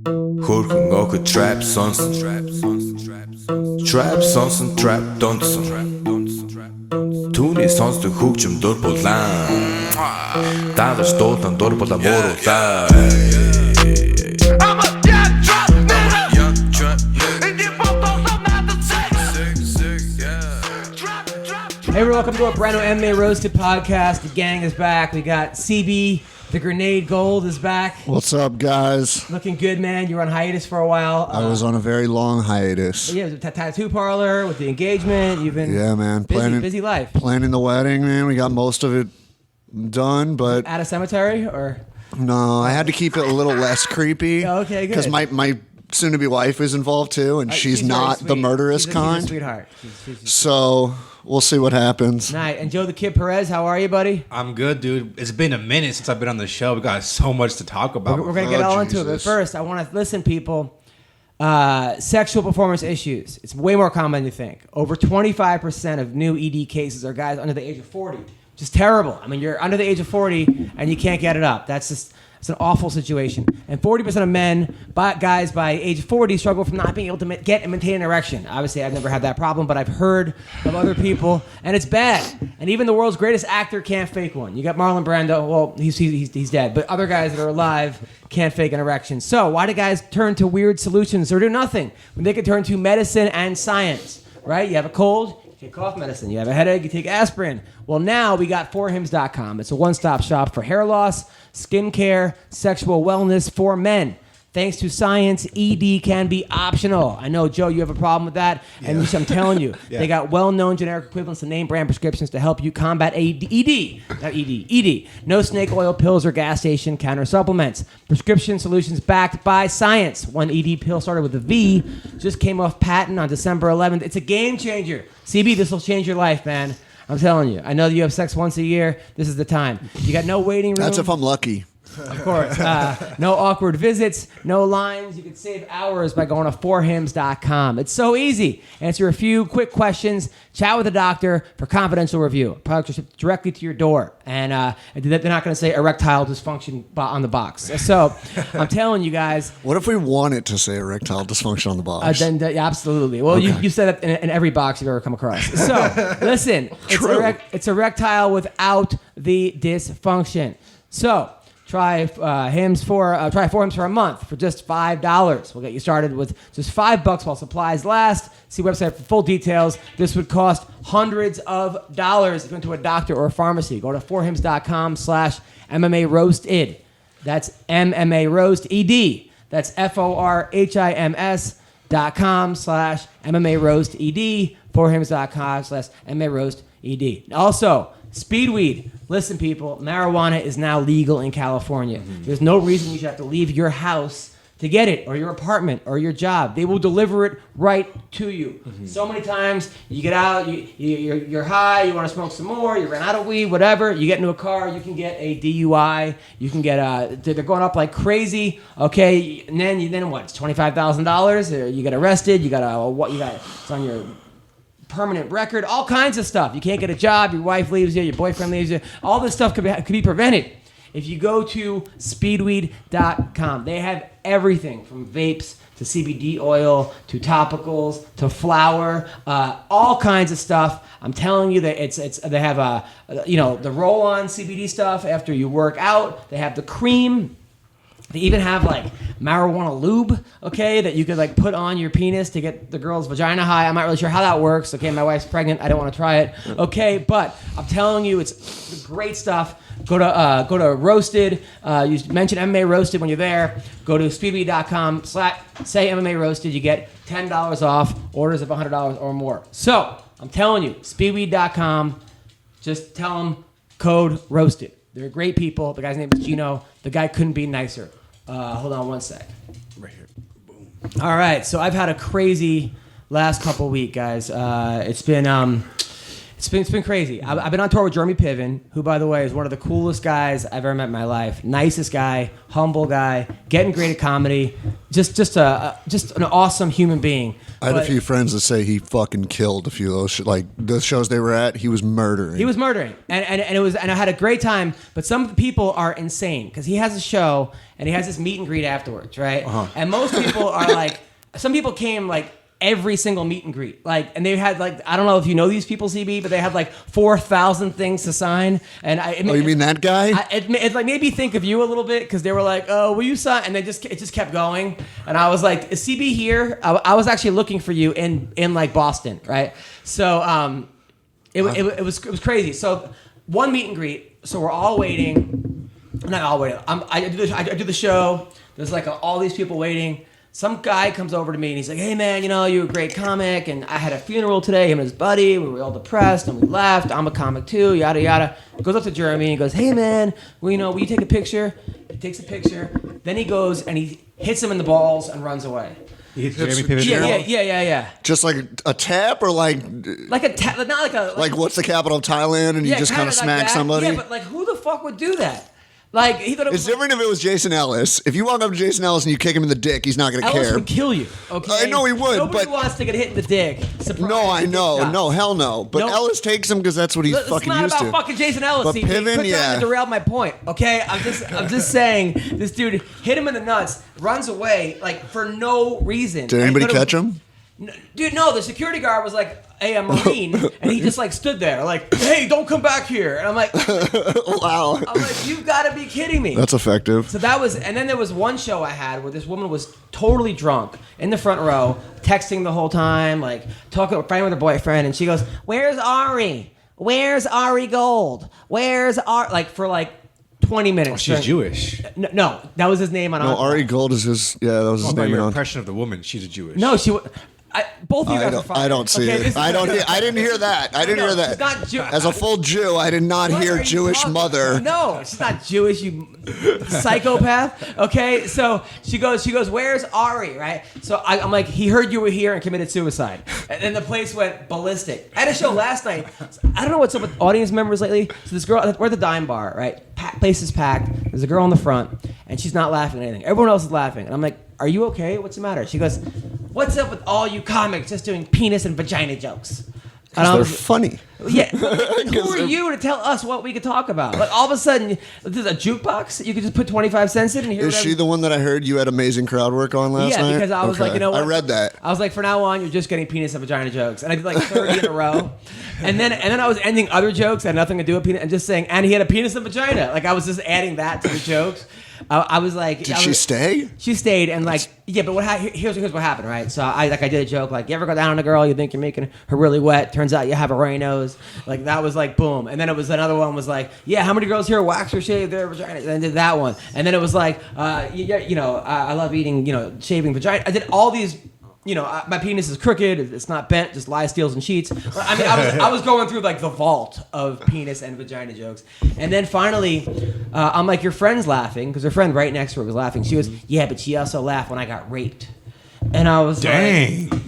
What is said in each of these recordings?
Хөрхөн охид trap сонсон. Trap сонсон, trap донсон. Түүний сонсдог хөгжим дур булаан. Дагаж дуулан дур булаа мууруулаа. Hey, welcome to a brand new MMA Roasted Podcast. The gang is back. We got CB, the Grenade Gold is back. What's up, guys? Looking good, man. You were on hiatus for a while. I was on a very long hiatus. Yeah, the tattoo parlor with the engagement. You've been busy life. Planning the wedding, man. We got most of it done, but at a cemetery or no, I had to keep it a little less creepy. Okay, good. Because my soon-to-be wife is involved too, and she's not the murderous kind. She's a sweetheart. So we'll see what happens. Nice. And Joe the Kid Perez, how are you, buddy? I'm good, dude. It's been a minute since I've been on the show. We got so much to talk about. We're going to get all into it. But first, I want to listen, people. Sexual performance issues. It's way more common than you think. Over 25% of new ED cases are guys under the age of 40, which is terrible. I mean, you're under the age of 40 and you can't get it up. It's an awful situation. And 40% of men, guys by age 40, struggle from not being able to get and maintain an erection. Obviously, I've never had that problem, but I've heard of other people, and it's bad. And even the world's greatest actor can't fake one. You got Marlon Brando. Well, he's dead. But other guys that are alive can't fake an erection. So why do guys turn to weird solutions or do nothing when they can turn to medicine and science, right? You have a cold, you take cough medicine. You have a headache, you take aspirin. Well, now we got forhims.com. It's a one-stop shop for hair loss, skincare, sexual wellness for men. Thanks to science, ED can be optional. I know, Joe, you have a problem with that, and I'm telling you, they got well-known generic equivalents to name-brand prescriptions to help you combat ED. No snake oil pills or gas station counter supplements. Prescription solutions backed by science. One ED pill started with a V, just came off patent on December 11th. It's a game changer. CB, this will change your life, man. I'm telling you. I know that you have sex once a year. This is the time. You got no waiting room. That's if I'm lucky. Of course. No awkward visits, no lines. You can save hours by going to forhims.com. It's so easy. Answer a few quick questions. Chat with a doctor for confidential review. Products are shipped directly to your door. And they're not going to say erectile dysfunction on the box. So I'm telling you guys. What if we wanted to say erectile dysfunction on the box? Absolutely. Well, okay. you said that in every box you've ever come across. So listen, it's erectile without the dysfunction. So try Hims for a month for just $5. We'll get you started with just $5 while supplies last. See website for full details. This would cost hundreds of dollars if you went to a doctor or a pharmacy. Go to forhims.com/MMA Roasted. That's MMA Roasted. That's FORHIMS.com/MMA Roasted. Forhims.com/MMA Roasted. Also, Speedweed. Listen, people, marijuana is now legal in California. Mm-hmm. There's no reason you should have to leave your house to get it, or your apartment, or your job. They will deliver it right to you. Mm-hmm. So many times, you get out, you're high, you want to smoke some more, you ran out of weed, whatever, you get into a car, you can get a DUI, you can get they're going up like crazy, okay, and then what, it's $25,000, you get arrested, it's on your permanent record, all kinds of stuff. You can't get a job, your wife leaves you, your boyfriend leaves you. All this stuff could be prevented if you go to speedweed.com. They have everything from vapes to CBD oil to topicals to flour, all kinds of stuff. I'm telling you that they have the roll-on CBD stuff after you work out. They have the cream. They even have like marijuana lube, okay, that you could like put on your penis to get the girl's vagina high. I'm not really sure how that works. Okay, my wife's pregnant. I don't want to try it. Okay, but I'm telling you, it's great stuff. Go to Roasted. You mention MMA Roasted when you're there. Go to speedweed.com. Say MMA Roasted. You get $10 off orders of $100 or more. So I'm telling you, speedweed.com. Just tell them code Roasted. They're great people. The guy's name is Gino. The guy couldn't be nicer. Hold on one sec. Right here. Boom. All right. So I've had a crazy last couple weeks, guys. It's been crazy. I've been on tour with Jeremy Piven, who, by the way, is one of the coolest guys I've ever met in my life. Nicest guy, humble guy, getting great at comedy. Just an awesome human being. I had a few friends that say he fucking killed a few of those like the shows they were at. He was murdering. He was murdering, and it was, and I had a great time. But some people are insane because he has a show and he has this meet and greet afterwards, right? And most people are like, some people came like every single meet and greet, like, and they had like, I don't know if you know these people, CB, but they had like 4,000 things to sign. And you mean that guy? It like made me think of you a little bit because they were like, "Oh, will you sign?" And it just kept going. And I was like, "Is CB here?" I was actually looking for you in like Boston, right? So it was crazy. So one meet and greet. So we're all waiting. Not all waiting. I do the show. There's like all these people waiting. Some guy comes over to me and he's like, "Hey man, you know, you're a great comic, and I had a funeral today, him and his buddy, we were all depressed and we left. I'm a comic too, yada yada." Goes up to Jeremy and goes, "Hey man, well, you know, will you take a picture?" He takes a picture. Then he goes and he hits him in the balls and runs away. He hits Jeremy Piven. Yeah. Just like a tap or like a tap, not like a like what's the capital of Thailand and you just kind of smack like somebody? Yeah, but like who the fuck would do that? Like he thought it was it's different if it was Jason Ellis. If you walk up to Jason Ellis and you kick him in the dick, he's not going to care. Ellis would kill you. Okay, I know he would. Nobody wants to get hit in the dick. Surprise, no, I know. No, hell no. But Ellis takes him because that's what he's fucking used to. It's not about fucking Jason Ellis. But Piven, to derail my point. Okay, I'm just saying this dude hit him in the nuts, runs away like for no reason. Did anybody catch him? Dude, no. The security guard was like, "Hey, I'm Marine," and he just like stood there, like, "Hey, don't come back here." And I'm like, "Wow!" I'm like, "You've got to be kidding me." That's effective. So that was, and then there was one show I had where this woman was totally drunk in the front row, texting the whole time, like talking, fighting with her boyfriend, and she goes, "Where's Ari? Where's Ari Gold? Where's Ari?" Like for like 20 minutes. Oh, she's Jewish. No, that was his name on. No, Ari Gold is his. Yeah, that was his name. Your on. impression of the woman, she's a Jewish. No, she. Both of you guys are fine. I don't see it. I didn't hear that. I didn't hear that. She's not Jewish. As a full Jew, I did not hear Jewish mother. No, she's not Jewish, you psychopath. Okay, so she goes, "Where's Ari?" Right? So I'm like, "He heard you were here and committed suicide." And then the place went ballistic. I had a show last night. I don't know what's up with audience members lately. So this girl, we're at the Dime Bar, right? Place is packed. There's a girl in the front, and she's not laughing at anything. Everyone else is laughing. And I'm like, "Are you okay? What's the matter?" She goes, "What's up with all you comics just doing penis and vagina jokes?" Because they're funny. Yeah. Who are you to tell us what we could talk about? Like all of a sudden, there's a jukebox. You could just put 25 cents in and hear. Is she the one that I heard you had amazing crowd work on last night? Yeah, because I was like, you know what? I read that. I was like, from now on, you're just getting penis and vagina jokes, and I did like 30 in a row, and then I was ending other jokes that had nothing to do with penis, and just saying, and he had a penis and vagina. Like I was just adding that to the jokes. I was like, did she stay? She stayed, and like, yeah, but here's what happened, right? So I did a joke like, you ever go down on a girl, you think you're making her really wet, turns out you have a runny nose, like that was like boom, and then it was another one was like, yeah, how many girls here wax or shave their vagina? And I did that one, and then it was like, I love eating, shaving vagina. I did all these. My penis is crooked. It's not bent. Just lie, steals, and cheats. I mean, I was going through like the vault of penis and vagina jokes, and then finally, I'm like, your friend's laughing because her friend right next to her was laughing. She goes, yeah, but she also laughed when I got raped, and I was dang. Like,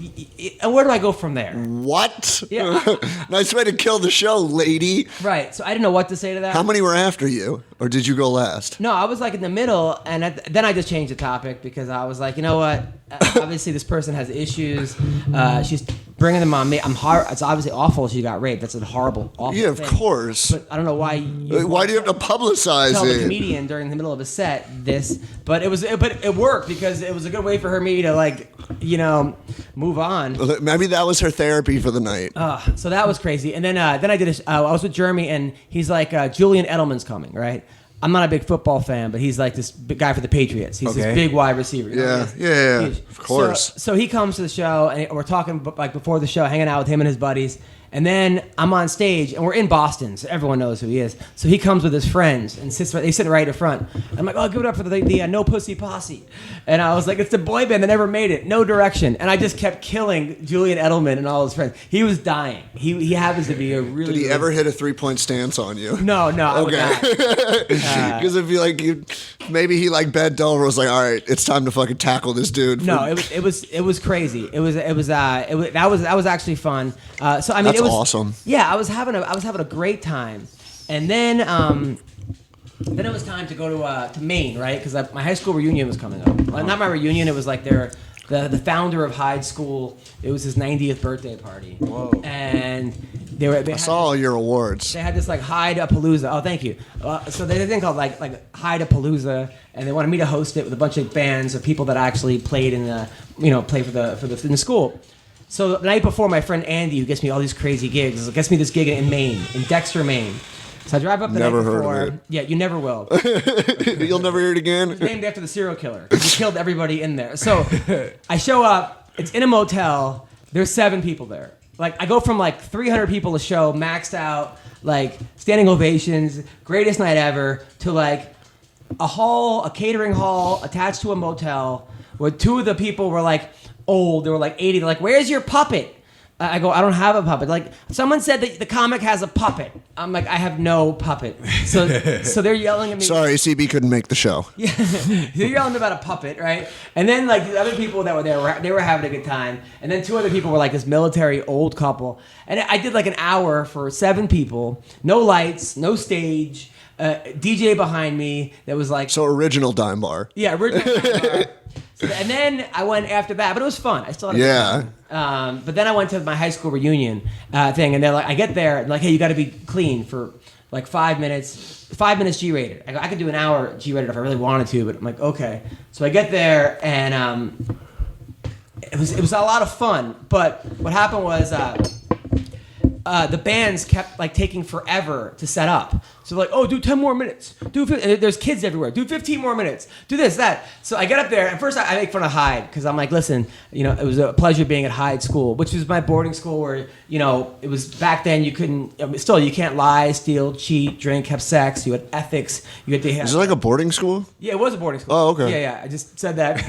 and where do I go from there? What? Yeah. Nice way to kill the show, lady. Right. So I didn't know what to say to that. How many were after you, or did you go last? No, I was like in the middle, and then I just changed the topic because I was like, you know what? Obviously, this person has issues. She's bringing them on me. It's obviously awful she got raped. That's a horrible, awful Yeah, of thing. course. But I don't know why. Why do you have to publicize tell it? the comedian during the middle of a set this, but it worked because it was a good way for me to like, move on. Maybe that was her therapy for the night. So that was crazy. And then I did. I was with Jeremy, and he's like, Julian Edelman's coming, right? I'm not a big football fan, but he's like this big guy for the Patriots. He's this big wide receiver. Yeah, of course. So he comes to the show, and we're talking like before the show, hanging out with him and his buddies. And then I'm on stage, and we're in Boston, so everyone knows who he is. So he comes with his friends, and they sit right in front. I'm like, oh, give it up for the No Pussy Posse. And I was like, it's the boy band that never made it, No Direction. And I just kept killing Julian Edelman and all his friends. He was dying. He happens to be a really... Did he ever hit a 3-point stance on you? No, okay. Because if you like, maybe he like bent over, was like, all right, it's time to fucking tackle this dude. No, it was crazy. That was actually fun. So I mean, That's awesome. Yeah, I was having a great time, and then it was time to go to Maine, right? Because my high school reunion was coming up. Not my reunion. It was like their the founder of Hyde School. It was his 90th birthday party. Whoa. And I saw all your awards. they had this like Hyde-a-Palooza. Oh, thank you. So they had a thing called like Hyde-a-Palooza, and they wanted me to host it with a bunch of bands of people that actually played in the played in the school. So the night before, my friend Andy, who gets me all these crazy gigs, gets me this gig in Maine, in Dexter, Maine. So I drive up the Never night before. heard of it. Yeah, you never will. You'll never hear it again. It's named after the serial killer. He killed everybody in there. So I show up. It's in a motel. There's 7 people there. Like I go from like 300 people a show, maxed out, like standing ovations, greatest night ever, to like a catering hall attached to a motel, where 2 of the people were like old. They were like 80. They're like, "Where's your puppet?" I go, "I don't have a puppet." Like, someone said that the comic has a puppet. I'm like, "I have no puppet." So they're yelling at me. Sorry, CB couldn't make the show. Yeah, they're yelling about a puppet, right? And then like the other people that were there, they were having a good time. And then 2 other people were like this military old couple. And I did like an hour for 7 people, no lights, no stage, DJ behind me that was like So original Dime Bar. yeah, original. And then I went after that, but it was fun. I still had a good time. But then I went to my high school reunion thing, and they're like, I get there, and like, hey, you got to be clean for like 5 minutes. 5 minutes G-rated. I go, I could do an hour G-rated if I really wanted to, but I'm like, okay. So I get there, and it was a lot of fun. But what happened was the bands kept like taking forever to set up. So like, oh, do 10 more minutes. There's kids everywhere. Do 15 more minutes. Do this, that. So I get up there, and first I make fun of Hyde because I'm like, listen, it was a pleasure being at Hyde School, which was my boarding school where, it was back then you can't lie, steal, cheat, drink, have sex. You had ethics. You had to have. Is it like a boarding school? Yeah, it was a boarding school. Oh, okay. Yeah. I just said that.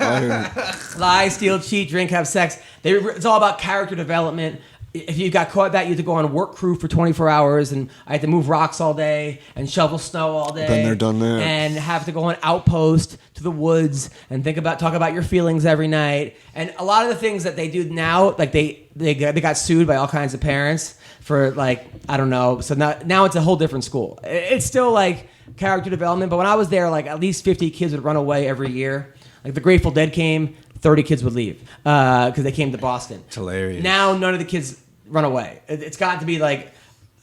And, lie, steal, cheat, drink, have sex. It's all about character development. If you got caught that, you had to go on a work crew for 24 hours, and I had to move rocks all day and shovel snow all day. Been there, done that. And have to go on outpost to the woods and talk about your feelings every night. And a lot of the things that they do now, like they got sued by all kinds of parents for like, I don't know. So now it's a whole different school. It's still like character development, but when I was there, like at least 50 kids would run away every year. Like the Grateful Dead came, 30 kids would leave because they came to Boston. It's hilarious. Now none of the kids run away. It's got to be like,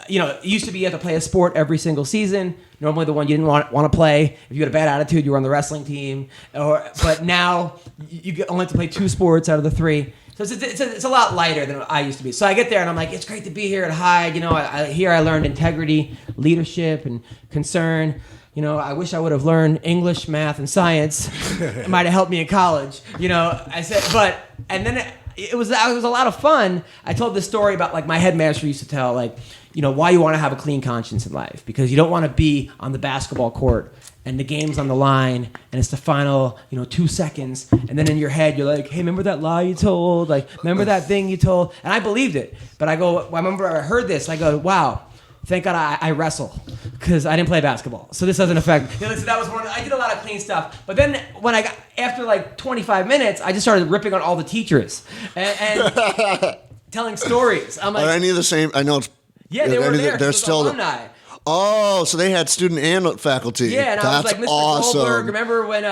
it used to be you have to play a sport every single season. Normally the one you didn't want to play. If you had a bad attitude, you were on the wrestling team. But now you only have to play 2 sports out of the 3. So it's a lot lighter than I used to be. So I get there and I'm like, it's great to be here at Hyde. I learned integrity, leadership, and concern. I wish I would have learned English, math, and science. It might have helped me in college. I said, and then it was a lot of fun. I told this story about like my headmaster used to tell, like, why you want to have a clean conscience in life, because you don't want to be on the basketball court and the game's on the line and it's the final 2 seconds, and then in your head you're like, hey, remember that lie you told, like, remember that thing you told? And I believed it, but I remember I heard this, I go, wow, thank God I wrestle, because I didn't play basketball, so this doesn't affect. So that was I did a lot of clean stuff, but then when I got after like 25 minutes, I just started ripping on all the teachers and telling stories. I'm like, are any of the same? I know it's. Yeah, they were there. They're still alumni. Oh, so they had student and faculty. Yeah, and I was like, Mr. awesome. Goldberg, remember when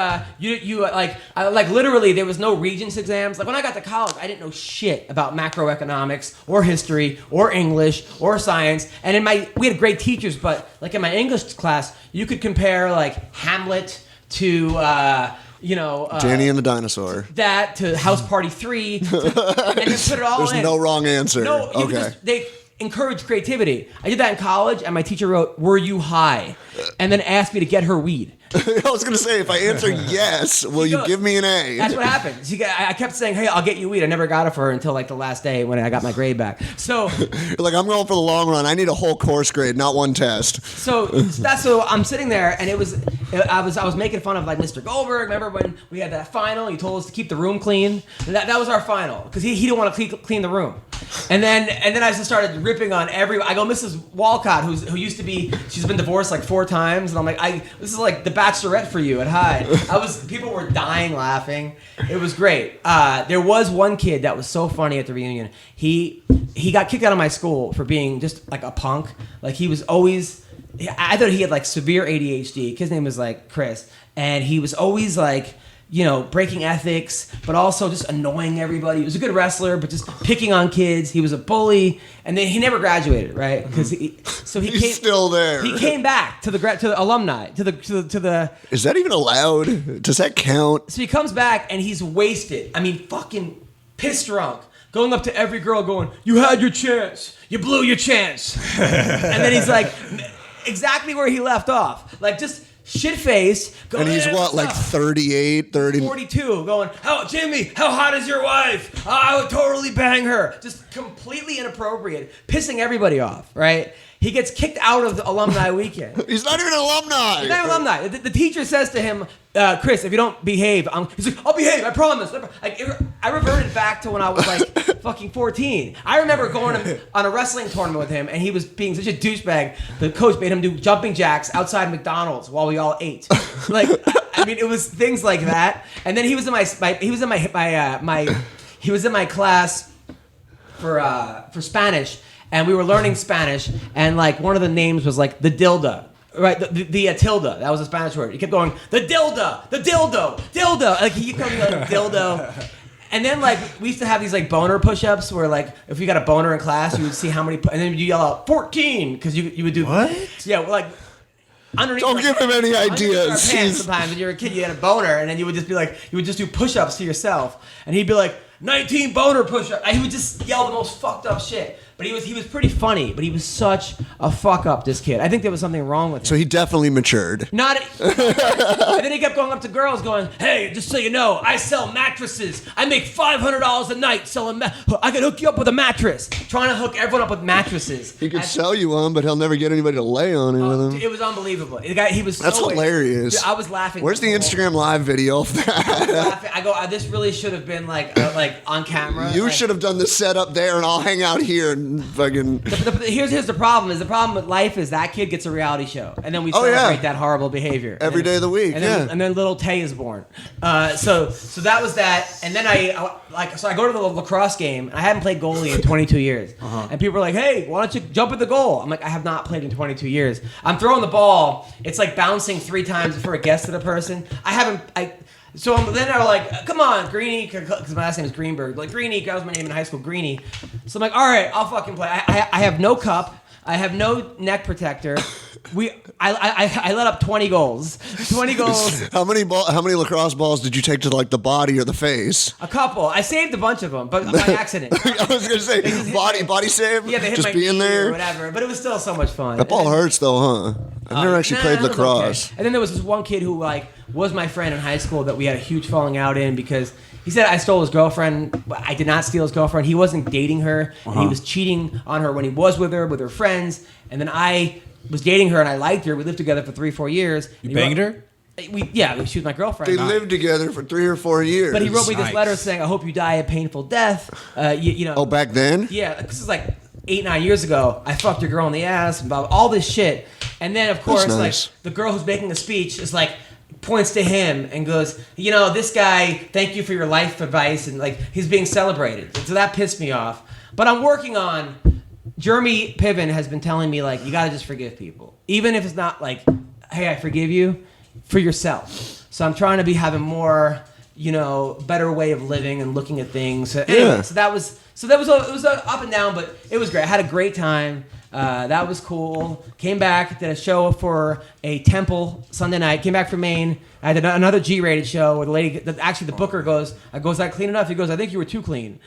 literally there was no Regents exams? Like when I got to college, I didn't know shit about macroeconomics or history or English or science. And we had great teachers, but like in my English class, you could compare like Hamlet to Danny and the Dinosaur. That to House Party 3 and just put it all There's in. no wrong answer. No, okay. They encourage creativity. I did that in college, and my teacher wrote, "Were you high?" and then asked me to get her weed. I was going to say, if I answer yes, will you give me an A? That's what happened. I kept saying, hey, I'll get you weed. I never got it for her until like the last day when I got my grade back. So you're like, I'm going for the long run. I need a whole course grade, not one test. So I'm sitting there, and I was making fun of like Mr. Goldberg. Remember when we had that final? He told us to keep the room clean. That was our final because he didn't want to clean the room. And then I just started ripping on everyone. I go, Mrs. Walcott, who used to be, she's been divorced like 4 times, and I'm like, this is like the Bachelorette for you at Hyde. People were dying laughing. It was great. There was one kid that was so funny at the reunion. He got kicked out of my school for being just like a punk. Like he was always, I thought he had like severe ADHD. His name was like Chris, and he was always like breaking ethics, but also just annoying everybody. He was a good wrestler, but just picking on kids. He was a bully, and then he never graduated, right? Because he's still there. He came back to the alumni to the. Is that even allowed? Does that count? So he comes back and he's wasted. I mean, fucking pissed drunk, going up to every girl, going, "You had your chance. You blew your chance." And then he's like, exactly where he left off, like just. Shit-faced. And he's what, like 38, 30? 42, going, Jimmy, how hot is your wife? I would totally bang her. Just completely inappropriate, pissing everybody off, right? He gets kicked out of the alumni weekend. He's not even an alumni. He's not even alumni. The teacher says to him, Chris, if you don't behave, he's like, I'll behave, I promise. I reverted back to when I was like fucking 14. I remember going on a wrestling tournament with him, and he was being such a douchebag. The coach made him do jumping jacks outside McDonald's while we all ate. Like, I mean, it was things like that. And then he was in my class for Spanish. And we were learning Spanish, and like one of the names was like the dilda, right? The tilde. That was a Spanish word. He kept going, the dildo, dildo. Like he kept going, dildo. And then like we used to have these like boner push-ups where like if you got a boner in class, you would see how many, and then you yell out 14 because you would do what? Yeah, like. Underneath Don't give him any ideas. Sometimes when you were a kid, you had a boner, and then you would just be like, you would just do push-ups to yourself, and he'd be like, 19 boner push-ups. He would just yell the most fucked up shit. But he was pretty funny, but he was such a fuck up, this kid. I think there was something wrong with him. So he definitely matured. And then he kept going up to girls going, hey, just so you know, I sell mattresses. I make $500 a night selling I can hook you up with a mattress. Trying to hook everyone up with mattresses. He could sell you one, but he'll never get anybody to lay on it with him. It was unbelievable. The guy, he was That's hilarious. Dude, I was laughing. Where's the Instagram live video of that? I go, this really should have been like on camera. You should have done the setup there, and I'll hang out here and fucking. Here's the problem. The problem with life is that kid gets a reality show, and then we celebrate that horrible behavior every day of the week. And then little Tay is born. So that was that, and then I go to the lacrosse game, and I hadn't played goalie in 22 years, and people are like, "Hey, why don't you jump at the goal?" I'm like, "I have not played in 22 years. I'm throwing the ball. It's like bouncing 3 times before it gets to the person. So then they're like, come on, Greenie, because my last name is Greenberg. Like, Greenie, that was my name in high school, Greenie. So I'm like, all right, I'll fucking play. I have no cup. I have no neck protector. I let up 20 goals. 20 goals. How many lacrosse balls did you take to like the body or the face? A couple. I saved a bunch of them, but by accident. I was gonna say body save. Yeah, they hit just my being knee there or whatever. But it was still so much fun. That ball hurts though, huh? I've never actually played lacrosse. Okay. And then there was this one kid who was my friend in high school that we had a huge falling out in because he said I stole his girlfriend. I did not steal his girlfriend. He wasn't dating her. And he was cheating on her when he was with her friends. And then I was dating her and I liked her. We lived together for 3-4 years. You banged her? She was my girlfriend. They lived together for 3 or 4 years. But he wrote me this letter saying, I hope you die a painful death. Oh, back then? Yeah, this is like 8-9 years ago. I fucked your girl in the ass and all this shit. And then, of course, nice. like the girl who's making the speech is like, points to him and goes, this guy, thank you for your life advice. And like, he's being celebrated. So that pissed me off. But I'm working on, Jeremy Piven has been telling me, like, you got to just forgive people. Even if it's not like, hey, I forgive you, for yourself. So I'm trying to be having more, better way of living and looking at things. So anyway, it was up and down, but it was great. I had a great time. That was cool. Came back, did a show for a temple Sunday night. Came back from Maine. I did another G-rated show where the lady, the booker goes, "I clean enough?" He goes, "I think you were too clean."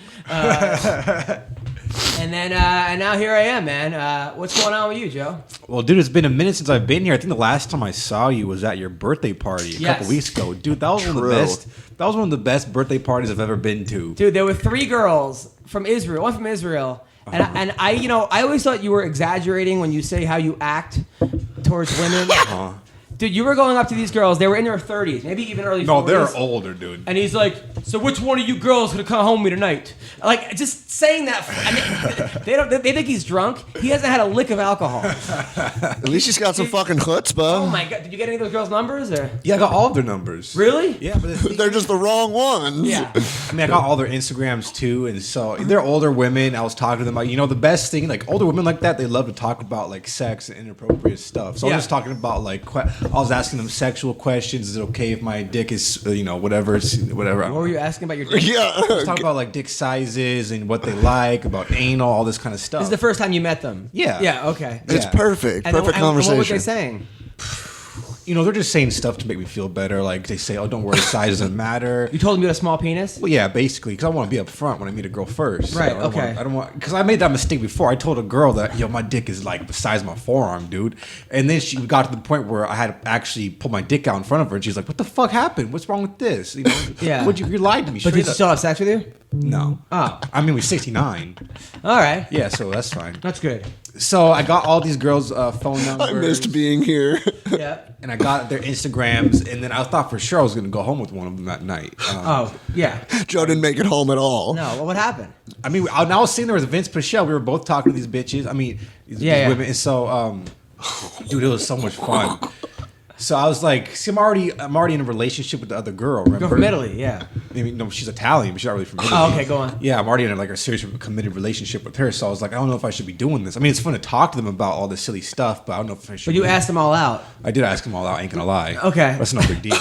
And then, and now here I am, man. What's going on with you, Joe? Well, dude, it's been a minute since I've been here. I think the last time I saw you was at your birthday party a couple weeks ago. Dude, that was one of the best. That was one of the best birthday parties I've ever been to. Dude, there were 3 girls from Israel. One from Israel. And I always thought you were exaggerating when you say how you act towards women. Dude, you were going up to these girls. They were in their 30s, maybe even early 40s. No, they're older, dude. And he's like, so which one of you girls gonna come home with me tonight? Like, just saying that. They think he's drunk. He hasn't had a lick of alcohol. At least he's got some fucking chutzpah. Oh my god! Did you get any of those girls' numbers? Or? Yeah, I got all of their numbers. Really? Yeah, but they're just the wrong ones. Yeah. I mean, I got all their Instagrams too, and so they're older women. I was talking to them about, the best thing, like older women like that, they love to talk about like sex and inappropriate stuff. So I was just talking about like, I was asking them sexual questions. Is it okay if my dick is, whatever? What were you asking about your dick? Yeah. I was talking about like dick sizes and what they like, about anal, all this kind of stuff. This is the first time you met them. Yeah. Yeah. Okay. It's perfect. And Perfect conversation. what were they saying? They're just saying stuff to make me feel better. Like they say, "Oh, don't worry, size doesn't matter." You told them you had a small penis? Well, yeah, basically, because I want to be up front when I meet a girl first. Right. I don't want because I made that mistake before. I told a girl that my dick is like the size of my forearm, dude. And then she got to the point where I had to actually pull my dick out in front of her, and she's like, "What the fuck happened? What's wrong with this?" Yeah. You lied to me. But did she still have sex with you? No. Oh. I mean, we're 69. All right. Yeah, so that's fine. That's good. So I got all these girls' phone numbers. I missed being here. Yeah. And I got their Instagrams, and then I thought for sure I was going to go home with one of them that night. Yeah. Joe didn't make it home at all. No, well, what happened? I mean, I was sitting there with Vince Pichel. We were both talking to these bitches. I mean, these women. And so, dude, it was so much fun. So I was like, see, I'm already in a relationship with the other girl. Remember? Go from Italy, yeah. I mean, no, she's Italian, but she's not really from Italy. Oh, okay, go on. Yeah, I'm already in a serious committed relationship with her. So I was like, I don't know if I should be doing this. I mean, it's fun to talk to them about all this silly stuff, but I don't know if I should. But you asked them all out. I did ask them all out. I ain't gonna lie. Okay, that's no big deal.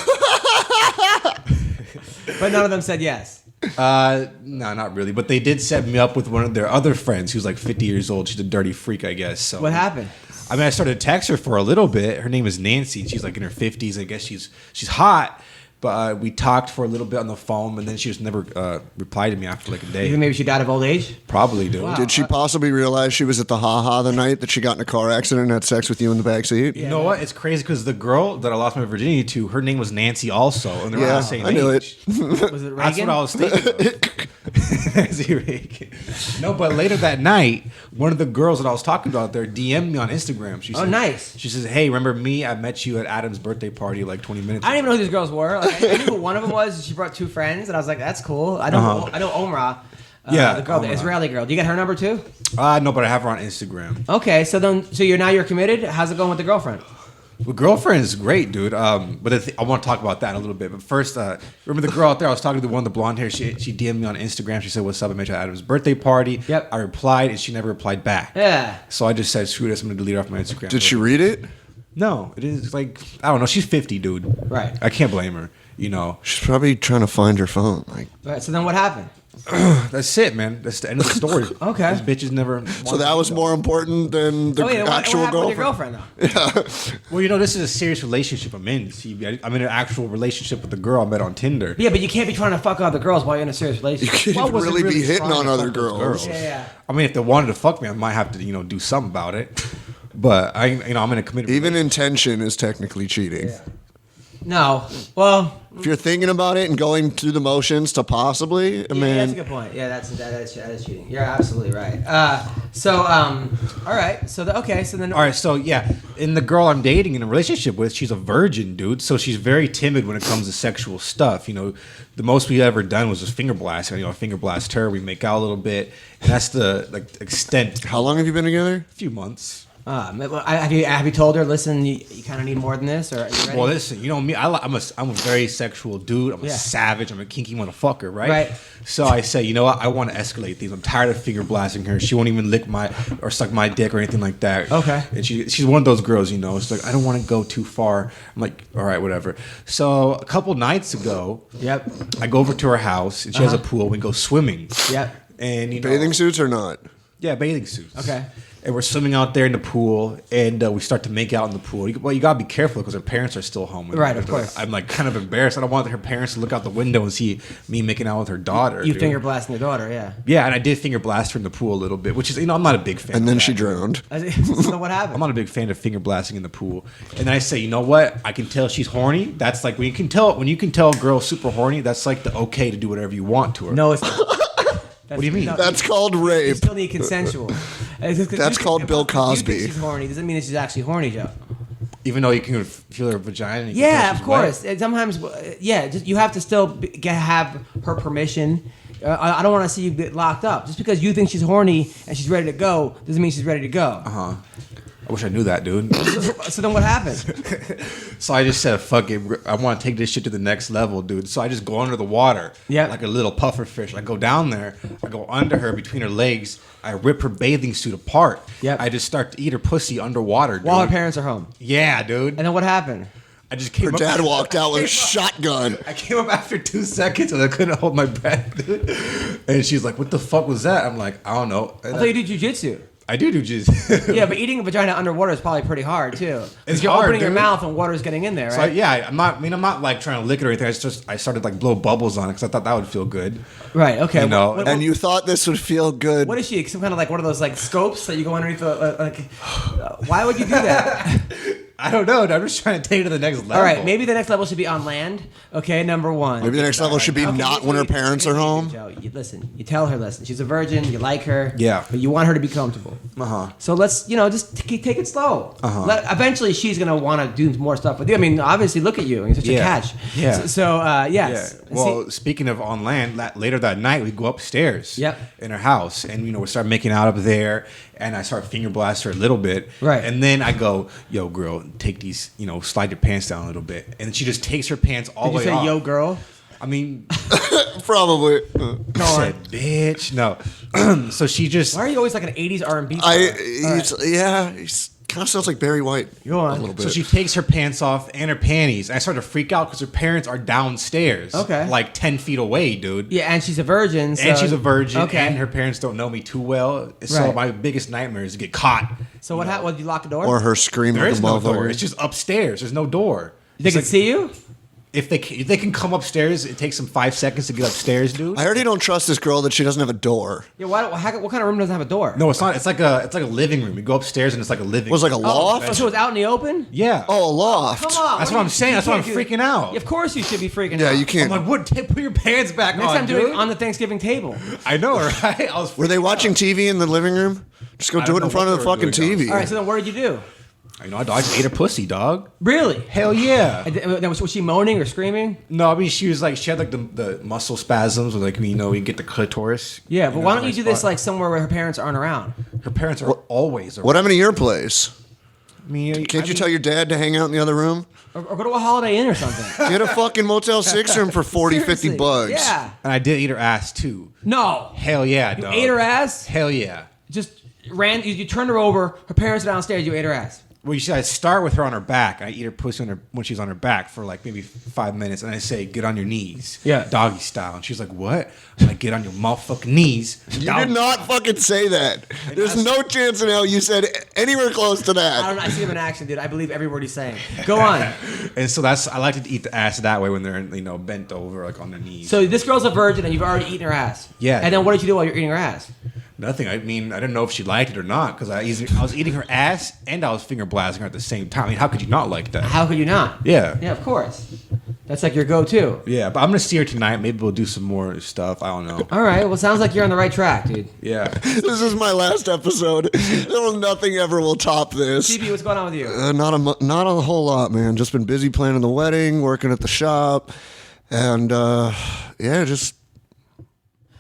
But none of them said yes. No, not really. But they did set me up with one of their other friends who's like 50 years old. She's a dirty freak, I guess. So what happened? I mean, I started to text her for a little bit. Her name is Nancy. She's like in her 50s. I guess she's hot. But we talked for a little bit on the phone, and then she just never replied to me after like a day. You think maybe she died of old age? Probably, dude. Wow. Did she possibly realize she was at the Ha-Ha the night that she got in a car accident and had sex with you in the backseat? You know what? It's crazy because the girl that I lost my virginity to, her name was Nancy also, and they're all the same I knew age. it. Was it Reagan? That's what I was thinking of. Is he Reagan? No, but later that night, one of the girls that I was talking about there DM'd me on Instagram. She said, nice. She says, "Hey, remember me? I met you at Adam's birthday party like 20 minutes ago." I didn't even know who these girls were. Like, I knew who one of them was. She brought two friends, and I was like, "That's cool." I know Omra. Yeah, the girl, the Omra. Israeli girl. Do you get her number too? No, but I have her on Instagram. Okay, so you're committed. How's it going with the girlfriend? Well, girlfriend is great, dude. But I want to talk about that in a little bit. But first, remember the girl out there? I was talking to the one with the blonde hair. She DM'd me on Instagram. She said, "What's up? I met you at Adam's birthday party." Yep. I replied, and she never replied back. Yeah. So I just said, "Screw this! I'm gonna delete her off my Instagram." Did she read it? No, it is like I don't know. She's 50, dude. Right. I can't blame her. She's probably trying to find her phone. Like, Right. So then what happened? That's it, man. That's the end of the story. Okay. This bitch is never. so that was more important than the actual what happened with your girlfriend. girlfriend though? Well, this is a serious relationship I'm in. See, I'm in an actual relationship with the girl I met on Tinder. Yeah, but you can't be trying to fuck other girls while you're in a serious relationship. You can't Well, I wasn't really be hitting trying on to other fuck those girls. Yeah. I mean, if they wanted to fuck me, I might have to, do something about it. But I'm in a committed. Even intention is technically cheating. Yeah. No. Well. If you're thinking about it and going through the motions to possibly, Yeah, that's a good point. Yeah, that is cheating. You're absolutely right. All right. So then. All right, so yeah, and the girl I'm dating in a relationship with, she's a virgin, dude. So she's very timid when it comes to sexual stuff. The most we ever done was just finger blast. I finger blast her. We make out a little bit, and that's the extent. How long have you been together? A few months. Have you told her? Listen, you kind of need more than this, or are you ready? Well, listen, you know me. I'm a very sexual dude. I'm a savage. I'm a kinky motherfucker, right? Right. So I say, you know what? I want to escalate these. I'm tired of finger blasting her. She won't even lick or suck my dick or anything like that. Okay. And she's one of those girls, It's like I don't want to go too far. I'm like, all right, whatever. So a couple nights ago, Yep. I go over to her house and she has a pool. We go swimming. Yep. And Bathing suits or not? Yeah, bathing suits. Okay. And we're swimming out there in the pool, and we start to make out in the pool. You gotta be careful because her parents are still home. Right, of course. I'm like kind of embarrassed. I don't want her parents to look out the window and see me making out with her daughter. You dude. finger blasting your daughter, yeah. Yeah, and I did finger blast her in the pool a little bit, which is I'm not a big fan. And then of she that. drowned. So what happened? I'm not a big fan of finger blasting in the pool. And then I say, you know what? I can tell she's horny. That's like when you can tell a girl's super horny. That's like the okay to do whatever you want to her. No, it's not. What do you mean? That's called You rape. still need consensual. That's called Bill Cosby. You think she's horny doesn't mean that she's actually horny, Joe. Even though you can feel her vagina. And you can tell Yeah, she's of course. wet. Sometimes, you have to still have her permission. I don't want to see you get locked up. Just because you think she's horny and she's ready to go doesn't mean she's ready to go. I wish I knew that, dude. So then what happened? So I just said, fuck it. I want to take this shit to the next level, dude. So I just go under the water like a little puffer fish. I go down there. I go under her between her legs. I rip her bathing suit apart. Yep. I just start to eat her pussy underwater, dude. While her parents are home. Yeah, dude. And then what happened? I just came Her up. dad walked out with a shotgun. I came up after 2 seconds and I couldn't hold my breath, dude. And she's like, what the fuck was that? I'm like, I don't know. I thought you did jujitsu. I do jujitsu. Yeah, but eating a vagina underwater is probably pretty hard too. It's you're hard, opening your dude. mouth and water's getting in there, right? So I'm not like trying to lick it or anything. I started like blow bubbles on it because I thought that would feel good. Right. Okay. You know, And you thought this would feel good. What is she? Some kind of like one of those like scopes that you go underneath the like. Why would you do that? I don't know. I'm just trying to take it to the next level. All right, maybe the next level should be on land. Okay, number one. Maybe the next level should be not when her parents are home. Joe, you listen. You tell her, listen. She's a virgin. You like her. Yeah. But you want her to be comfortable. So let's, just take it slow. Eventually, she's gonna want to do more stuff with you. I mean, obviously, look at you. You're such a catch. Yeah. So yes. Yeah. Well, speaking of on land, later that night we go upstairs. Yep. In her house, and we start making out up there, and I start finger blast her a little bit. Right. And then I go, "Yo, girl, take these, slide your pants down a little bit," and she just takes her pants all the way Did you say, off. yo, girl? I mean, Probably. I said, bitch. No. So she just. Why are you always like an 80s R&B star? He kind of sounds like Barry White. Go on. A little bit. So she takes her pants off and her panties. I started to freak out because her parents are downstairs. Okay. Like 10 feet away, dude. Yeah, and she's a virgin. So, And she's a virgin. Okay. And her parents don't know me too well. So Right. my biggest nightmare is to get caught. So what happened? Did you lock the door? Or her screaming There like is a no door. motherfucker. It's just upstairs. There's no door. they can see you? If they can come upstairs, it takes them 5 seconds to get upstairs, dude. I already don't trust this girl that she doesn't have a door. Yeah. What kind of room doesn't have a door? No, it's not. It's like a living room. You go upstairs and it's like a living. Was it like a room. loft? So it's out in the open? Yeah. Oh, a loft. Come on. That's what I'm saying. That's why I'm freaking out. Of course you should be freaking out. Yeah, you I'm can't. like, what? Put your pants back Next on, time do dude. it on the Thanksgiving table. I know, right? I was. Were they freaking watching out. TV in the living room? Just go I do don't it in know front what of the they were fucking doing, TV. All right, so then what did you do? I just ate her pussy, dog. Really? Hell yeah. Was she moaning or screaming? No, I mean she had like the muscle spasms, or like you get the clitoris. Yeah, but why don't you nice do this spot. like somewhere where her parents aren't around? Her parents are always around. What happened to your place? I mean, Can't you tell your dad to hang out in the other room? Or go to a Holiday Inn or something. Get a fucking Motel 6 room for 40, Seriously. 50 bucks. Yeah. And I did eat her ass too. No. Hell yeah, You dog. ate her ass? Hell yeah. Just you turned her over. Her parents are downstairs. You ate her ass. Well, you see, I start with her on her back. I eat her pussy when she's on her back for like maybe 5 minutes, and I say, "Get on your knees, Yeah. doggy style." And she's like, "What?" I'm like, "Get on your motherfucking knees." You did not fucking say that. There's no chance in hell you said anywhere close to I that. don't know. I see him in action, dude. I believe every word he's saying. Go on. And so I like to eat the ass that way when they're bent over like on their knees. So this girl's a virgin, and you've already eaten her ass. Yeah. And then what did you do while you're eating her ass? Nothing. I mean, I didn't know if she liked it or not because I was eating her ass and I was finger blasting her at the same time. I mean, how could you not like that? How could you not? Yeah. Yeah, of course. That's like your go-to. Yeah, but I'm gonna see her tonight. Maybe we'll do some more stuff. I don't know. All right. Well, sounds like you're on the right track, dude. Yeah. This is my last episode. Nothing ever will top this. CB, what's going on with you? Not a whole lot, man. Just been busy planning the wedding, working at the shop, and just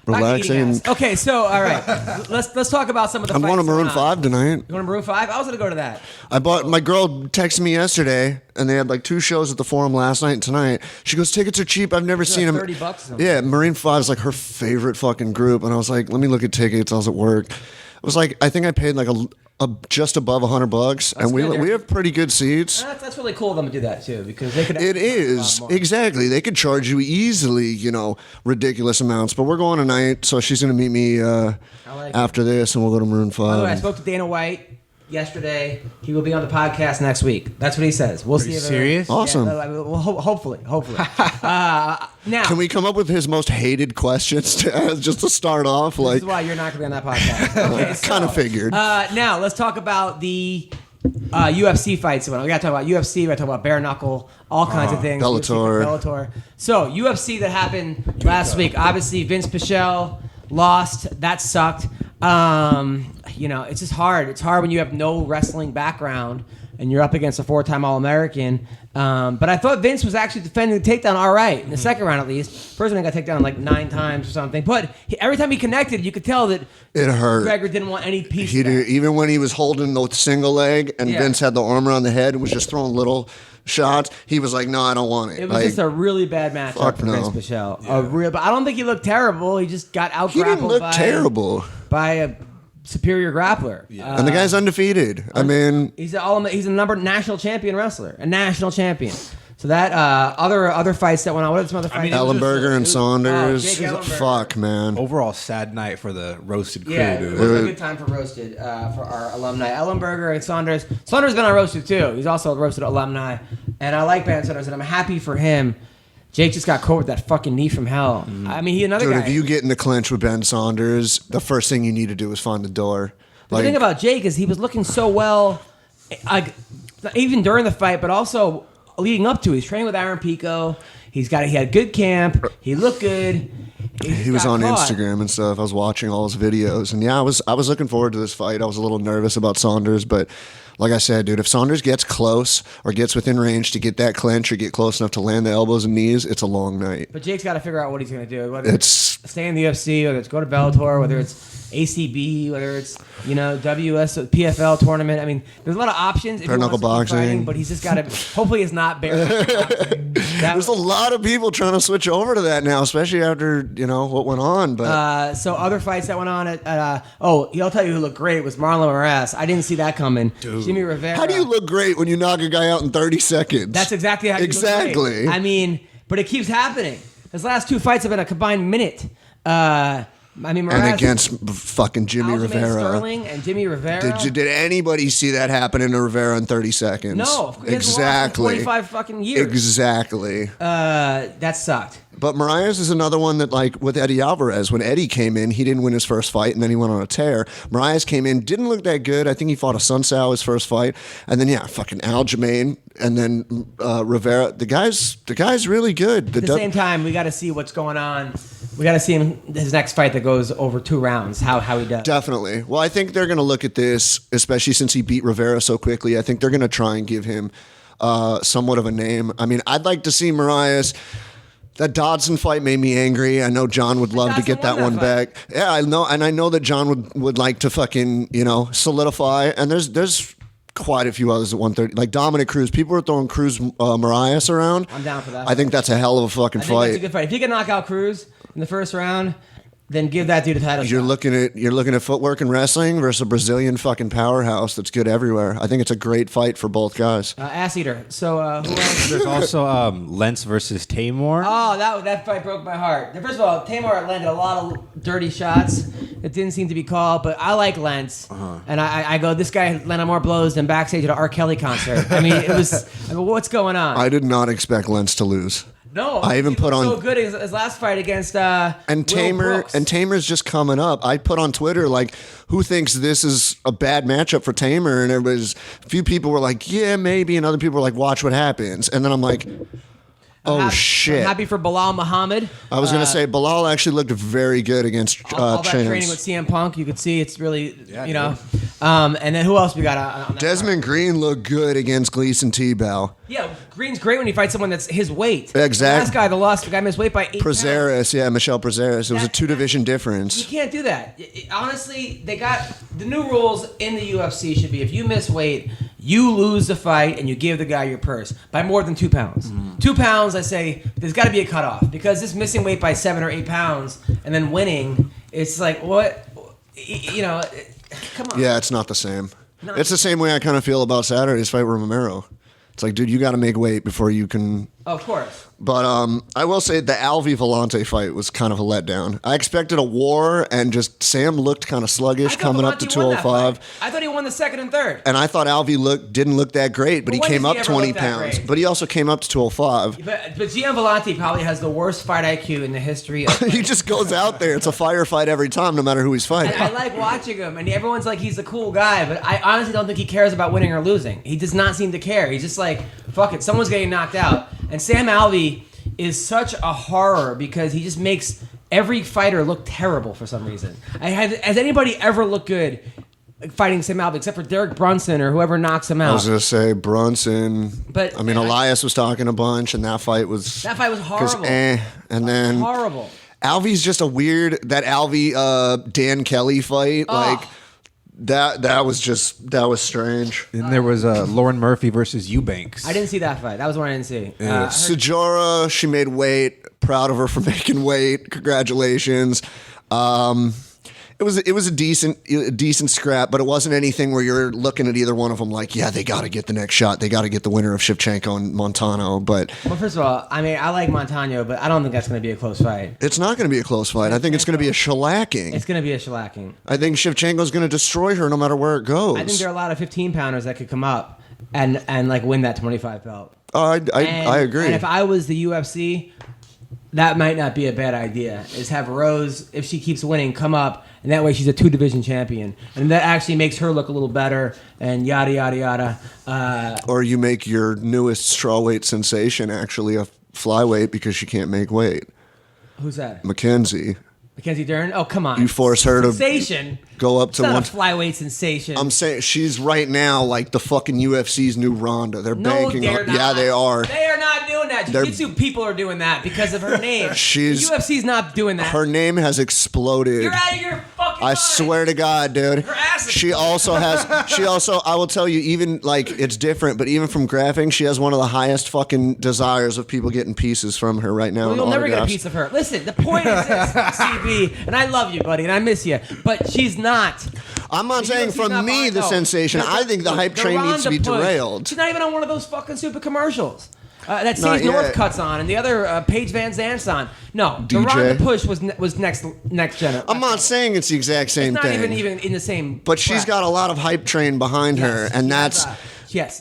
relaxing. Okay, so all right, let's talk about some of the. I'm going to fights Maroon going on. 5 tonight. You going to Maroon 5? I was going to go to that. My girl texted me yesterday, and they had like 2 shows at the Forum last night and tonight. She goes, tickets are cheap. I've never seen them. $30 or something. Yeah, Maroon 5 is like her favorite fucking group, and I was like, let me look at tickets. I was at work. It was like I think I paid like a just above $100, and good. we have pretty good seats. That's really cool of them to do that too, because they could. It is exactly. They could charge you easily, ridiculous amounts. But we're going tonight, so she's going to meet me after this, and we'll go to Maroon 5. By the way, I spoke to Dana White yesterday. He will be on the podcast next week. That's what he says. We'll see. If serious? Awesome. Yeah, well, hopefully. Now, Can we come up with his most hated questions just to start off? this Like, is why you're not going to be on that podcast. Okay, kind of figured. Now let's talk about the UFC fights. We got to talk about UFC. We got to talk about bare knuckle, all kinds of things. Bellator. So UFC that happened last week. Obviously, Vince Pichel lost. That sucked. It's just hard. It's hard when you have no wrestling background and and you're up against a 4-time All-American. But I thought Vince was actually defending the takedown all right, in the second round at least. First one he got taken down like 9 times or something. But every time he connected, you could tell that it hurt. Gregor didn't want any piece He of that. did, even when he was holding the single leg and Vince had the arm around the head and was just throwing little shots, he was like, no, I don't want it. It was just a really bad matchup for Vince Pichel. But I don't think he looked terrible. He just got out-grappled. He didn't look terrible. By a superior grappler. And the guy's undefeated. I mean, he's a national champion wrestler, a national champion. So that other fights that went on. What are some other fights? Ellenberger and Saunders. Jake Ellenberger. Fuck, man. Overall, sad night for the Roasted crew, Yeah, dude. it was a good time for Roasted, for our alumni. Ellenberger and Saunders. Saunders has been on Roasted too. He's also a Roasted alumni. And I like Ben Saunders, and I'm happy for him. Jake just got caught with that fucking knee from hell. I mean, another guy. If you get in the clinch with Ben Saunders, the first thing you need to do is find the door. The thing about Jake is he was looking so well, even during the fight, but also leading up to it. He's training with Aaron Pico. He had good camp. He looked good. He was on Instagram and stuff. I was watching all his videos, and I was looking forward to this fight. I was a little nervous about Saunders, but like I said, dude, if Saunders gets close or gets within range to get that clinch or get close enough to land the elbows and knees, it's a long night. But Jake's got to figure out what he's going to do. Whether it's stay in the UFC, whether it's go to Bellator, whether it's ACB, whether it's WS PFL tournament. I mean, there's a lot of options. If Bare knuckle boxing, fighting, but he's just got to. Hopefully, it's not bare knuckle boxing. There's a lot of people trying to switch over to that now, especially after what went on. But so other fights that went on I'll tell you who looked great was Marlon Moraes. I didn't see that coming. Dude. Jimmy Rivera. How do you look great when you knock a guy out in 30 seconds? That's exactly how you look great. I mean, but it keeps happening. His last 2 fights have been a combined minute. Moraes, and against fucking Jimmy Aljamain Rivera. Sterling and Jimmy Rivera. Did anybody see that happen to Rivera in 30 seconds? No. Exactly. 25 fucking years. Exactly. That sucked. But Moraes is another one that, like with Eddie Alvarez, when Eddie came in, he didn't win his first fight, and then he went on a tear. Moraes came in, didn't look that good. I think he fought a Sun Sao his first fight, and then fucking Aljamain, and then Rivera. The guy's really good. At the same time, we got to see what's going on. We got to see him his next fight that goes over 2 rounds. How he does. Definitely. Well, I think they're going to look at this, especially since he beat Rivera so quickly. I think they're going to try and give him somewhat of a name. I mean, I'd like to see Moraes. That Dodson fight made me angry. I know John would love to get that one back. Yeah, I know, and I know that John would like to fucking solidify. And there's quite a few others at 130, like Dominic Cruz. People are throwing Cruz Moraes around. I'm down for that. I think that's a hell of a fucking fight. That's a good fight. If you can knock out Cruz in the first round, then give that dude a title. You're looking at footwork and wrestling versus a Brazilian fucking powerhouse that's good everywhere. I think it's a great fight for both guys. Ass eater. So who else? There's also Lentz versus Tamor. Oh, that fight broke my heart. First of all, Tamor landed a lot of dirty shots that didn't seem to be called, but I like Lentz. And I go, this guy landed more blows than backstage at an R. Kelly concert. I mean, what's going on? I did not expect Lentz to lose. No, I even put on so good his last fight against and Tamer's just coming up. I put on Twitter like, who thinks this is a bad matchup for Tamer? And a few people were like, yeah, maybe, and other people were like, watch what happens. And then I'm like, shit. I'm happy for Bilal Muhammad. I was gonna say Bilal actually looked very good against all that Chance. training with CM Punk. You could see it's really and then who else we got on that Desmond Green looked good against Gleason T-Bow. Yeah, Green's great when he fights someone that's his weight. Exactly. The last guy missed weight by 8 Prazeres, pounds. Michelle Prazeres. It was a 2-division difference. You can't do that. Honestly, they got the new rules in the UFC should be if you miss weight, you lose the fight and you give the guy your purse by more than 2 pounds. 2 pounds, I say, there's got to be a cutoff because this missing weight by 7 or 8 pounds and then winning, it's like what, come on. Yeah, it's not the same. It's the same way I kind of feel about Saturday's fight with Romero. It's like, dude, you got to make weight before you can. Of course. But I will say the Alvi Vellante fight was kind of a letdown. I expected a war, and just Sam looked kind of sluggish coming up to 205. I thought he won the second and third. And I thought Alvi didn't look that great, but he came up 20 pounds. Great? But he also came up to 205. But Gian Vellante probably has the worst fight IQ in the history of he just goes out there. It's a firefight every time, no matter who he's fighting. I like watching him, and everyone's like he's a cool guy, but I honestly don't think he cares about winning or losing. He does not seem to care. He's just like, fuck it, someone's getting knocked out. And Sam Alvey is such a horror because he just makes every fighter look terrible for some reason. Has anybody ever looked good fighting Sam Alvey, except for Derek Brunson or whoever knocks him out. I was gonna say Brunson, but I mean Elias was talking a bunch, and that fight was horrible. And then horrible. Alvey's just a weird that Alvey Dan Kelly fight like. That was strange. And there was Lauren Murphy versus Eubanks. I didn't see that fight. That was one I didn't see. Sajora, she made weight. Proud of her for making weight. Congratulations. It was a decent scrap, but it wasn't anything where you're looking at either one of them like, yeah, they got to get the next shot. They got to get the winner of Shevchenko and Montano. But well, first of all, I mean, I like Montano, but I don't think that's going to be a close fight. It's not going to be a close fight. I think it's going to be a shellacking. It's going to be a shellacking. I think Shevchenko's going to destroy her no matter where it goes. I think there are a lot of 15-pounders that could come up and like win that 25 belt. Oh, I agree. And if I was the UFC, that might not be a bad idea. Is have Rose, if she keeps winning, come up, and that way she's a 2-division champion, and that actually makes her look a little better, and yada yada yada. Or you make your newest strawweight sensation actually a flyweight because she can't make weight. Who's that? Mackenzie Dern? Oh, come on. You force her sensation. To go up to it's not one. a flyweight sensation. I'm saying she's right now like the fucking UFC's new Ronda. They're banking they're on. not. Yeah, they are. They are not doing that. Jiu-jitsu people are doing that because of her name. The UFC's not doing that. Her name has exploded. You're out of your fucking I mind. swear to God, dude. Her ass is She also, I will tell you, even like it's different, but even from graphing, she has one of the highest fucking desires of people getting pieces from her right now. Well, you'll never get a piece of her. Listen, the point is this, CB, and I love you, buddy, and I miss you, but she's not. I'm not saying from me the sensation. I think the hype train needs to be derailed. She's not even on one of those fucking stupid commercials. That Steve Northcutt's on, and the other Paige Van Zant's on. No, the Ronda push was next gen. I'm not saying it's the exact same thing. It's not even in the same. But she's got a lot of hype train behind her, and that's.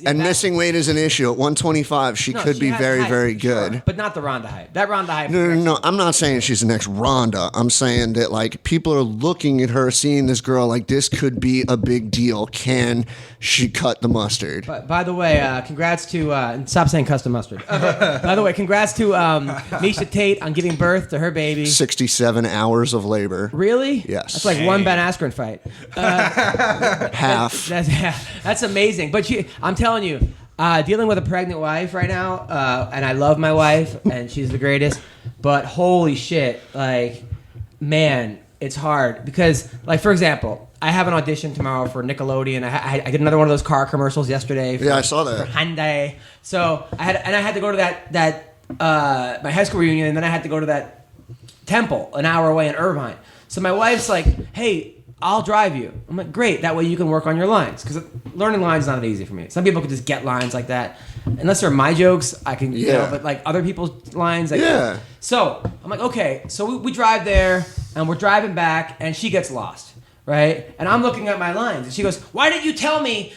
Missing weight is an issue. At 125, she could be very, hype, very good. Sure, but not the Ronda hype. That Ronda hype. No. I'm not saying she's the next Ronda. I'm saying that like people are looking at her, seeing this girl like this could be a big deal. Can she cut the mustard? But by the way, congrats to stop saying custom mustard. By the way, congrats to Misha Tate on giving birth to her baby. 67 hours of labor. Really? Yes. That's like one Ben Askren fight. Half. That's amazing. But I'm telling you, dealing with a pregnant wife right now, and I love my wife, and she's the greatest, but holy shit, like, man, it's hard. Because, like, for example, I have an audition tomorrow for Nickelodeon. I did another one of those car commercials yesterday. I saw that. For Hyundai. So, I had to go to that my high school reunion, and then I had to go to that temple an hour away in Irvine. So my wife's like, hey, I'll drive you. I'm like, great. That way you can work on your lines. Because learning lines is not easy for me. Some people can just get lines like that. Unless they're my jokes, I can, but like other people's lines. Like, so I'm like, okay. So we drive there, and we're driving back, and she gets lost, right? And I'm looking at my lines, and she goes, why didn't you tell me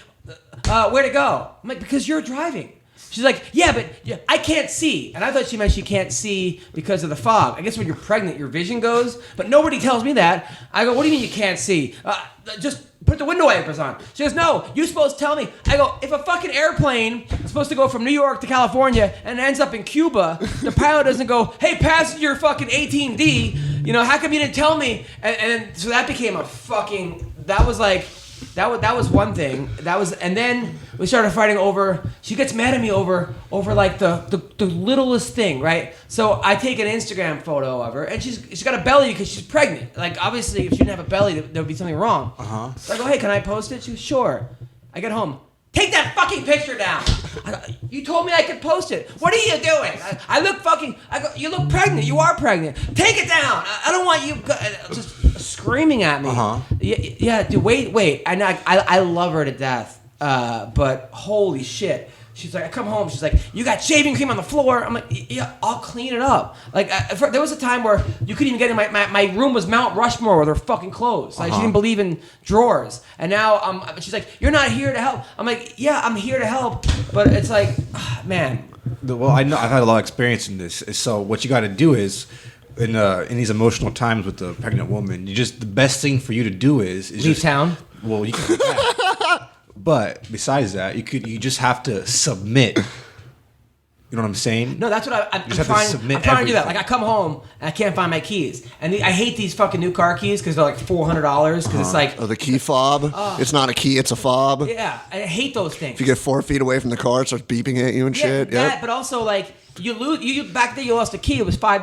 where to go? I'm like, because you're driving. She's like, yeah, but I can't see. And I thought she meant she can't see because of the fog. I guess when you're pregnant, your vision goes. But nobody tells me that. I go, what do you mean you can't see? Just put the window wipers on. She goes, no, you're supposed to tell me. I go, if a fucking airplane is supposed to go from New York to California and ends up in Cuba, the pilot doesn't go, hey, passenger fucking 18D, how come you didn't tell me? And so that became a fucking, that was like... That was one thing. And then we started fighting over. She gets mad at me over like the littlest thing, right? So I take an Instagram photo of her, and she's got a belly because she's pregnant. Like obviously, if she didn't have a belly, there would be something wrong. So I go, hey, can I post it? She goes, sure. I get home. Take that fucking picture down. You told me I could post it. What are you doing? I look fucking. I go. You look pregnant. You are pregnant. Take it down. I don't want you just screaming at me. Yeah, dude. Wait. And I love her to death. But holy shit. She's like, I come home. She's like, you got shaving cream on the floor. I'm like, yeah, I'll clean it up. Like, there was a time where you couldn't even get in my room was Mount Rushmore with her fucking clothes. Like, she didn't believe in drawers. And now she's like, you're not here to help. I'm like, yeah, I'm here to help. But it's like, man. Well, I know I've had a lot of experience in this. So what you got to do is, in these emotional times with the pregnant woman, the best thing for you to do is leave town. Well, you can do that. But besides that, you just have to submit You know what I'm saying? No, that's what I'm just have to trying. submit I'm trying to do that. everything. Like I come home and I can't find my keys, and I hate these fucking new car keys because they're like $400 because it's like. Oh, the key fob. It's not a key; it's a fob. Yeah, I hate those things. If you get 4 feet away from the car, it starts beeping at you and shit. That, Yep. but also like you lose. You back then you lost a key. It was $5.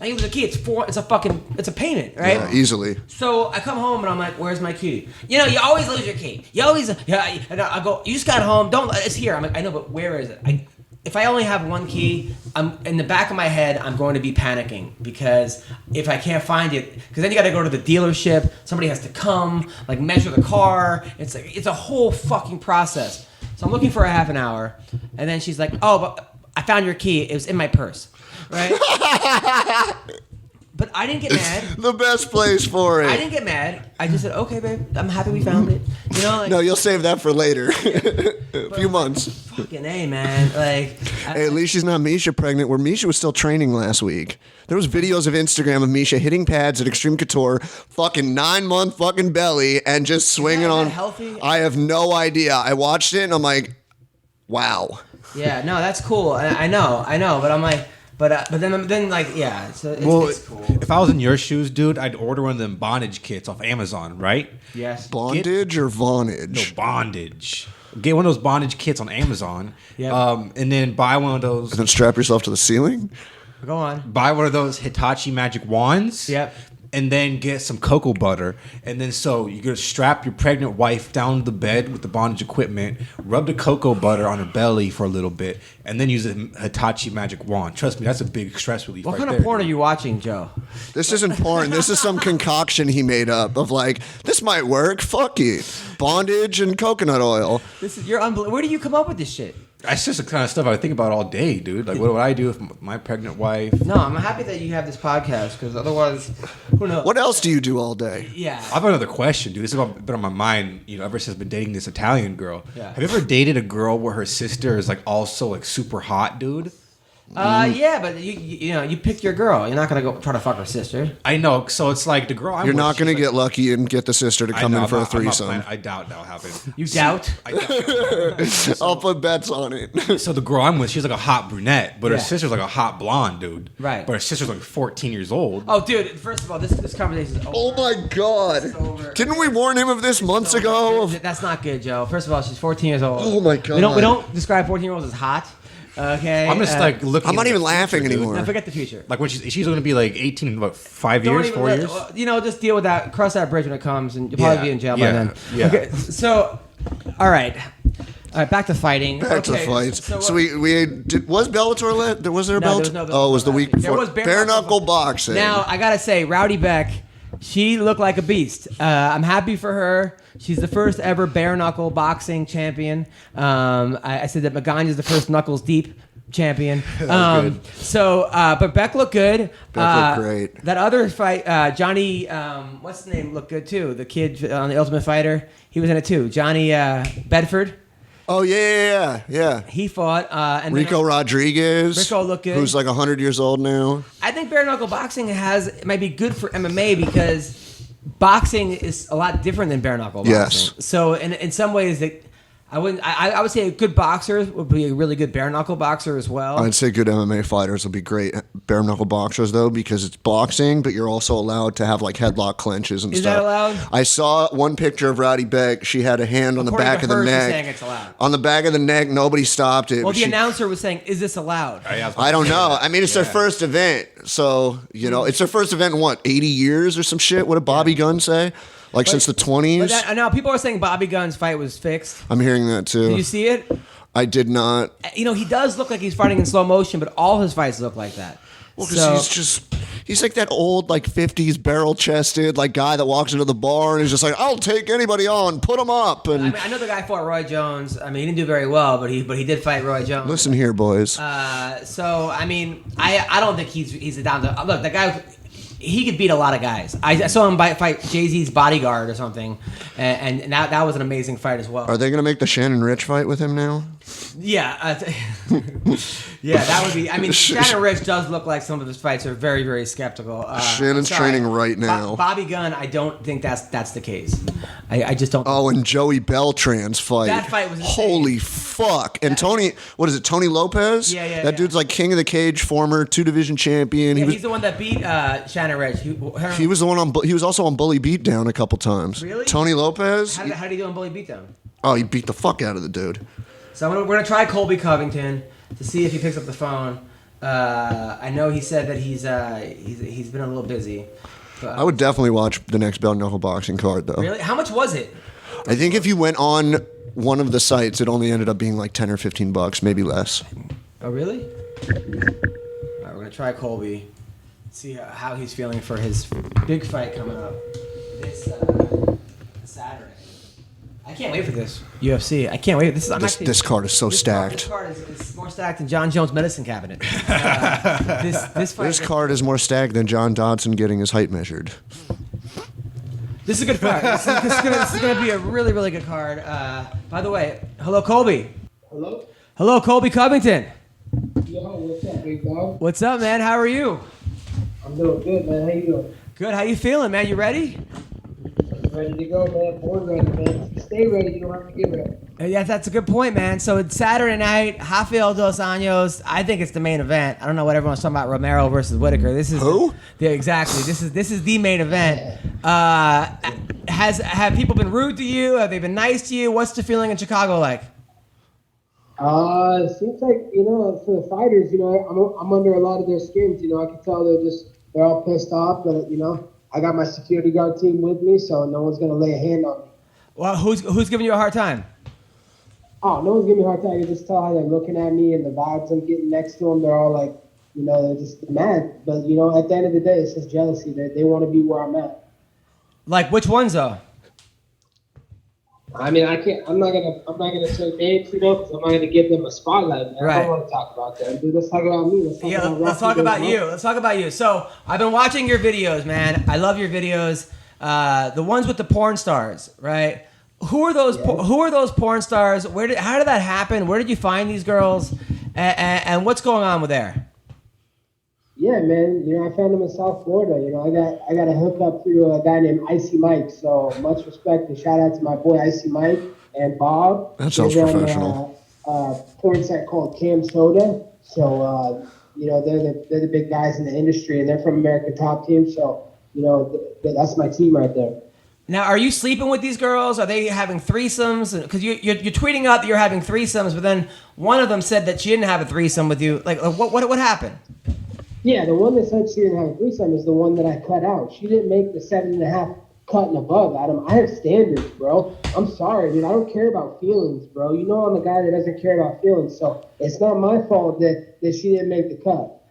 Now you lose a key. It's a payment, right? Yeah, easily. So I come home and I'm like, "Where's my key?" You know, you always lose your key. You always, yeah. And I go, "You just got home. Don't. It's here." I'm like, "I know, but where is it?" If I only have one key, I'm in the back of my head. I'm going to be panicking because if I can't find it, because then you got to go to the dealership. Somebody has to come, like measure the car. It's a whole fucking process. So I'm looking for a half an hour, and then she's like, "Oh, but I found your key. It was in my purse." Right? But I didn't get mad. The best place for it. I didn't get mad. I just said, "Okay, babe. I'm happy we found it." You know, like, No, you'll save that for later. A few months. fucking A, man. Like, Hey, at least she's not Misha pregnant, where Misha was still training last week. There was videos of Instagram of Misha hitting pads at Extreme Couture, fucking 9-month fucking belly, and just swinging that on. healthy? I have no idea. I watched it and I'm like, wow. yeah, no, that's cool. I know, but I'm like, but then like, yeah, it's cool. If I was in your shoes, dude, I'd order one of them bondage kits off Amazon, right? Yes. Bondage or No, vonage? bondage. Get one of those bondage kits on Amazon. Yep. And then buy one of those. And then strap yourself to the ceiling? Go on. Buy one of those Hitachi magic wands. Yep. And then get some cocoa butter. And then so you're going to strap your pregnant wife down to the bed with the bondage equipment, rub the cocoa butter on her belly for a little bit, and then use a Hitachi magic wand. Trust me, that's a big stress relief. What right kind there, of porn dude. are you watching, Joe? This isn't porn. This is some concoction he made up of like, this might work. Fuck it. Bondage and coconut oil. This is where do you come up with this shit? That's just the kind of stuff I think about all day, dude. Like, what would I do with my pregnant wife? No, I'm happy that you have this podcast because otherwise, who knows? What else do you do all day? Yeah. I have another question, dude. This has been on my mind, ever since I've been dating this Italian girl. Yeah. Have you ever dated a girl where her sister is like also like super hot, dude? Yeah, but you pick your girl. You're not gonna go try to fuck her sister. I know. So it's like the girl I'm You're with, not going to she's get lucky and get the sister to like, come I know, in for I'm a not- I'm not threesome. planning- I doubt that'll happen. You doubt? I doubt. I'll put bets on it. So the girl I'm with, she's like a hot brunette, but her Yeah. sister's like a hot blonde, dude. Right. But her sister's like 14 years old. Oh, dude. First of all, this conversation is over. Oh my God. over. Didn't we warn him of this months ago? That's not good, Joe. First of all, she's 14 years old. Oh my God. We don't describe 14-year-olds as hot. Okay. I'm just like looking. I'm not at even the laughing future, dude. anymore. No, forget the future. Like when she's going to be like 18 in about 5 Don't years, even 4 let- years. just deal with that. Cross that bridge when it comes, and you'll probably Yeah, be in jail by yeah, then. yeah. Okay. So, all right. Back to fighting. Back to Okay, fights. So, what- was Bellator was there a No, belt? there was no Oh, it was the Bellator week last week. There before. was bare knuckle boxing. Now I gotta say, Rowdy Beck, she looked like a beast. I'm happy for her. She's the first ever bare knuckle boxing champion. I said that Magana is the first knuckles deep champion. good. But Beck looked good. Beck looked great. That other fight, Johnny, what's his name, looked good too. The kid on the Ultimate Fighter, he was in it too. Johnny Bedford. Oh yeah. He fought. And Rico then, Rodriguez. Rico looked good. Who's like 100 years old now. I think bare knuckle boxing might be good for MMA because boxing is a lot different than bare knuckle boxing. Yes. So in some ways I would say a good boxer would be a really good bare knuckle boxer as well. I'd say good MMA fighters will be great bare knuckle boxers though, because it's boxing, but you're also allowed to have like headlock clenches and Is stuff. that allowed? I saw one picture of Rowdy Beck. She had a hand on the According back to of the her, she's neck. saying it's allowed. On the back of the neck, nobody stopped it. Well, the She- announcer was saying, "Is this allowed?" I don't know. I mean, it's their first event, so it's their first event in what 80 years or some shit. What did Bobby Gunn say? Like since the 20s. But now people are saying Bobby Gunn's fight was fixed. I'm hearing that too. Did you see it? I did not. He does look like he's fighting in slow motion, but all his fights look like that. Well, because he's like that old like 50s barrel chested like guy that walks into the bar and is just like, I'll take anybody on, put him up. And I mean, I know the guy fought Roy Jones. I mean, he didn't do very well, but he did fight Roy Jones. listen here, boys. So I mean, I don't think he's down to look. The guy, he could beat a lot of guys. I saw him fight Jay-Z's bodyguard or something, and that was an amazing fight as well. Are they going to make the Shannon Rich fight with him now? Yeah, yeah, that would be. I mean, Shannon Rich does look like some of his fights are very, very skeptical. Shannon's training right now. Bobby Gunn, I don't think that's the case. I just don't. Oh, and Joey Beltran's fight. That fight was insane. Holy fuck! And Tony, what is it? Tony Lopez? Yeah. That dude's like king of the cage, former 2-division champion. Yeah, he's the one that beat Shannon Rich. He was the one on. He was also on Bully Beatdown a couple times. Really? Tony Lopez. How did he do on Bully Beatdown? Oh, he beat the fuck out of the dude. So we're gonna try Colby Covington to see if he picks up the phone. I know he said that he's been a little busy. But, I would definitely watch the next Bell Knuckle boxing card though. Really? How much was it? I think if you went on one of the sites, it only ended up being like $10 or $15, maybe less. Oh, really? All right, we're gonna try Colby. See how he's feeling for his big fight coming up this Saturday. I can't wait for this UFC. I can't wait. This card is so stacked. This card is more stacked than John Jones' medicine cabinet. This card is more stacked than John Dodson getting his height measured. This is a good card. This is gonna be a really, really good card. By the way, hello, Colby. Hello? Hello, Colby Covington. Yo, what's up, big dog? What's up, man? How are you? I'm doing good, man. How you doing? Good. How you feeling, man? You ready? Ready to go, man. Born ready, man. If you stay ready, you don't have to get ready. Yeah, that's a good point, man. So it's Saturday night, Rafael Dos Anjos. I think it's the main event. I don't know what everyone's talking about, Romero versus Whitaker. This is who? Yeah, exactly. This is the main event. Have people been rude to you? Have they been nice to you? What's the feeling in Chicago like? It seems like, for the fighters, I'm under a lot of their skins. I can tell they're all pissed off, but I got my security guard team with me, so no one's gonna lay a hand on me. Well, who's giving you a hard time? Oh, no one's giving me a hard time. You just tell how they're looking at me and the vibes I'm getting next to them. They're all like, they're just mad. But at the end of the day, it's just jealousy. They want to be where I'm at. Like which ones though? I mean, I'm not gonna say names, because I'm not gonna give them a spotlight. Man. Right. I don't want to talk about them, dude. Let's talk about me. Let's talk about you. Let's talk about you. So I've been watching your videos, man. I love your videos. The ones with the porn stars, right? Who are those? Yeah. Who are those porn stars? How did that happen? Where did you find these girls? And what's going on with there? Yeah, man. I found them in South Florida. I got a hookup through a guy named Icy Mike. So much respect and shout out to my boy Icy Mike and Bob. That sounds professional. Porn site called Cam Soda. So they're the big guys in the industry, and they're from American Top Team. So that's my team right there. Now, are you sleeping with these girls? Are they having threesomes? Because you're tweeting out that you're having threesomes, but then one of them said that she didn't have a threesome with you. Like, what happened? Yeah, the one that said she didn't have a threesome is the one that I cut out. She didn't make the 7.5 cut and above, Adam. I have standards, bro. I'm sorry, dude. I don't care about feelings, bro. I'm a guy that doesn't care about feelings, so it's not my fault that she didn't make the cut.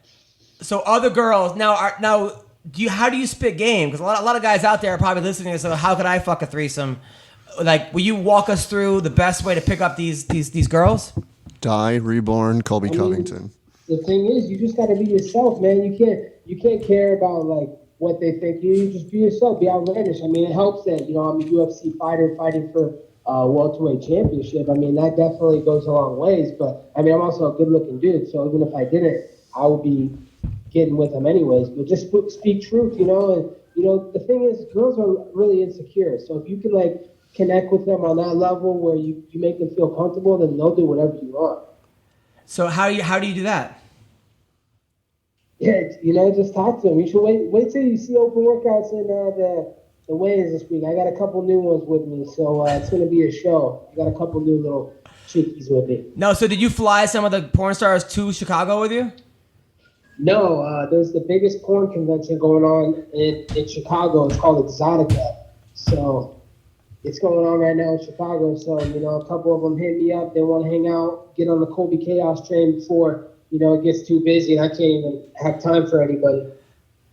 So other girls now how do you spit game? Because a lot of guys out there are probably listening to this. So how could I fuck a threesome? Like, will you walk us through the best way to pick up these girls? Die, Reborn, Colby Covington. The thing is, you just got to be yourself, man. You can't care about like what they think. You just be yourself, be outlandish. I mean, it helps that I'm a UFC fighter fighting for welterweight championship. I mean, that definitely goes a long ways. But I mean, I'm also a good-looking dude, so even if I didn't, I would be getting with them anyways. But just speak truth, And the thing is, girls are really insecure. So if you can like connect with them on that level where you make them feel comfortable, then they'll do whatever you want. So how do you do that? Yeah, just talk to them. You should wait till you see open workouts in the weigh-ins this week. I got a couple new ones with me, so it's going to be a show. I got a couple new little chickies with me. No, so did you fly some of the porn stars to Chicago with you? No, there's the biggest porn convention going on in Chicago. It's called Exotica. So it's going on right now in Chicago. So, a couple of them hit me up. They want to hang out, get on the Colby Chaos train before, it gets too busy and I can't even have time for anybody.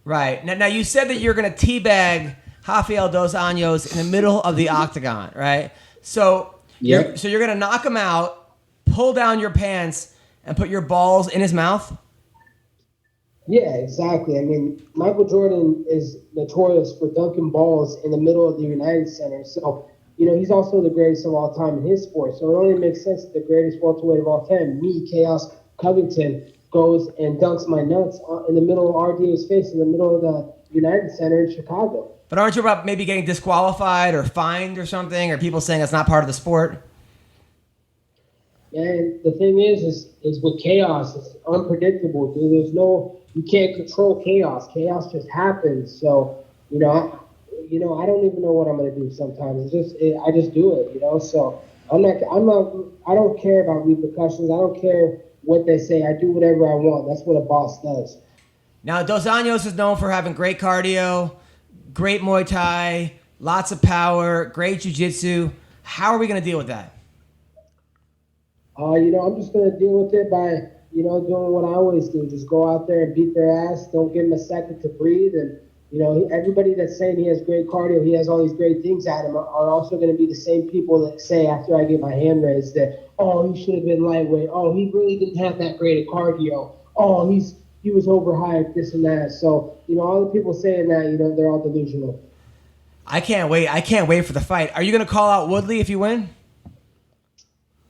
Right. Now you said that you're going to teabag Rafael Dos Anjos in the middle of the octagon, right? So, Yep. you're going to knock him out, pull down your pants, and put your balls in his mouth? Yeah, exactly. I mean, Michael Jordan is notorious for dunking balls in the middle of the United Center. So he's also the greatest of all time in his sport. So it only makes sense that the greatest welterweight of all time, me, Chaos Covington, goes and dunks my nuts in the middle of RDA's face in the middle of the United Center in Chicago. But aren't you about maybe getting disqualified or fined or something, or people saying it's not part of the sport? And the thing is with chaos, it's unpredictable, dude. You can't control chaos. Chaos just happens. So, I don't even know what I'm gonna do sometimes. I just do it, So I don't care about repercussions. I don't care what they say. I do whatever I want. That's what a boss does. Now, Dos Anjos is known for having great cardio, great Muay Thai, lots of power, great jiu-jitsu. How are we going to deal with that? I'm just going to deal with it by, doing what I always do. Just go out there and beat their ass. Don't give them a second to breathe. And, everybody that's saying he has great cardio, he has all these great things at him, are also going to be the same people that say after I get my hand raised that, oh, he should have been lightweight. Oh, he really didn't have that great a cardio. Oh, he was overhyped, this and that. So, all the people saying that, they're all delusional. I can't wait. I can't wait for the fight. Are you going to call out Woodley if you win?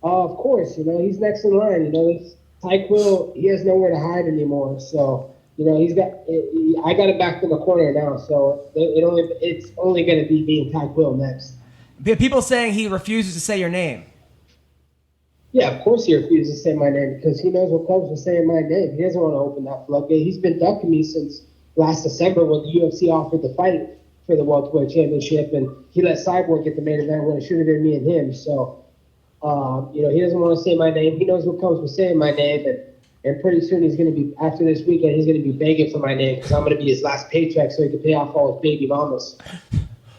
Of course. He's next in line. Ty Quill, he has nowhere to hide anymore. So, I got it back in the corner now. So, it's only going to be being Ty Quill next. People saying he refuses to say your name. Yeah, of course he refuses to say my name because he knows what comes with saying my name. He doesn't want to open that floodgate. He's been ducking me since last December when the UFC offered the fight for the welterweight championship, and he let Cyborg get the main event when it should have been me and him. So, he doesn't want to say my name. He knows what comes with saying my name, and pretty soon he's going to be, after this weekend, he's going to be begging for my name because I'm going to be his last paycheck so he can pay off all his baby mamas.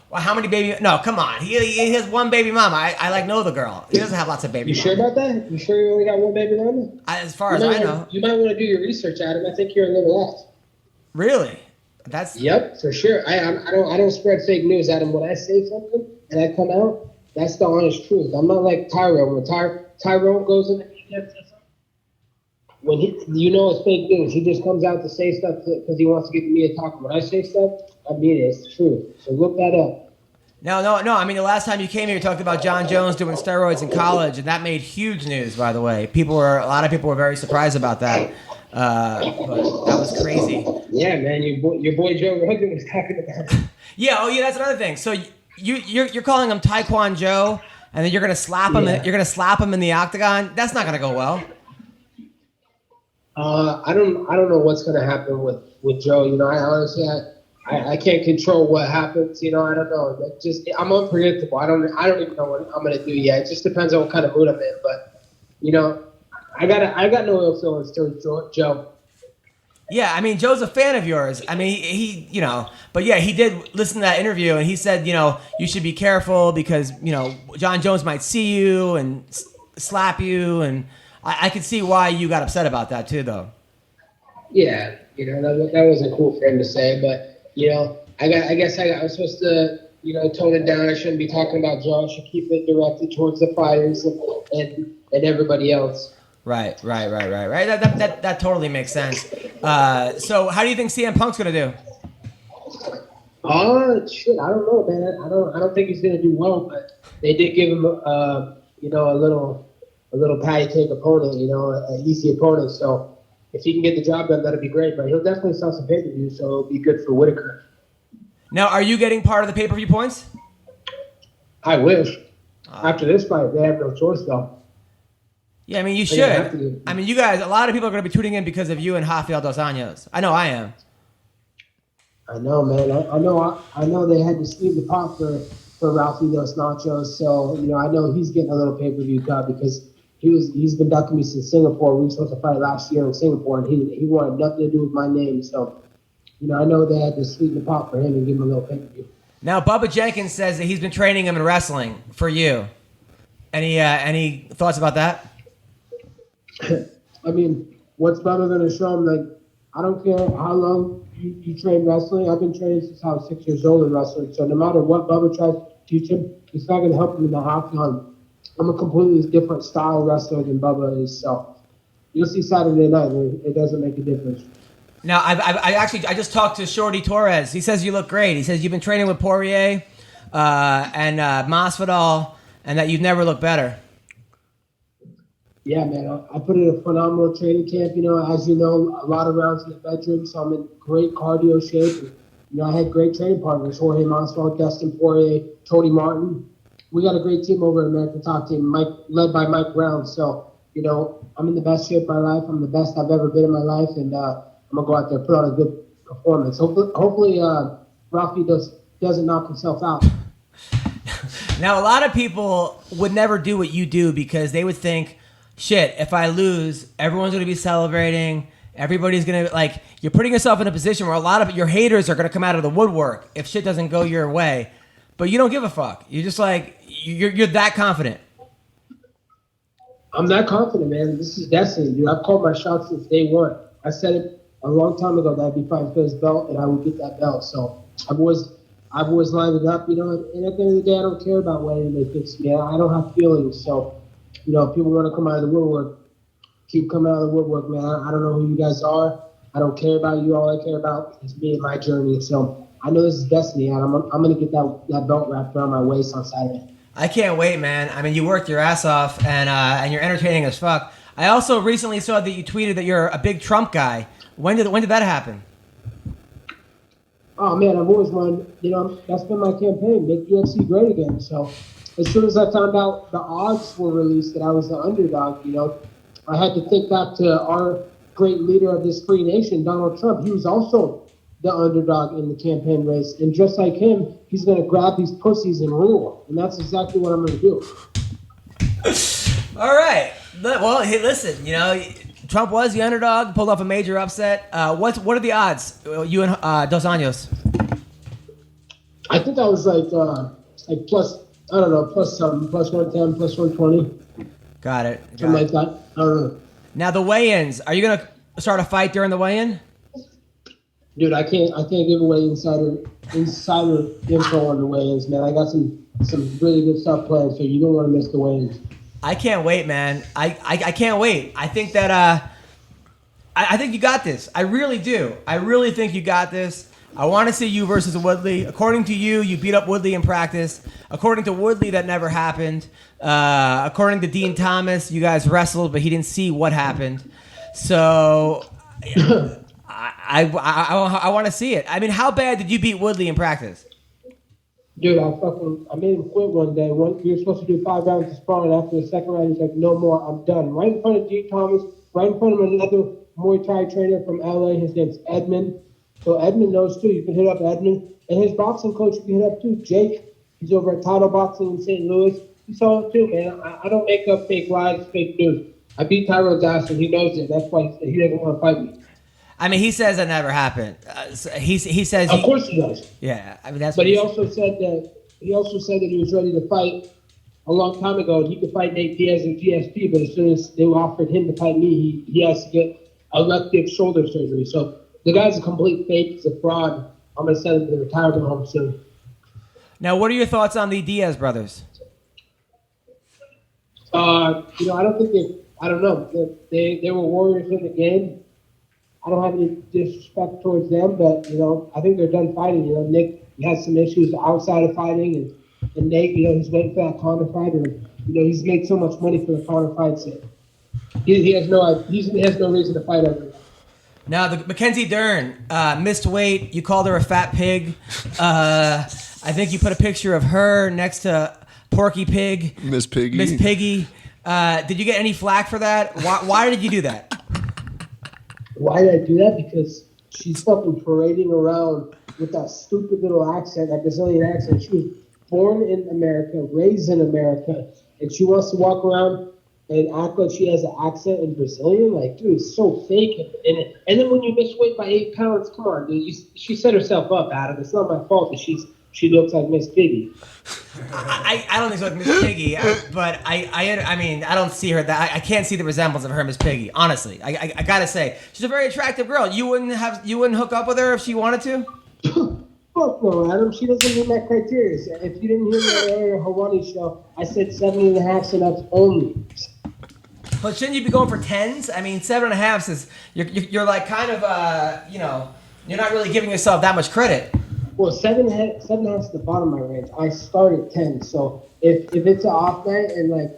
Well, how many baby? No, come on. He has one baby mama. I know the girl. He doesn't have lots of baby. You sure about that? You sure you only got one baby mama? As far as I know. You might want to do your research, Adam. I think you're a little off. Really? Yep, for sure. I don't spread fake news, Adam. When I say something and I come out, that's the honest truth. I'm not like Tyrone. When Tyrone goes in the media, when it's fake news. He just comes out to say stuff because he wants to get the media talking. When I say stuff, I mean it. It's the truth. So look that up. No. I mean, the last time you came here, you talked about John Jones doing steroids in college, and that made huge news, by the way. A lot of people were very surprised about that. But that was crazy. Yeah, man, your boy Joe Rogan was talking about it. Yeah, that's another thing. So you're calling him Taekwondo Joe, and then you're gonna slap him. Yeah. You're gonna slap him in the octagon. That's not gonna go well. I don't know what's gonna happen with Joe. I honestly I can't control what happens. I don't know. I'm unpredictable. I don't even know what I'm gonna do yet. It just depends on what kind of mood I'm in. But I got no ill feelings towards Joe. Yeah, I mean, Joe's a fan of yours. I mean, he but yeah, he did listen to that interview, and he said, you should be careful because, John Jones might see you and slap you, and I could see why you got upset about that too, though. Yeah, that wasn't cool for him to say, but, I guess I was supposed to, tone it down. I shouldn't be talking about Joe. I should keep it directed towards the fighters and everybody else. Right. That totally makes sense. So how do you think CM Punk's gonna do? Shit, I don't know, man. I don't think he's gonna do well, but they did give him a little patty cake opponent, an easy opponent. So if he can get the job done, that'd be great. But he'll definitely sell some pay-per-view, so it'll be good for Whitaker. Now, are you getting part of the pay-per-view points? I wish. After this fight, they have no choice, though. Yeah, I mean, you should. I mean, you guys, a lot of people are going to be tuning in because of you and Rafael Dos Anjos. I know I am. I know, man. I know they had to sweep the pot for Rafael Dos Anjos, so, I know he's getting a little pay-per-view cut because he's been ducking me since Singapore. We were supposed to fight last year in Singapore, and he wanted nothing to do with my name, so, I know they had to sweep the pot for him and give him a little pay-per-view. Now, Bubba Jenkins says that he's been training him in wrestling for you. Any thoughts about that? I mean, what's Bubba going to show him? Like, I don't care how long you train wrestling. I've been training since I was 6 years old in wrestling. So no matter what Bubba tries to teach him, it's not going to help him in the octagon. I'm a completely different style wrestler than Bubba is. So you'll see Saturday night. It doesn't make a difference. Now, I just talked to Shorty Torres. He says you look great. He says you've been training with Poirier. and Masvidal, and that you'd never look better. Yeah, man, I put in a phenomenal training camp. As you know, a lot of rounds in the bedroom, so I'm in great cardio shape. And, I had great training partners: Jorge Masvidal, Dustin Poirier, Tony Martin. We got a great team over at American Top Team, led by Mike Brown. So, I'm in the best shape of my life. I'm the best I've ever been in my life, and I'm gonna go out there and put on a good performance. Hopefully, Rafi doesn't knock himself out. Now, a lot of people would never do what you do because they would think, shit, if I lose, everyone's going to be celebrating. Everybody's going to, you're putting yourself in a position where a lot of your haters are going to come out of the woodwork if shit doesn't go your way. But you don't give a fuck. You're just you're that confident. I'm that confident, man. This is destiny, dude. I've called my shots since day one. I said it a long time ago that I'd be fighting for this belt and I would get that belt. So I've always lined it up, and at the end of the day, I don't care about what anybody thinks of me. I don't have feelings. So, if people want to come out of the woodwork, keep coming out of the woodwork, man. I don't know who you guys are. I don't care about you. All I care about is me and my journey. So I know this is destiny, and I'm going to get that belt wrapped around my waist on Saturday. I can't wait, man. I mean, you worked your ass off, and you're entertaining as fuck. I also recently saw that you tweeted that you're a big Trump guy. When did that happen? Oh, man, I've always wanted, that's been my campaign, make UFC great again. So as soon as I found out the odds were released that I was the underdog, I had to think back to our great leader of this free nation, Donald Trump. He was also the underdog in the campaign race. And just like him, he's going to grab these pussies and rule. And that's exactly what I'm going to do. All right. Well, hey, listen, Trump was the underdog, pulled off a major upset. What are the odds, you and Dos Anjos? I think I was plus, I don't know, plus something, plus 110, plus 120. Got it. Something like that. I don't know. Now the weigh-ins, are you going to start a fight during the weigh-in? Dude, I can't give away insider info on the weigh-ins, man. I got some really good stuff planned, so you don't want to miss the weigh-ins. I can't wait, man. I can't wait. I think that I think you got this. I really do. I really think you got this. I want to see you versus Woodley. According to you, you beat up Woodley in practice. According to Woodley, that never happened. According to Dean Thomas, you guys wrestled, but he didn't see what happened. So I want to see it. I mean, how bad did you beat Woodley in practice? Dude, I made him quit one day. We were supposed to do 5 rounds of sparring. After the second round, he's like, no more, I'm done. Right in front of Dean Thomas, right in front of another Muay Thai trainer from LA. His name's Edmund. So Edmund knows too. You can hit up Edmund. And his boxing coach you can hit up too, Jake. He's over at Title Boxing in St. Louis. He saw it too, man. I don't make up fake lies, fake news. I beat Tyrone's ass and he knows it. That's why he doesn't want to fight me. I mean, he says that never happened. He says. Of course he does. Yeah, I mean that's. But he also said that he was ready to fight a long time ago, and he could fight Nate Diaz in GSP. But as soon as they offered him to fight me, he has to get elective shoulder surgery. So the guy's a complete fake. He's a fraud. I'm gonna send him to the retirement home soon. Now, what are your thoughts on the Diaz brothers? I don't think I don't know. They were warriors in the game. I don't have any disrespect towards them, but, I think they're done fighting. Nick has some issues outside of fighting, and Nate, he's waiting for that Conor fight. He's made so much money for the Conor fight, so he has no reason to fight over it. Now, the Mackenzie Dern missed weight. You called her a fat pig. I think you put a picture of her next to Porky Pig. Miss Piggy. Miss Piggy. Did you get any flack for that? Why did you do that? Why did I do that? Because she's fucking parading around with that stupid little accent, that Brazilian accent. She was born in America, raised in America, and she wants to walk around and act like she has an accent in Brazilian. Like, dude, it's so fake. And then when you miss weight by 8 pounds, come on, dude. She set herself up, Adam. It's not my fault that she looks like Miss Piggy. I don't think so, like Miss Piggy, but I mean, I don't see her that I can't see the resemblance of her Miss Piggy. Honestly, I gotta say, she's a very attractive girl. You wouldn't hook up with her if she wanted to? Fuck no, Adam. She doesn't meet my criteria. If you didn't hear me on the earlier Hawani show, I said 7.5 and that's only. But shouldn't you be going for 10s? I mean, 7.5 is you're like kind of you're not really giving yourself that much credit. Well, seven has the bottom of my range. I start at 10. So if it's an off night and like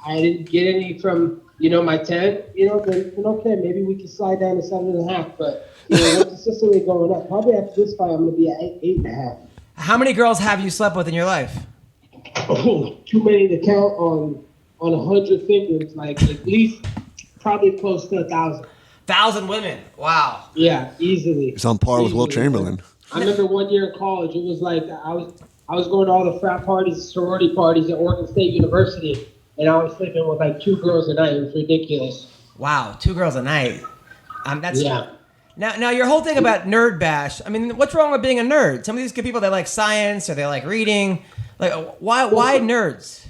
I didn't get any from my 10, then okay, maybe we can slide down to 7.5. But we're consistently going up. Probably after this fight, I'm gonna be at 8.5. How many girls have you slept with in your life? Oh, too many to count on 100 fingers. Like at least probably close to 1,000. 1,000 women. Wow. Yeah, easily. He's on par with Will Chamberlain. I remember 1 year in college, it was like I was going to all the frat parties, sorority parties at Oregon State University, and I was sleeping with like 2 girls a night. It was ridiculous. Wow, 2 girls a night. That's yeah. Now your whole thing about nerd bash. I mean, what's wrong with being a nerd? Some of these people, they like science or they like reading. Like, why nerds?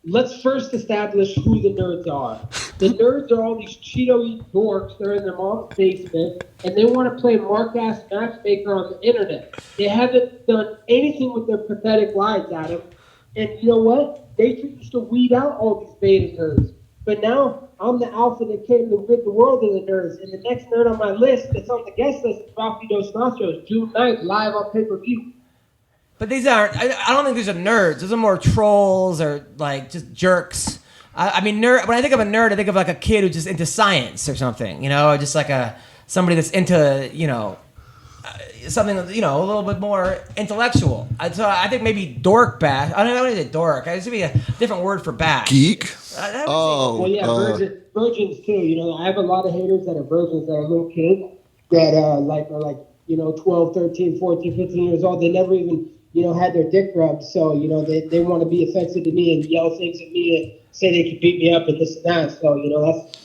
Let's first establish who the nerds are. The nerds are all these Cheeto-eating dorks. They're in their mom's basement, and they want to play mark-ass matchmaker on the internet. They haven't done anything with their pathetic lives, Adam. And you know what? They used to weed out all these beta nerds. But now, I'm the alpha that came to rid the world of the nerds. And the next nerd on my list that's on the guest list is Rafi Dos Nostros, June 9th, live on pay-per-view. But these aren't. I don't think these are nerds. Those are more trolls or like just jerks. I mean, nerd. When I think of a nerd, I think of like a kid who's just into science or something. Or just like somebody that's into something a little bit more intellectual. So I think maybe dork bash. I don't know what is it, dork. It should be a different word for bash. Geek. Well, yeah, virgins too. I have a lot of haters that are virgins that are little kids that are like 12, 13, 14, 15 years old. They never even had their dick rubbed. So, they want to be offensive to me and yell things at me and say they can beat me up and this and that. So,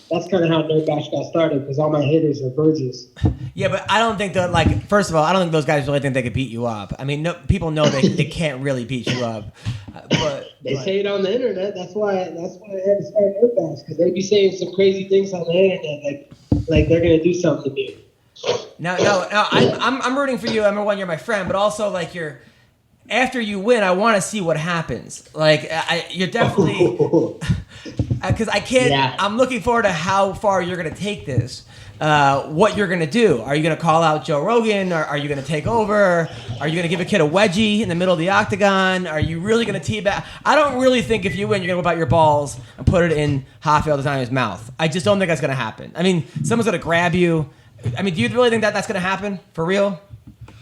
that's kind of how Nerd Bash got started because all my haters are virgins. Yeah, but I don't think that, first of all, I don't think those guys really think they could beat you up. I mean, people know they can't really beat you up. But they say it on the internet. That's why I had to start Nerd Bash because they be saying some crazy things on the internet like they're going to do something to me. No, I'm rooting for you. Number one, you're my friend, but also after you win, I want to see what happens. You're definitely because I can't. Yeah. I'm looking forward to how far you're going to take this. What you're going to do? Are you going to call out Joe Rogan? Or are you going to take over? Are you going to give a kid a wedgie in the middle of the octagon? Are you really going to teabag? I don't really think if you win, you're going to whip out your balls and put it in Rafael dos Anjos' mouth. I just don't think that's going to happen. I mean, someone's going to grab you. I mean, do you really think that's going to happen for real?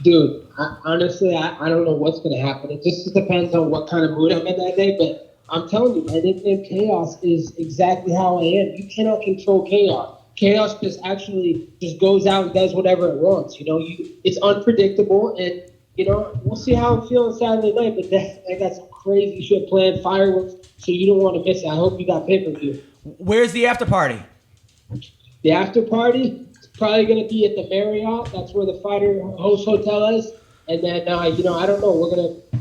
Dude, honestly, I don't know what's going to happen. It just depends on what kind of mood I'm in that day. But I'm telling you, my nickname Chaos is exactly how I am. You cannot control chaos. Chaos just goes out and does whatever it wants. It's unpredictable, and we'll see how I'm feeling Saturday night. But I got some crazy shit planned, fireworks, so you don't want to miss it. I hope you got pay-per-view. Where's the after party? The after party? Probably going to be at the Marriott. That's where the fighter host hotel is. And then, I don't know.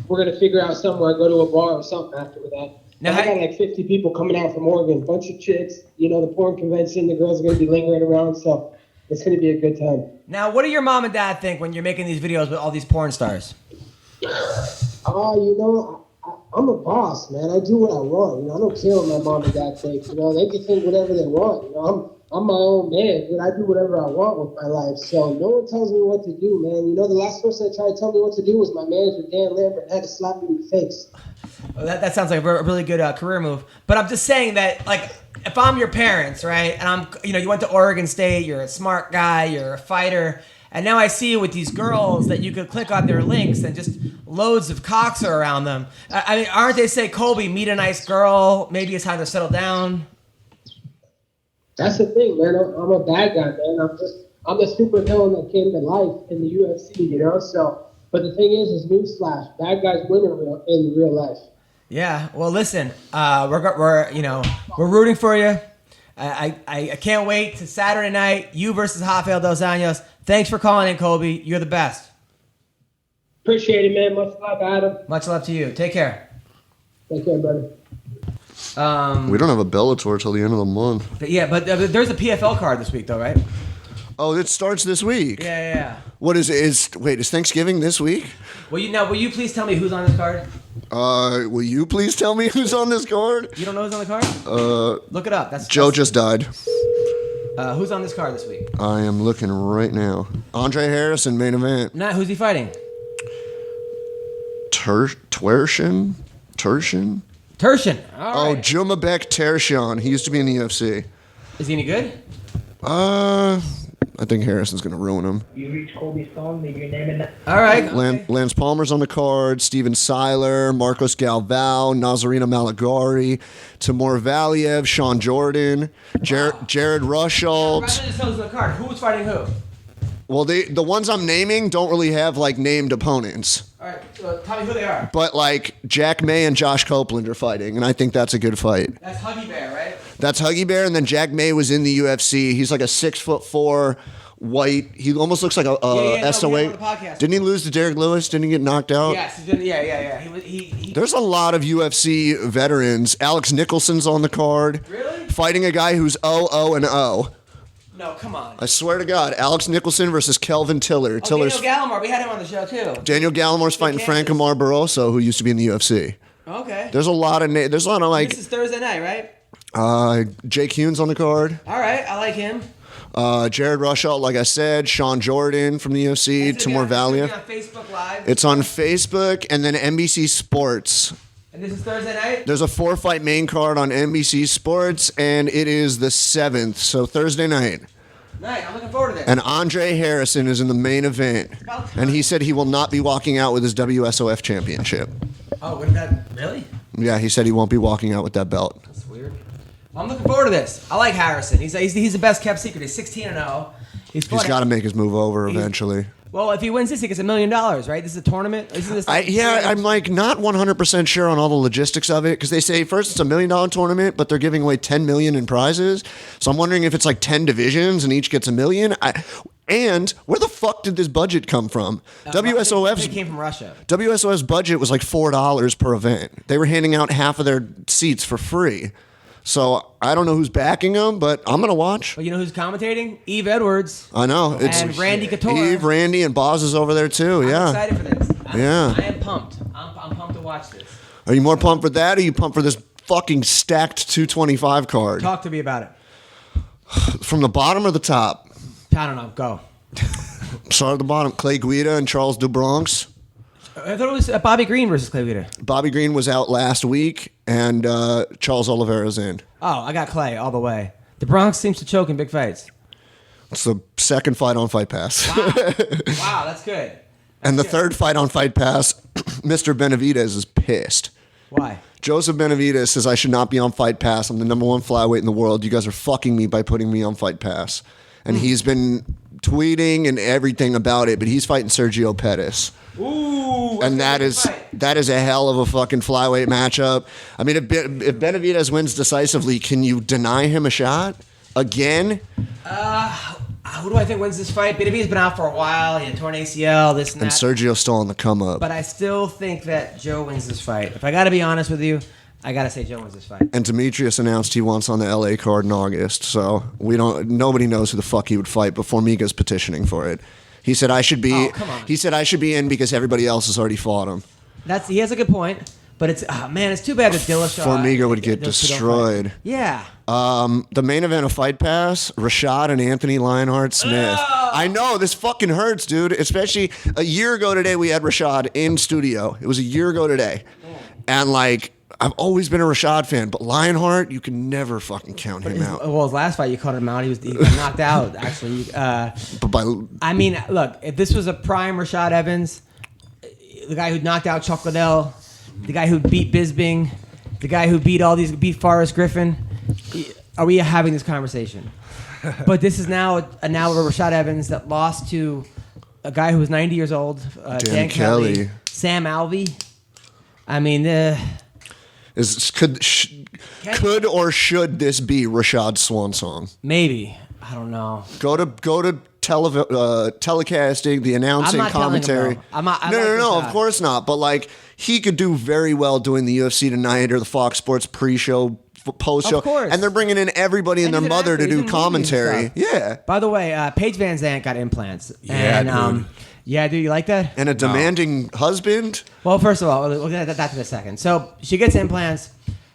We're gonna figure out somewhere. Go to a bar or something after that. Now I got like 50 people coming out from Oregon. A bunch of chicks. The porn convention. The girls are going to be lingering around. So it's going to be a good time. Now, what do your mom and dad think when you're making these videos with all these porn stars? I'm a boss, man. I do what I want. I don't care what my mom and dad think. They can think whatever they want. I'm my own man, and I do whatever I want with my life. So no one tells me what to do, man. The last person that tried to tell me what to do was my manager, Dan Lambert, and I had to slap me in the face. Well, that sounds like a really good career move. But I'm just saying that, if I'm your parents, right, and you went to Oregon State, you're a smart guy, you're a fighter, and now I see you with these girls that you could click on their links and just loads of cocks are around them. I mean, aren't they say, Colby, meet a nice girl, maybe it's time to settle down? That's the thing, man. I'm a bad guy, man. I'm the supervillain that came to life in the UFC, So, but the thing is newsflash: bad guys win in real life. Yeah. Well, listen, we're rooting for you. I can't wait to Saturday night. You versus Rafael dos Anjos. Thanks for calling in, Colby. You're the best. Appreciate it, man. Much love, Adam. Much love to you. Take care. Take care, buddy. We don't have a Bellator till the end of the month. But there's a PFL card this week, though, right? Oh, it starts this week. Yeah. What is it? Is Thanksgiving this week? Will you please tell me who's on this card? Will you please tell me who's on this card? You don't know who's on the card? Look it up. Joe just died. Who's on this card this week? I am looking right now. Andre Harrison, main event. Who's he fighting? Twershin? Tertian. All Oh, right. Jumabek Tertian. He used to be in the UFC. Is he any good? I think Harrison's going to ruin him. You reach Colby's phone, leave your name in that. All right. Lance Palmer's on the card. Steven Seiler, Marcos Galvao, Nazarena Malagari, Timur Valiev, Sean Jordan, Jared Rusholt. Right just tells the card. Who's fighting who? Well, the ones I'm naming don't really have like named opponents. All right. So tell me who they are. But like Jack May and Josh Copeland are fighting, and I think that's a good fight. That's Huggy Bear, right? That's Huggy Bear, and then Jack May was in the UFC. He's like a 6'4" white. He almost looks like a no, we had him on SOA. the podcast. Didn't he lose to Derek Lewis? Didn't he get knocked out? Yes. Yeah. He There's a lot of UFC veterans. Alex Nicholson's on the card. Really? Fighting a guy who's 0-0-0. No, come on. I swear to God, Alex Nicholson versus Kelvin Tiller. Daniel Gallimore. We had him on the show too. Daniel Gallimore's fighting Franco Barbarossa, who used to be in the UFC. Okay. There's a lot of like This is Thursday night, right? Jake Hune's on the card. All right. I like him. Jared Rusholt, like I said, Sean Jordan from the UFC, Timur Valiev. It's on Facebook Live. It's on Facebook and then NBC Sports. And this is Thursday night? There's a 4-fight main card on NBC Sports, and it is the 7th, so Thursday night. Nice. I'm looking forward to this. And Andre Harrison is in the main event, and he said he will not be walking out with his WSOF championship. Oh, what is that? Really? Yeah, he said he won't be walking out with that belt. That's weird. I'm looking forward to this. I like Harrison. He's the best kept secret. He's 16-0. He's got to make his move over eventually. Well, if he wins this, he gets $1 million, right? This is a tournament. Isn't this? I'm like not 100% sure on all the logistics of it because they say first it's $1 million tournament, but they're giving away $10 million in prizes. So I'm wondering if it's like 10 divisions and each gets $1 million. And where the fuck did this budget come from? It came from Russia. WSOF's budget was like $4 per event. They were handing out half of their seats for free. So I don't know who's backing them, but I'm gonna watch. But you know who's commentating? Eve Edwards. I know And Randy Couture. Eve, Randy, and Boz is over there too. I'm Yeah. excited for this. Yeah. I am pumped. I'm pumped to watch this. Are you more pumped for that, or are you pumped for this fucking stacked 225 card? Talk to me about it. From the bottom or the top? I don't know. Go. Start at the bottom. Clay Guida and Charles DuBronx. I thought it was Bobby Green versus Clay Guida. Bobby Green was out last week, and Charles Oliveira's in. Oh, I got Clay all the way. The Bronx seems to choke in big fights. It's the second fight on Fight Pass. Wow, that's good. And the third fight on Fight Pass, Mr. Benavidez is pissed. Why? Joseph Benavidez says I should not be on Fight Pass. I'm the #1 flyweight in the world. You guys are fucking me by putting me on Fight Pass. And he's been tweeting and everything about it, but he's fighting Sergio Pettis. Ooh. And that is a hell of a fucking flyweight matchup. I mean, if Benavidez wins decisively, can you deny him a shot again? Who do I think wins this fight? Benavidez's been out for a while. He had torn ACL, this and And that. Sergio's still on the come up. But I still think that Joe wins this fight. If I got to be honest with you, I got to say Joe wins this fight. And Demetrius announced he wants on the LA card in August, so nobody knows who the fuck he would fight, but Formiga's petitioning for it. He said I should be. Oh, come on. He said I should be in because everybody else has already fought him. He has a good point, but it's it's too bad that Dillashaw. Formiga would get those two don't destroyed. fight. Yeah. The main event of Fight Pass, Rashad and Anthony Lionheart Smith. I know, this fucking hurts, dude. Especially a year ago today, we had Rashad in studio. It was a year ago today. And like, I've always been a Rashad fan, but Lionheart, you can never fucking count him out. Well, his last fight, you called him out. He got knocked out, actually. I mean, look, if this was a prime Rashad Evans, the guy who knocked out Chuck Liddell, the guy who beat Bisbing, the guy who beat Forrest Griffin, are we having this conversation? But this is now a Rashad Evans that lost to a guy who was 90 years old, Dan Kelly, Sam Alvey. I mean, could or should this be Rashad's swan song? maybe. I don't know. Go to telecasting, the announcing, I'm not telling him, commentary. though. I like No, Rashad. of course not. But like, he could do very well doing the UFC tonight or the Fox Sports pre-show, post-show. Of course. And they're bringing in everybody and And their he's an mother actor. to He's do in movies and commentary. stuff. Yeah. By the way, Paige Van Zandt got implants. Yeah, and, dude. Yeah, dude, you like that? And a demanding husband. Well, first of all, we'll get that in a second. So she gets implants,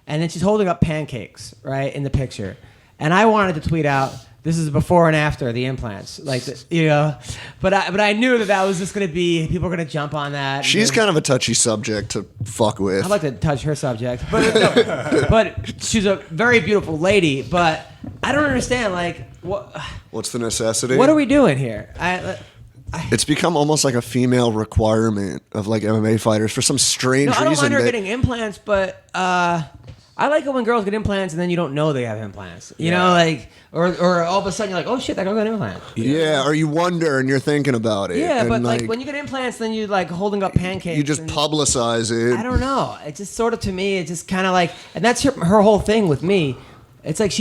and then she's holding up pancakes, right, in the picture. And I wanted to tweet out, this is before and after the implants, like But I knew that was just gonna be people were gonna jump on that. She's kind of a touchy subject to fuck with. I'd like to touch her subject, but no, but she's a very beautiful lady. But I don't understand, like, What's the necessity? what are we doing here? It's become almost like a female requirement of like MMA fighters for some strange I don't reason. mind her getting implants, but I like it when girls get implants and then you don't know they have implants. You know, like, or all of a sudden you're like, oh shit, that girl got an implant. Yeah, or you wonder and you're thinking about it. Yeah, and but like when you get implants, then you're like holding up pancakes. you just publicize it. I don't know. It just sort of, to me, it's just kind of like, and that's her whole thing with me. It's like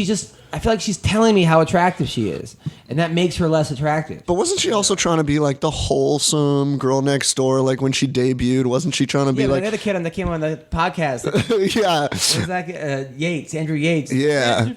I feel like she's telling me how attractive she is, and that makes her less attractive. But wasn't she also trying to be like the wholesome girl next door? Like when she debuted, wasn't she trying to be like the other kid that came on the podcast? yeah, was that Yates, Andrew Yates? Yeah,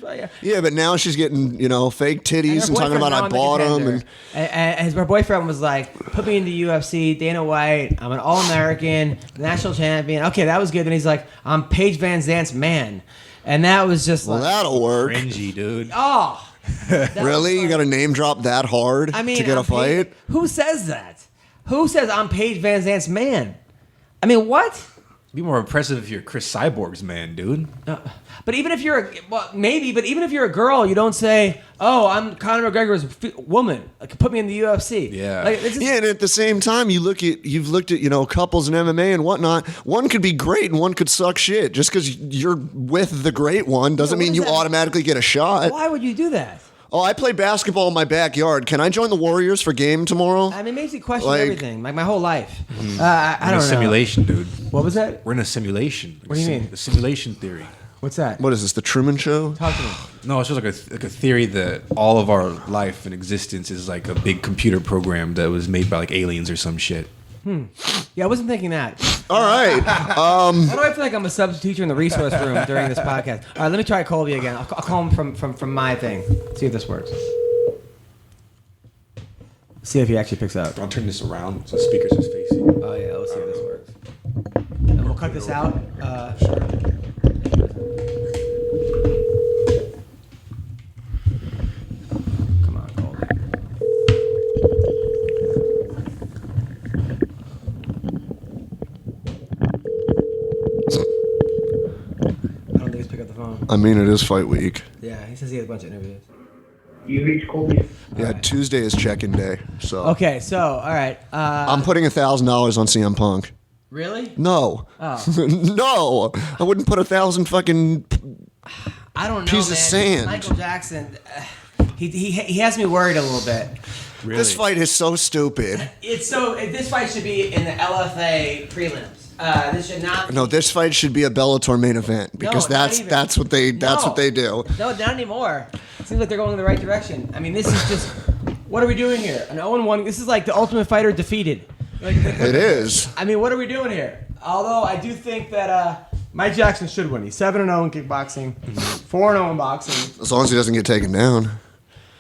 but now she's getting fake titties and talking about I bought them, and her boyfriend was like, "Put me in the UFC, Dana White. I'm an All-American, national champion." Okay, that was good. And he's like, "I'm Paige Van Zant's man." And that was just that'll work. Cringy, dude. Oh, really? You got to name drop that hard to get a fight? Who says that? Who says I'm Paige Van Zant's man? I mean, what? Be more impressive if you're Chris Cyborg's man, dude. But even if you're even if you're a girl, you don't say, "Oh, I'm Conor McGregor's woman. Like, put me in the UFC." Yeah. And at the same time, you've looked at couples in MMA and whatnot. One could be great and one could suck shit. Just because you're with the great one doesn't mean you automatically get a shot. Why would you do that? Oh, I play basketball in my backyard. Can I join the Warriors for game tomorrow? I mean, it makes you question everything, like my whole life. I don't know. We're in a simulation, dude. What was that? We're in a simulation. What do you mean? The simulation theory. What's that? What is this, the Truman Show? Talk to me. No, it's just like a theory that all of our life and existence is like a big computer program that was made by like aliens or some shit. Yeah, I wasn't thinking that. All right. Why do I feel like I'm a substitute teacher in the resource room during this podcast? All right, let me try Colby again. I'll call him from my thing. See if this works. See if he actually picks up. I'll turn this around so the speaker's just facing. Oh yeah, let's see if this works. And we'll cut this out. Sure. Come on, Colby. I don't think he's picked up the phone. I mean, it is fight week. Yeah, he says he has a bunch of interviews. You reach Colby. Yeah, Tuesday is check-in day. So Okay, so all right. I'm putting $1,000 on CM Punk. Really? No. Oh. No. I wouldn't put 1,000 fucking I don't know, piece man. of sand. Michael Jackson, he has me worried a little bit. Really? This fight is so stupid. This fight should be in the LFA prelims. This should not. No, this fight should be a Bellator main event because No, not even. that's what they do. No, not anymore. It seems like they're going in the right direction. I mean, this is just. What are we doing here? An 0-1. This is like the Ultimate Fighter defeated. It is. I mean, what are we doing here? Although I do think that Mike Jackson should win. He's 7-0 in kickboxing, 4-0 in boxing. As long as he doesn't get taken down.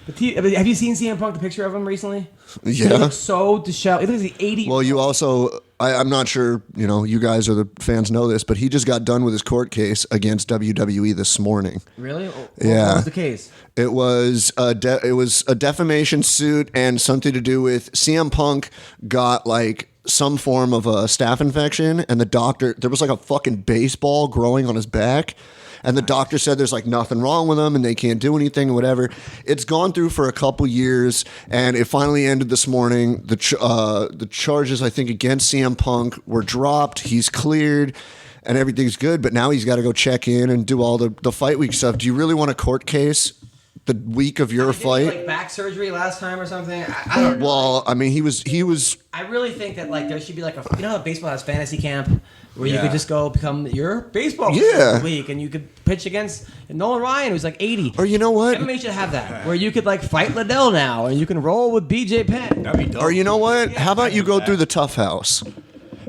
But have you seen CM Punk, the picture of him recently? He Yeah. looks so disheveled. He looks like 80. Well, you also, I'm not sure, you guys or the fans know this, but he just got done with his court case against WWE this morning. Really? Yeah. What was the case? It was a defamation suit and something to do with CM Punk got like some form of a staph infection, and there was like a fucking baseball growing on his back. And the doctor said there's like nothing wrong with him and they can't do anything or whatever. It's gone through for a couple years and it finally ended this morning. The charges, I think, against CM Punk were dropped. He's cleared and everything's good. But now he's got to go check in and do all the fight week stuff. Do you really want a court case the week of your fight? Like back surgery last time or something? I don't know. Well, I mean, he was. I really think that like there should be like how baseball has fantasy camp where you could just go become your baseball week and you could pitch against Nolan Ryan who's like 80. Or you know what? MMA should have that where you could like fight Liddell now and you can roll with BJ Penn. That'd be dope. Or you know what? How about you go through the tough house?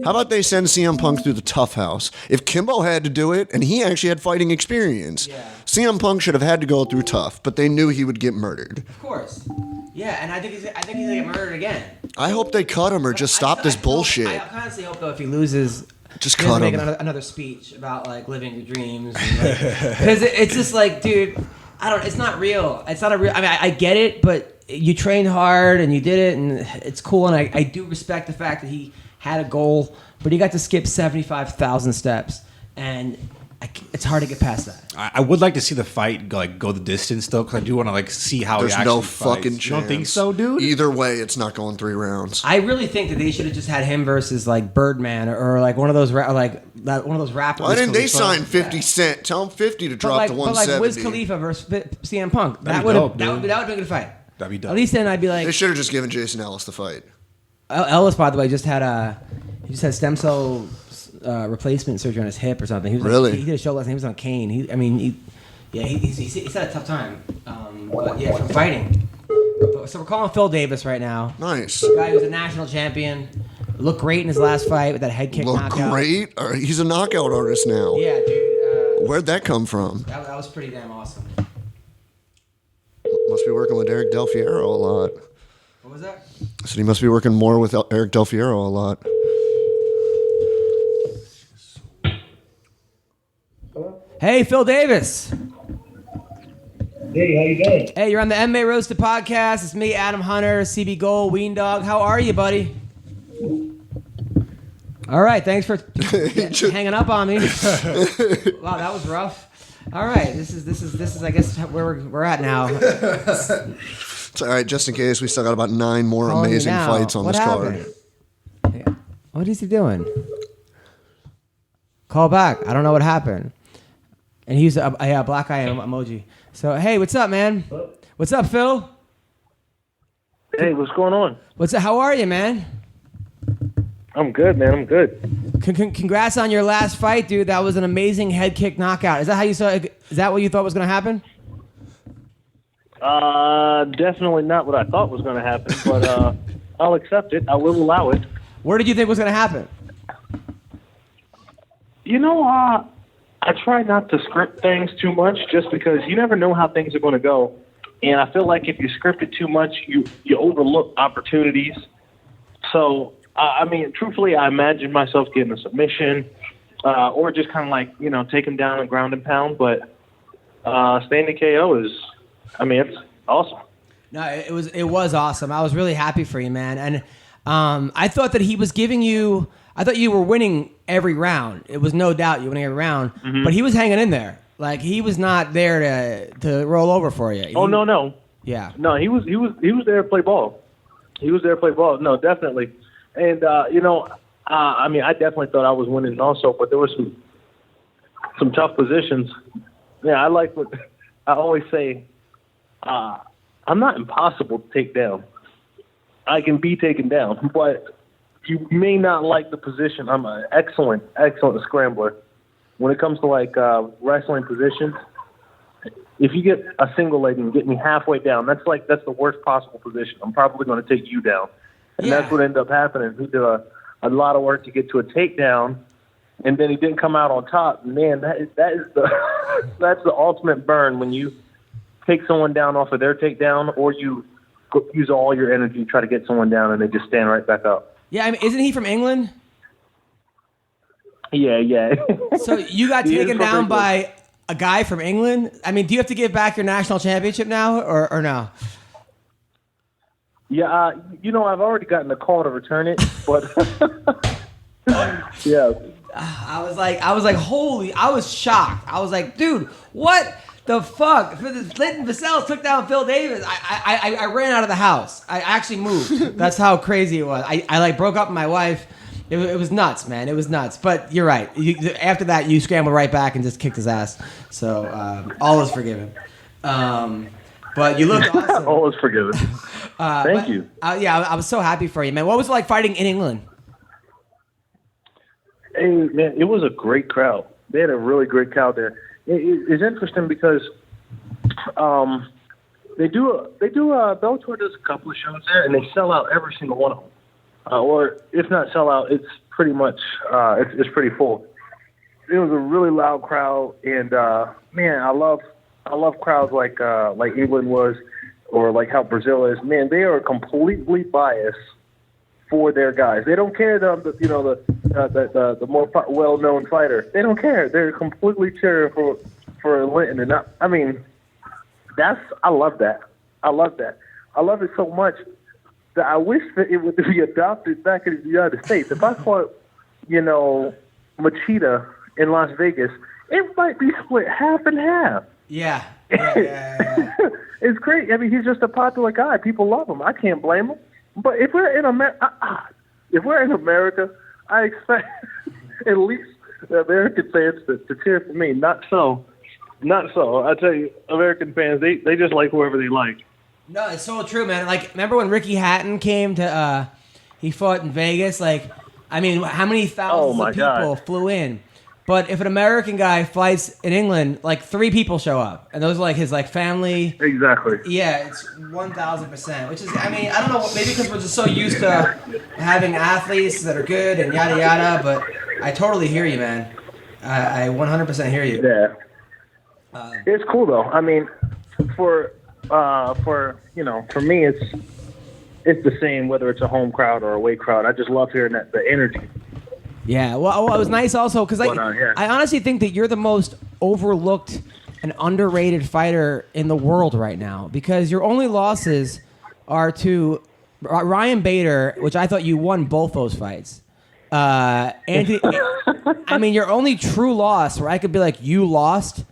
How about they send CM Punk through the tough house? If Kimbo had to do it, and he actually had fighting experience, CM Punk should have had to go through tough, but they knew he would get murdered. Of course. Yeah, and I think he's gonna get murdered again. I hope they cut him or just stop this bullshit. I honestly hope though if he loses, Just he doesn't cut make him. another speech about like living your dreams. Because it's just like, dude, I don't. It's not real. It's not a real. I mean, I get it, but you trained hard and you did it, and it's cool. And I do respect the fact that he had a goal, but he got to skip 75,000 steps, and it's hard to get past that. I would like to see the fight go the distance though, because I do want to see how There's he actually no fights. fucking chance. You don't think so, dude? Either way, it's not going 3 rounds. I really think that they should have just had him versus like Birdman or like one of those rappers. Why didn't they sign 50 Cent? Tell him 50 to drop to 170. But like Wiz Khalifa versus CM Punk. That That'd would be have dope, that would have been a good fight. That'd be dope. At least then I'd be like. They should have just given Jason Ellis the fight. Ellis, by the way, just had stem cell replacement surgery on his hip or something. He was Really? He did a show last night. He was on cane. He's had a tough time. But yeah, from fighting. So we're calling Phil Davis right now. Nice. The guy who's a national champion. Looked great in his last fight with that head kick Look knockout. great. He's a knockout artist now. Yeah, dude. Where'd that come from? That was pretty damn awesome. Must be working with Eric Del Fiero a lot. What was that? I said he must be working more with Eric Del Fiero a lot. Hey, Phil Davis. Hey, how you doing? Hey, you're on the MMA Roasted Podcast. It's me, Adam Hunter, CB Gold, Weendawg. How are you, buddy? All right, thanks for hanging up on me. Wow, that was rough. All right, this is I guess where we're at now. It's all right, just in case, we still got about 9 more Calling you amazing now. fights on What this happened? card. Yeah. What is he doing? Call back. I don't know what happened. And he used a black eye emoji. So hey, what's up, man? What's up, Phil? Hey, what's going on? What's up? How are you, man? I'm good, man. I'm good. Congrats on your last fight, dude. That was an amazing head kick knockout. Is that how you saw? Is that what you thought was going to happen? Definitely not what I thought was going to happen, but I'll accept it. I will allow it. Where did you think was going to happen? You know, I try not to script things too much, just because you never know how things are going to go, and I feel like if you script it too much, you overlook opportunities. So. I mean, truthfully, I imagined myself getting a submission or just kind of like, take him down and ground and pound. But staying in KO is, it's awesome. No, it was awesome. I was really happy for you, man. And I thought that he was giving you – I thought you were winning every round. It was no doubt you were winning every round. Mm-hmm. But he was hanging in there. Like, he was not there to roll over for you. No. Yeah. No, he was there to play ball. He was there to play ball. No, definitely. And, I definitely thought I was winning also, but there were some tough positions. Yeah, I like what I always say. I'm not impossible to take down. I can be taken down, but you may not like the position. I'm an excellent scrambler. When it comes to, wrestling positions, if you get a single leg and get me halfway down, that's the worst possible position. I'm probably going to take you down. And that's what ended up happening. He did a lot of work to get to a takedown, and then he didn't come out on top. Man, that is that's the ultimate burn when you take someone down off of their takedown, or you use all your energy to try to get someone down, and they just stand right back up. Yeah, isn't he from England? Yeah. So you got taken down by a guy from England? I mean, do you have to give back your national championship now, or no? Yeah, I've already gotten a call to return it, but yeah. I was like, holy! I was shocked. I was like, dude, what the fuck? Clinton Vassell took down Phil Davis. I ran out of the house. I actually moved. That's how crazy it was. I broke up with my wife. It was nuts, man. It was nuts. But you're right. After that, you scrambled right back and just kicked his ass. So all is forgiven. But you looked awesome. All is forgiven. Thank you. I was so happy for you, man. What was it like fighting in England? Hey, man, it was a great crowd. They had a really great crowd there. It's interesting because Bellator does a couple of shows there, and they sell out every single one of them. Or if not sell out, it's pretty much it's pretty full. It was a really loud crowd, and man, I love crowds like England was, or like how Brazil is. Man, they are completely biased for their guys. They don't care the more well-known fighter. They don't care. They're completely cheering for Linton. And I love that. I love it so much that I wish that it would be adopted back in the United States. If I fought, Machida in Las Vegas, it might be split half and half. Yeah. It's great. I mean, he's just a popular guy. People love him. I can't blame him. But if we're in America, I expect at least the American fans to cheer for me. Not so. I tell you, American fans, they just like whoever they like. No, it's so true, man. Like, remember when Ricky Hatton came to, he fought in Vegas? Like, I mean, how many thousands of people flew in? But if an American guy fights in England, like 3 people show up, and those are like his family. Exactly. Yeah, it's 1,000%. Which is, I mean, I don't know, maybe because we're just so used to having athletes that are good and yada yada. But I totally hear you, man. I 100% hear you. Yeah. It's cool though. I mean, for me, it's the same whether it's a home crowd or a away crowd. I just love hearing the energy. Yeah, well, it was nice also because I honestly think that you're the most overlooked and underrated fighter in the world right now because your only losses are to Ryan Bader, which I thought you won both those fights. Anthony, I mean, your only true loss where I could be like, you lost,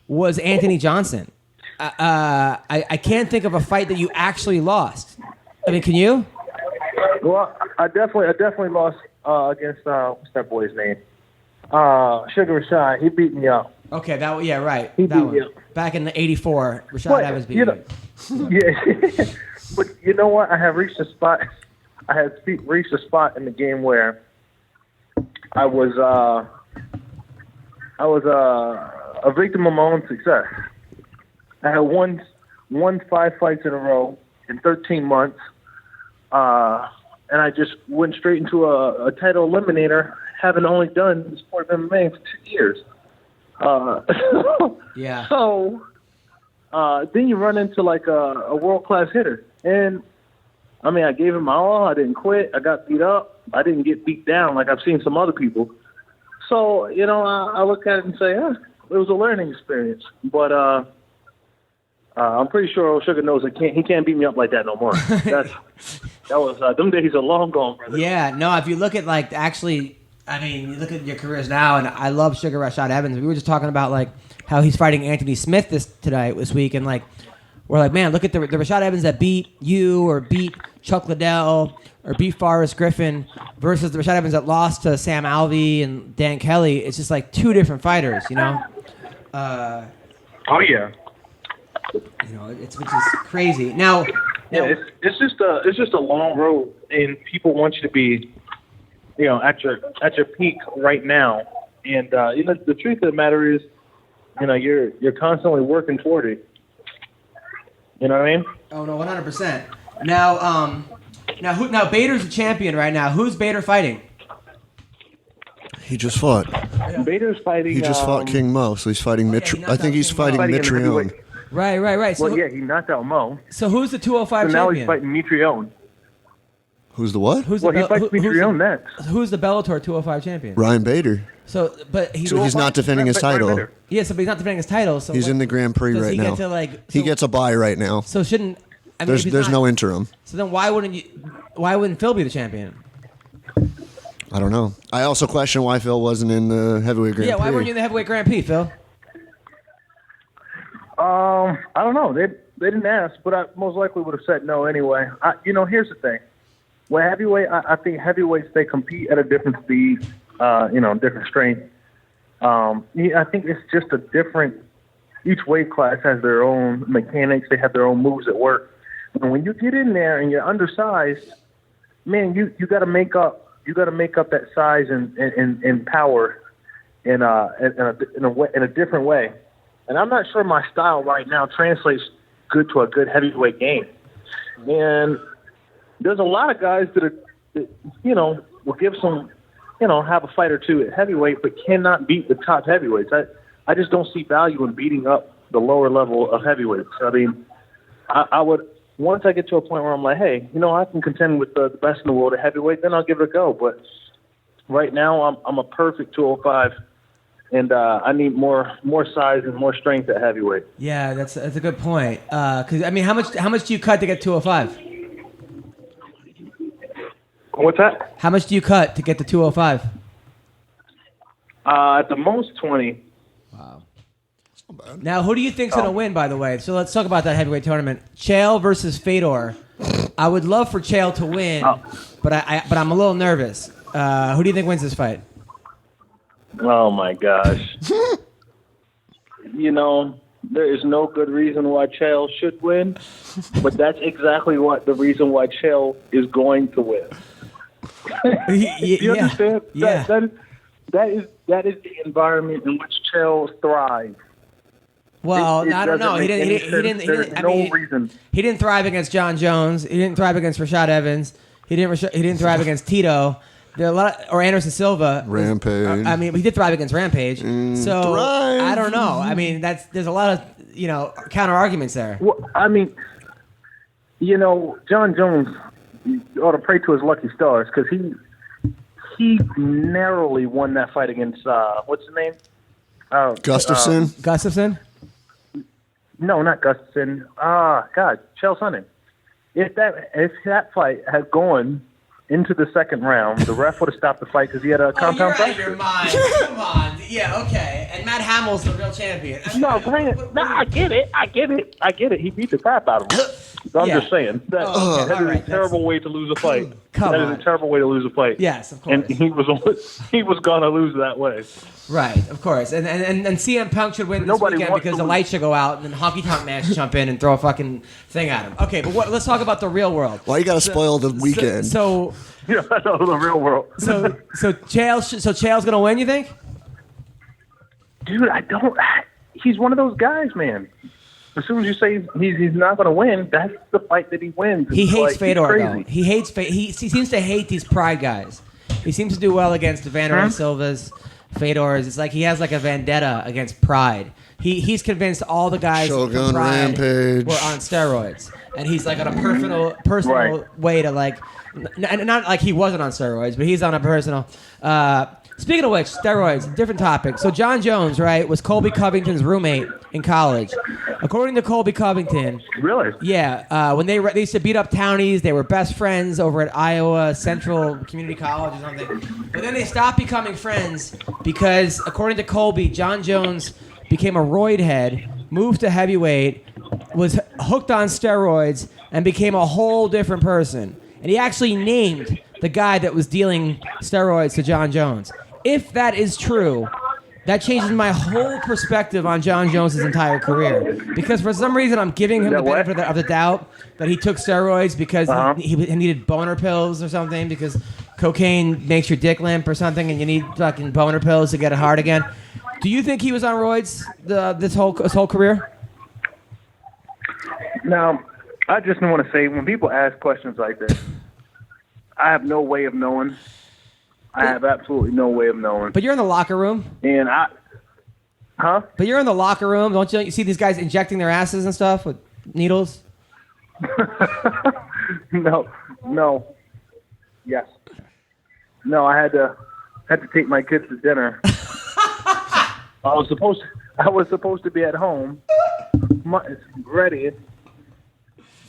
was Anthony Johnson. I can't think of a fight that you actually lost. I mean, can you? Well, I definitely lost against what's that boy's name? Sugar Rashad. He beat me up. Okay, right. He that beat one. me up. Back in the '84, Rashad Evans beat you. Yeah, but you know what? I have reached a spot. I had reached a spot in the game where I was a victim of my own success. I had won 5 fights in a row in 13 months. And I just went straight into a title eliminator, having only done the sport of MMA for 2 years. Yeah. So then you run into like a world-class hitter. And, I mean, I gave him my all. I didn't quit. I got beat up. I didn't get beat down like I've seen some other people. So, I look at it and say, it was a learning experience. But I'm pretty sure old Sugar knows he can't beat me up like that no more. That was them days are long gone, brother. Yeah, no. If you look at you look at your careers now, and I love Sugar Rashad Evans. We were just talking about how he's fighting Anthony Smith this week, and we're like, man, look at the Rashad Evans that beat you or beat Chuck Liddell or beat Forrest Griffin versus the Rashad Evans that lost to Sam Alvey and Dan Kelly. It's just like 2 different fighters, Oh yeah. Which is crazy. Now, it's just a long road, and people want you to be, at your peak right now. And the truth of the matter is, you're constantly working toward it. You know what I mean? Oh no, 100%. Now Bader's the champion right now. Who's Bader fighting? He just fought. Bader's fighting. He just fought King Mo, so he's fighting I think he's fighting Mitrione. Right. So, he knocked out Mo. So who's the 205 so now champion? He's fighting Mitrione. Who's the what? He fights Mitrione next. Who's the Bellator 205 champion? Ryan Bader. So he's not defending his title. Yeah, so he's not defending his title. So he's in the Grand Prix right now. He gets a bye right now. So shouldn't there's no interim. So then why wouldn't Phil be the champion? I don't know. I also question why Phil wasn't in the heavyweight Grand Prix. Yeah, why weren't you in the heavyweight Grand Prix, Phil? I don't know. They didn't ask, but I most likely would have said no anyway. Here's the thing. Well, heavyweight, I think heavyweights, they compete at a different speed, different strength. I think it's just a different. Each weight class has their own mechanics. They have their own moves that work. And when you get in there and you're undersized, man, you got to make up. You got to make up that size and power in a different way. And I'm not sure my style right now translates good to a good heavyweight game. And there's a lot of guys that will give some, have a fight or two at heavyweight, but cannot beat the top heavyweights. I just don't see value in beating up the lower level of heavyweights. I mean, I would, once I get to a point where I'm like, hey, I can contend with the best in the world at heavyweight, then I'll give it a go. But right now, I'm a perfect 205 and I need more size and more strength at heavyweight. Yeah, that's a good point. Because I mean, how much do you cut to get 205? What's that? How much do you cut to get to 205? At the most 20. Wow. Now, who do you think's gonna win? By the way, so let's talk about that heavyweight tournament. Chael versus Fedor. I would love for Chael to win, but I'm a little nervous. Who do you think wins this fight? Oh my gosh. There is no good reason why Chael should win, but that's exactly the reason why Chael is going to win. You understand? Yeah. That is the environment in which Chael thrives. Well, I don't know. He didn't. Reason. He didn't thrive against John Jones. He didn't thrive against Rashad Evans. He didn't thrive against Tito. There are a lot or Anderson Silva. Rampage. I mean, he did thrive against Rampage. So thrive. I don't know. I mean, there's a lot of counter arguments there. Well, I mean, John Jones ought to pray to his lucky stars because he narrowly won that fight against what's his name? Gustafson. Gustafson? No, not Gustafson. God, Chael Sonnen. If that fight had gone into the second round, the ref would have stopped the fight because he had a compound you're out of fracture. your mind. Come on. Yeah, okay. And Matt Hamill's the real champion. No, granted, I get it. He beat the crap out of him. So I'm just saying that is a terrible way to lose a fight. Come That on. is a terrible way to lose a fight. Yes, of course. And he was gonna lose that way. Right, of course. And CM Punk should win this Nobody weekend wants because to the lights should go out and then Honky Tonk Man should jump in and throw a fucking thing at him. Okay, but let's talk about the real world. Why you gotta spoil the weekend? So Yeah, I know the real world. so Chael's gonna win, you think? Dude, he's one of those guys, man. As soon as you say he's not going to win, that's the fight that he wins. He hates he's Fedor, crazy. though. He hates he seems to hate these pride guys. He seems to do well against the Vanderlei Silvas, Fedors. It's like he has like a vendetta against pride. He's convinced all the guys Shogun from Pride Rampage were on steroids, and he's like on a personal Right. way to like, not like he wasn't on steroids, but he's on a personal. Speaking of which, steroids, different topic. So John Jones, right, was Colby Covington's roommate in college. According to Colby Covington, Really? yeah, when they used to beat up townies, they were best friends over at Iowa Central Community College or something. But then they stopped becoming friends because, according to Colby, John Jones became a roid head, moved to heavyweight, was hooked on steroids, and became a whole different person. And he actually named the guy that was dealing steroids to John Jones. If that is true, that changes my whole perspective on John Jones' entire career. Because for some reason, I'm giving him the benefit of the doubt that he took steroids because he needed boner pills or something, because cocaine makes your dick limp or something, and you need fucking boner pills to get it hard again. Do you think he was on roids this whole career? Now, I just want to say, when people ask questions like this, I have no way of knowing. I have absolutely no way of knowing. But you're in the locker room. And But you're in the locker room. Don't you see these guys injecting their asses and stuff with needles? No. Yes. No, I had to take my kids to dinner. I was supposed to be at home, ready. I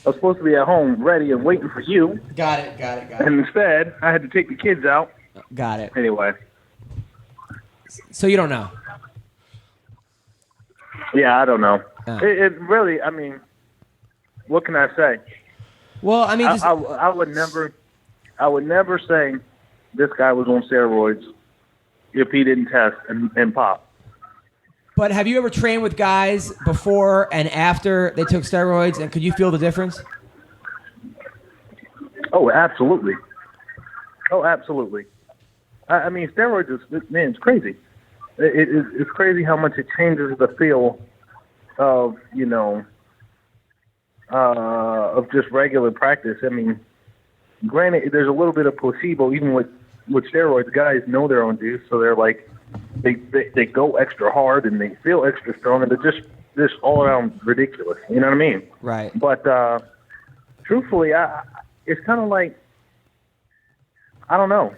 was supposed to be at home, ready and waiting for you. Got it. And instead, I had to take the kids out. Got it. Anyway. So you don't know? Yeah, I don't know. Oh. It really, I mean, what can I say? Well, I mean, just, I would never say this guy was on steroids if he didn't test and pop. but have you ever trained with guys before and after they took steroids, and could you feel the difference? Oh, absolutely. I mean, steroids it's crazy. It's crazy how much it changes the feel of, of just regular practice. I mean, granted, there's a little bit of placebo even with steroids. Guys know their own juice, so they're like, they go extra hard and they feel extra strong, and they're just all around ridiculous. You know what I mean? Right. But truthfully, it's kind of like, I don't know.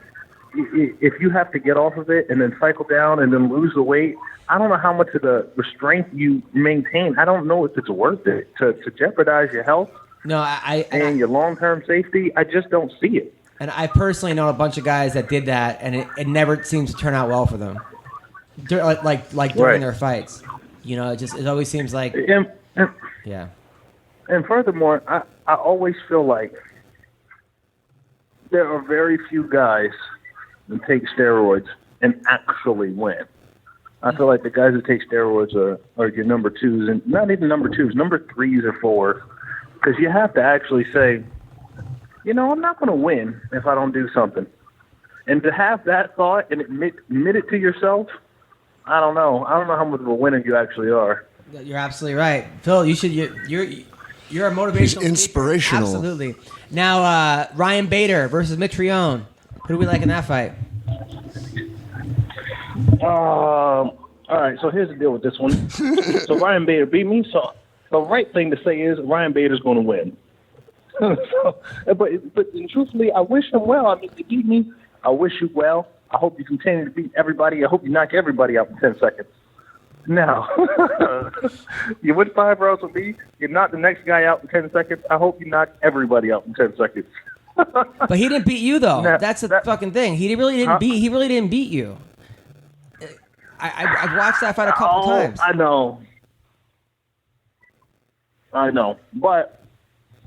if you have to get off of it and then cycle down and then lose the weight, I don't know how much of the restraint you maintain. I don't know if it's worth it to jeopardize your health. No, and your long-term safety. I just don't see it. And I personally know a bunch of guys that did that, and it never seems to turn out well for them. Like during Right. their fights, you know, it always seems like yeah. And furthermore, I always feel like there are very few guys that take steroids and actually win. I feel like the guys that take steroids are your number twos, and not even number twos, number threes or fours, because you have to actually say, you know, I'm not going to win if I don't do something. And to have that thought and admit it to yourself, I don't know. I don't know how much of a winner you actually are. You're absolutely right, Phil. You're a motivational. He's speaker. inspirational. Absolutely. Now, Ryan Bader versus Mitrione. Who do we like in that fight? All right, so here's the deal with this one. So Ryan Bader beat me, so the right thing to say is Ryan Bader's going to win. But truthfully, I wish him well. I mean, you beat me. I wish you well. I hope you continue to beat everybody. I hope you knock everybody out in 10 seconds. Now, you win 5 rounds with me. You knock the next guy out in 10 seconds. I hope you knock everybody out in 10 seconds. But he didn't beat you though. Now, That's the fucking thing. He really didn't beat. He really didn't beat you. I've watched that fight a couple times. I know. But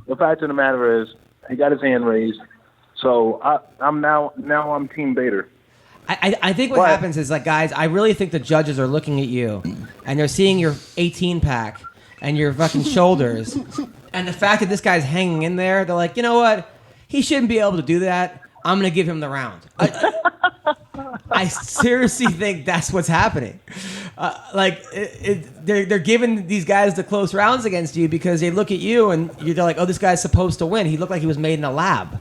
the fact of the matter is, he got his hand raised. So I'm now I'm Team Bader. I think what happens is, like, guys, I really think the judges are looking at you and they're seeing your 18 pack and your fucking shoulders, and the fact that this guy's hanging in there, they're like, you know what? He shouldn't be able to do that. I'm gonna give him the round. I seriously think that's what's happening. They're giving these guys the close rounds against you because they look at you and they're like, oh, this guy's supposed to win. He looked like he was made in a lab.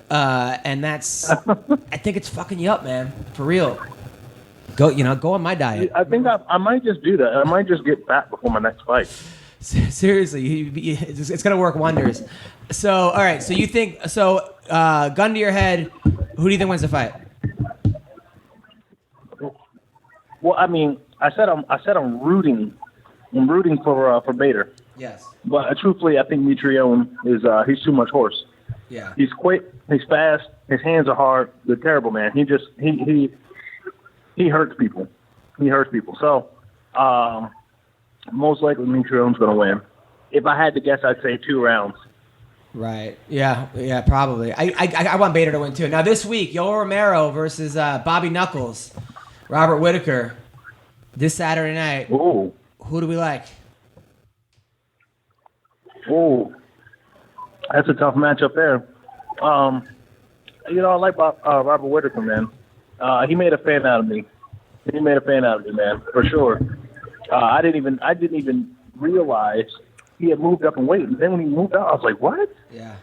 And that's, I think it's fucking you up, man. For real. Go on my diet. I think I might just do that. I might just get fat before my next fight. Seriously, it's going to work wonders. So, all right. So you think, gun to your head, who do you think wins the fight? Well, I mean, I said I'm rooting for Bader. Yes. But truthfully, I think Mitrione he's too much horse. Yeah. He's quick. He's fast. His hands are hard. They're terrible, man. He hurts people. He hurts people. So, most likely Mitrione's going to win. If I had to guess, I'd say 2 rounds. Right. Yeah, probably. I want Bader to win too. Now this week, Yoel Romero versus Bobby Knuckles, Robert Whitaker, this Saturday night. Ooh. Who do we like? Ooh. That's a tough matchup there. I like Robert Whitaker, man. He made a fan out of me. Man, for sure. I didn't even realize he had moved up in weight. And then when he moved out, I was like, what? Yeah.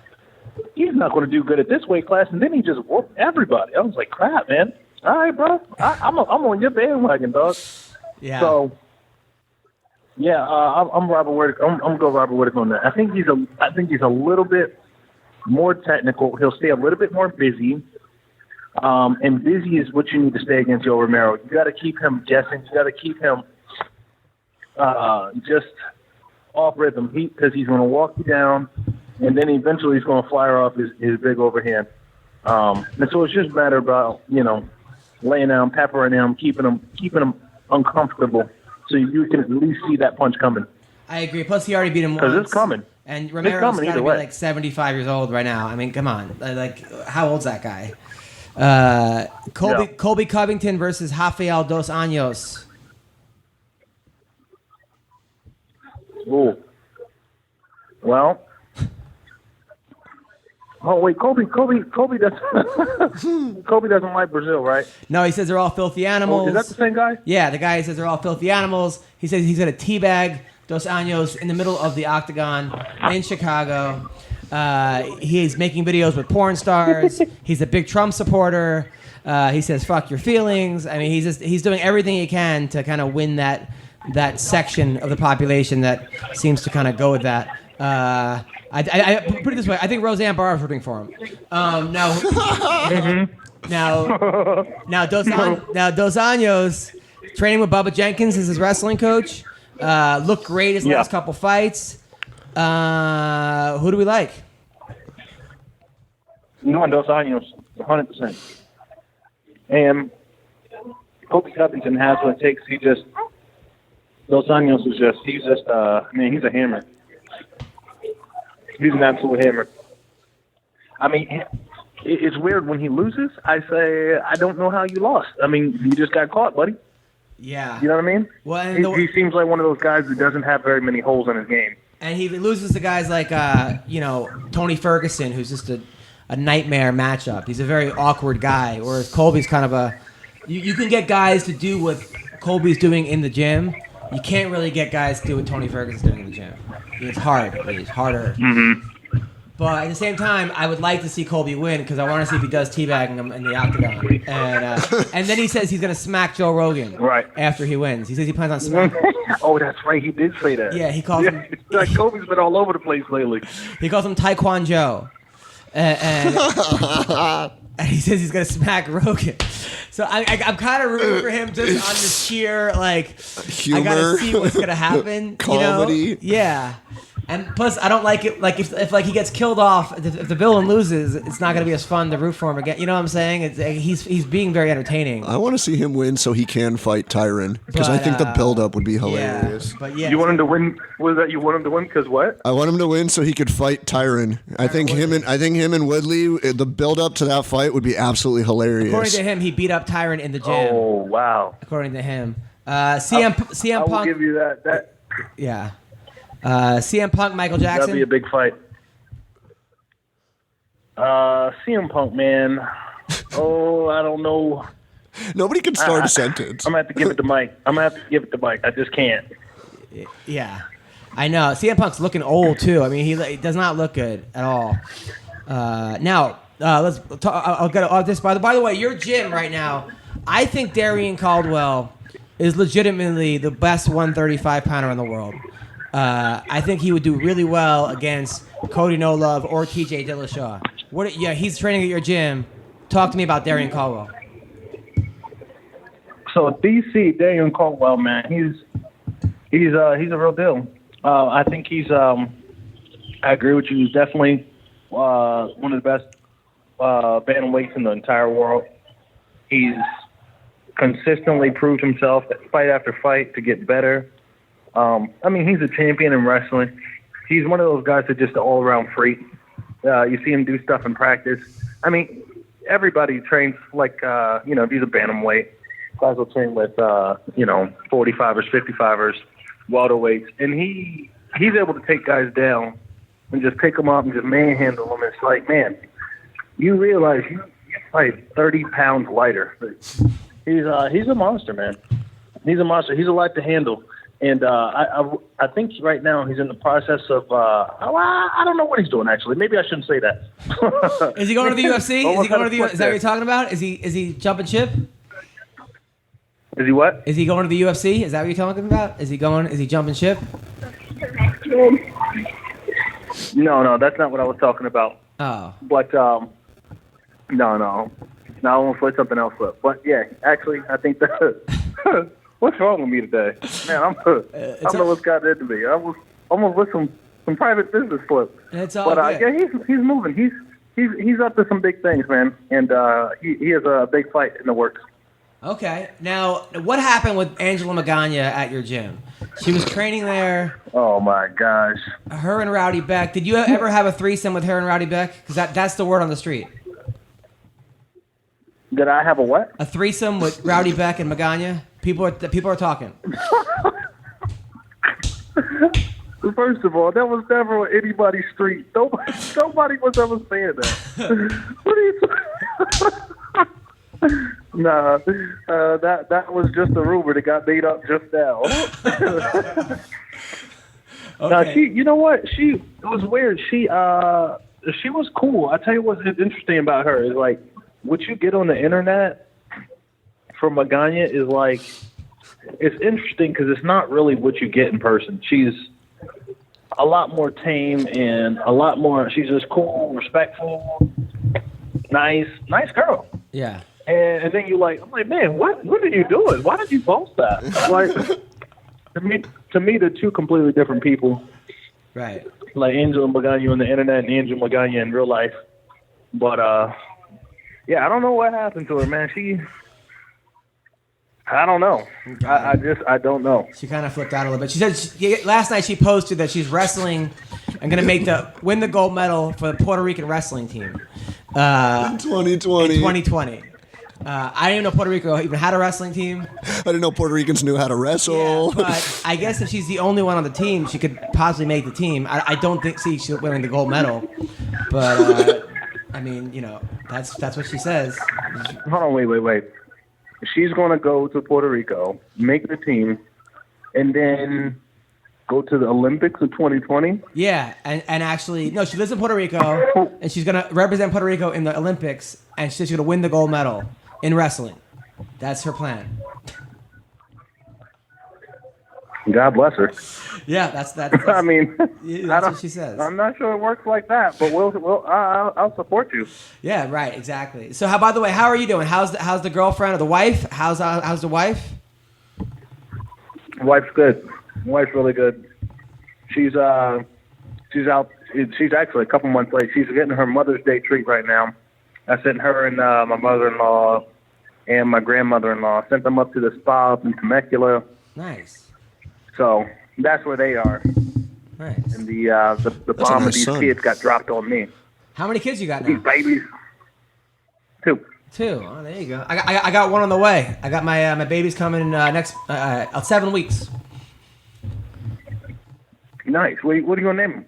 He's not going to do good at this weight class. And then he just whooped everybody. I was like, crap, man. All right, bro. I'm on your bandwagon, dog. Yeah. So, yeah, I'm Robert Whitaker. I'm gonna go Robert Whitaker on that. I think he's a little bit more technical. He'll stay a little bit more busy. And busy is what you need to stay against Yoel Romero. You got to keep him guessing. You got to keep him just off rhythm, because he's going to walk you down, and then eventually he's going to fire off his big overhand. And so it's just a matter about laying down, peppering him, keeping him uncomfortable, so you can at least see that punch coming. I agree. Plus, he already beat him once. Because it's coming. And Romero's got to be way. like 75 years old right now. I mean, come on. Like, how old's that guy? Colby Covington versus Rafael Dos Anjos. Ooh. Well. Oh wait, Colby doesn't Colby doesn't like Brazil, right? No, he says they're all filthy animals. Oh, is that the same guy? Yeah, the guy says they're all filthy animals. He says he's gonna teabag Dos Anjos in the middle of the octagon in Chicago. He's making videos with porn stars. He's a big Trump supporter. He says "fuck your feelings." I mean, he's doing everything he can to kind of win that section of the population that seems to kind of go with that. I put it this way: I think Roseanne Barr is rooting for him. Now, Now Dos Anjos training with Bubba Jenkins as his wrestling coach. Looked great his last couple fights. Who do we like? No, Dos Anjos, 100%. And Colby Covington has what it takes. Dos Anjos is he's a hammer. He's an absolute hammer. I mean, it's weird when he loses. I say, I don't know how you lost. I mean, you just got caught, buddy. Yeah. You know what I mean? Well, he seems like one of those guys that doesn't have very many holes in his game. And he loses to guys like, Tony Ferguson, who's just a nightmare matchup. He's a very awkward guy, whereas Colby's kind of you can get guys to do what Colby's doing in the gym. You can't really get guys to do what Tony Ferguson's doing in the gym. It's hard. It's harder. Mm-hmm. But at the same time, I would like to see Colby win because I want to see if he does teabagging him in the octagon. And then he says he's going to smack Joe Rogan after he wins. He says he plans on smacking him. Oh, that's right. He did say that. Yeah, he calls him... Like Colby's been all over the place lately. He calls him Taekwondo Joe. And he says he's going to smack Rogan. So I'm kind of rooting for him just on the sheer, humor. I got to see what's going to happen. Comedy. You know? Yeah. And plus, I don't like it. Like if he gets killed off, if the villain loses, it's not going to be as fun to root for him again. You know what I'm saying? He's being very entertaining. I want to see him win so he can fight Tyron because I think the build-up would be hilarious. Yeah, but yeah, you want him to win? Was that you want him to win? Because what? I want him to win so he could fight Tyron. I think him and Woodley. The build-up to that fight would be absolutely hilarious. According to him, he beat up Tyron in the gym. Oh wow! According to him, CM Punk. I will give you that. Yeah. CM Punk, Michael Jackson. That'd be a big fight. CM Punk, man. Oh, I don't know. Nobody can start a sentence. I'm gonna have to give it to Mike. I just can't. Yeah, I know. CM Punk's looking old too. I mean, he does not look good at all. Now, let's talk. I'll get off this. By the way, your gym right now. I think Darian Caldwell is legitimately the best 135-pounder in the world. I think he would do really well against Cody No Love or TJ Dillashaw. He's training at your gym. Talk to me about Darian Caldwell. So DC Darian Caldwell, man, he's a real deal. I think I agree with you. He's definitely one of the best bantamweights in the entire world. He's consistently proved himself fight after fight to get better. I mean, he's a champion in wrestling. He's one of those guys that's just an all-around freak. You see him do stuff in practice. I mean, everybody trains like, he's a bantamweight. Guys will train with, 45ers, 55ers, welterweights. And he's able to take guys down and just pick them up and just manhandle them. It's like, man, you realize you fight 30 pounds lighter. He's a monster, man. He's a monster. He's a lot to handle. And I think right now he's in the process of I don't know what he's doing actually. Maybe I shouldn't say that. Is he going to the UFC? Is that what you're talking about? Is he jumping ship? Is he what? Is he going to the UFC? Is that what you're talking about? Is he jumping ship? No, that's not what I was talking about. Oh. But no. I won't put something else up. But yeah, actually I think that what's wrong with me today? Man, I don't know what's got into me. I was almost with some private business flips. It's all but good. yeah, he's moving. He's up to some big things, man. And he has a big fight in the works. Okay. Now, what happened with Angela Magana at your gym? She was training there. Oh my gosh. Her and Rowdy Beck. Did you ever have a threesome with her and Rowdy Beck? Because that's the word on the street. Did I have a what? A threesome with Rowdy Beck and Magana? People are talking. First of all, that was never on anybody's street. Nobody was ever saying that. What are you talking? Nah, that was just a rumor that got made up just now. Okay. Now, you know what? It was weird. She was cool. I tell you what's interesting about her is like what you get on the internet from Magana is like it's interesting because it's not really what you get in person. She's a lot more tame and a lot more. She's just cool, respectful, nice girl. Yeah. And then I'm like, man, what are you doing? Why did you post that? Like, to me, they're two completely different people. Right. Like Angel Magana on the internet and Angel Magana in real life. But yeah, I don't know what happened to her, man. I don't know. I don't know. She kind of flipped out a little bit. She said last night she posted that she's wrestling and going to win the gold medal for the Puerto Rican wrestling team. In 2020. In 2020. I didn't even know Puerto Rico even had a wrestling team. I didn't know Puerto Ricans knew how to wrestle. Yeah, but I guess if she's the only one on the team, she could possibly make the team. I don't think she's winning the gold medal. But, I mean, that's what she says. Hold on, wait. She's going to go to Puerto Rico, make the team, and then go to the Olympics in 2020? Yeah, and actually, no, she lives in Puerto Rico, and she's going to represent Puerto Rico in the Olympics, and she's going to win the gold medal in wrestling. That's her plan. God bless her. Yeah, that's I mean, that's what she says. I'm not sure it works like that, but I'll support you. Yeah, right, exactly. So, by the way, how are you doing? How's the girlfriend or the wife? How's the wife? Wife's good. Wife's really good. She's out. She's actually a couple months late. She's getting her Mother's Day treat right now. I sent her and my mother-in-law and my grandmother-in-law. Sent them up to the spa up in Temecula. Nice. So that's where they are. Nice. And the bomb of these kids got dropped on me. How many kids you got now? These babies. 2. Oh, there you go. I got one on the way. I got my baby's coming next 7 weeks. Nice. What are you gonna name them?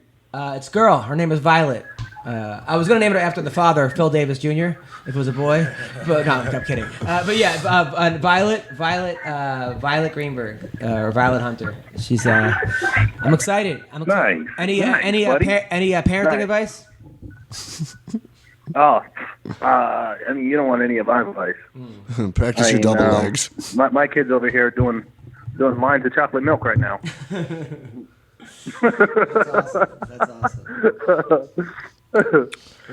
It's a girl. Her name is Violet. I was gonna name it after the father, Phil Davis Jr. If it was a boy, but no, I'm kidding. But yeah, Violet Greenberg or Violet Hunter. She's. I'm excited. Nice. Any parenting advice? Oh, I mean, you don't want any of our advice. Practice your double legs. My kids over here doing lines of chocolate milk right now. That's awesome.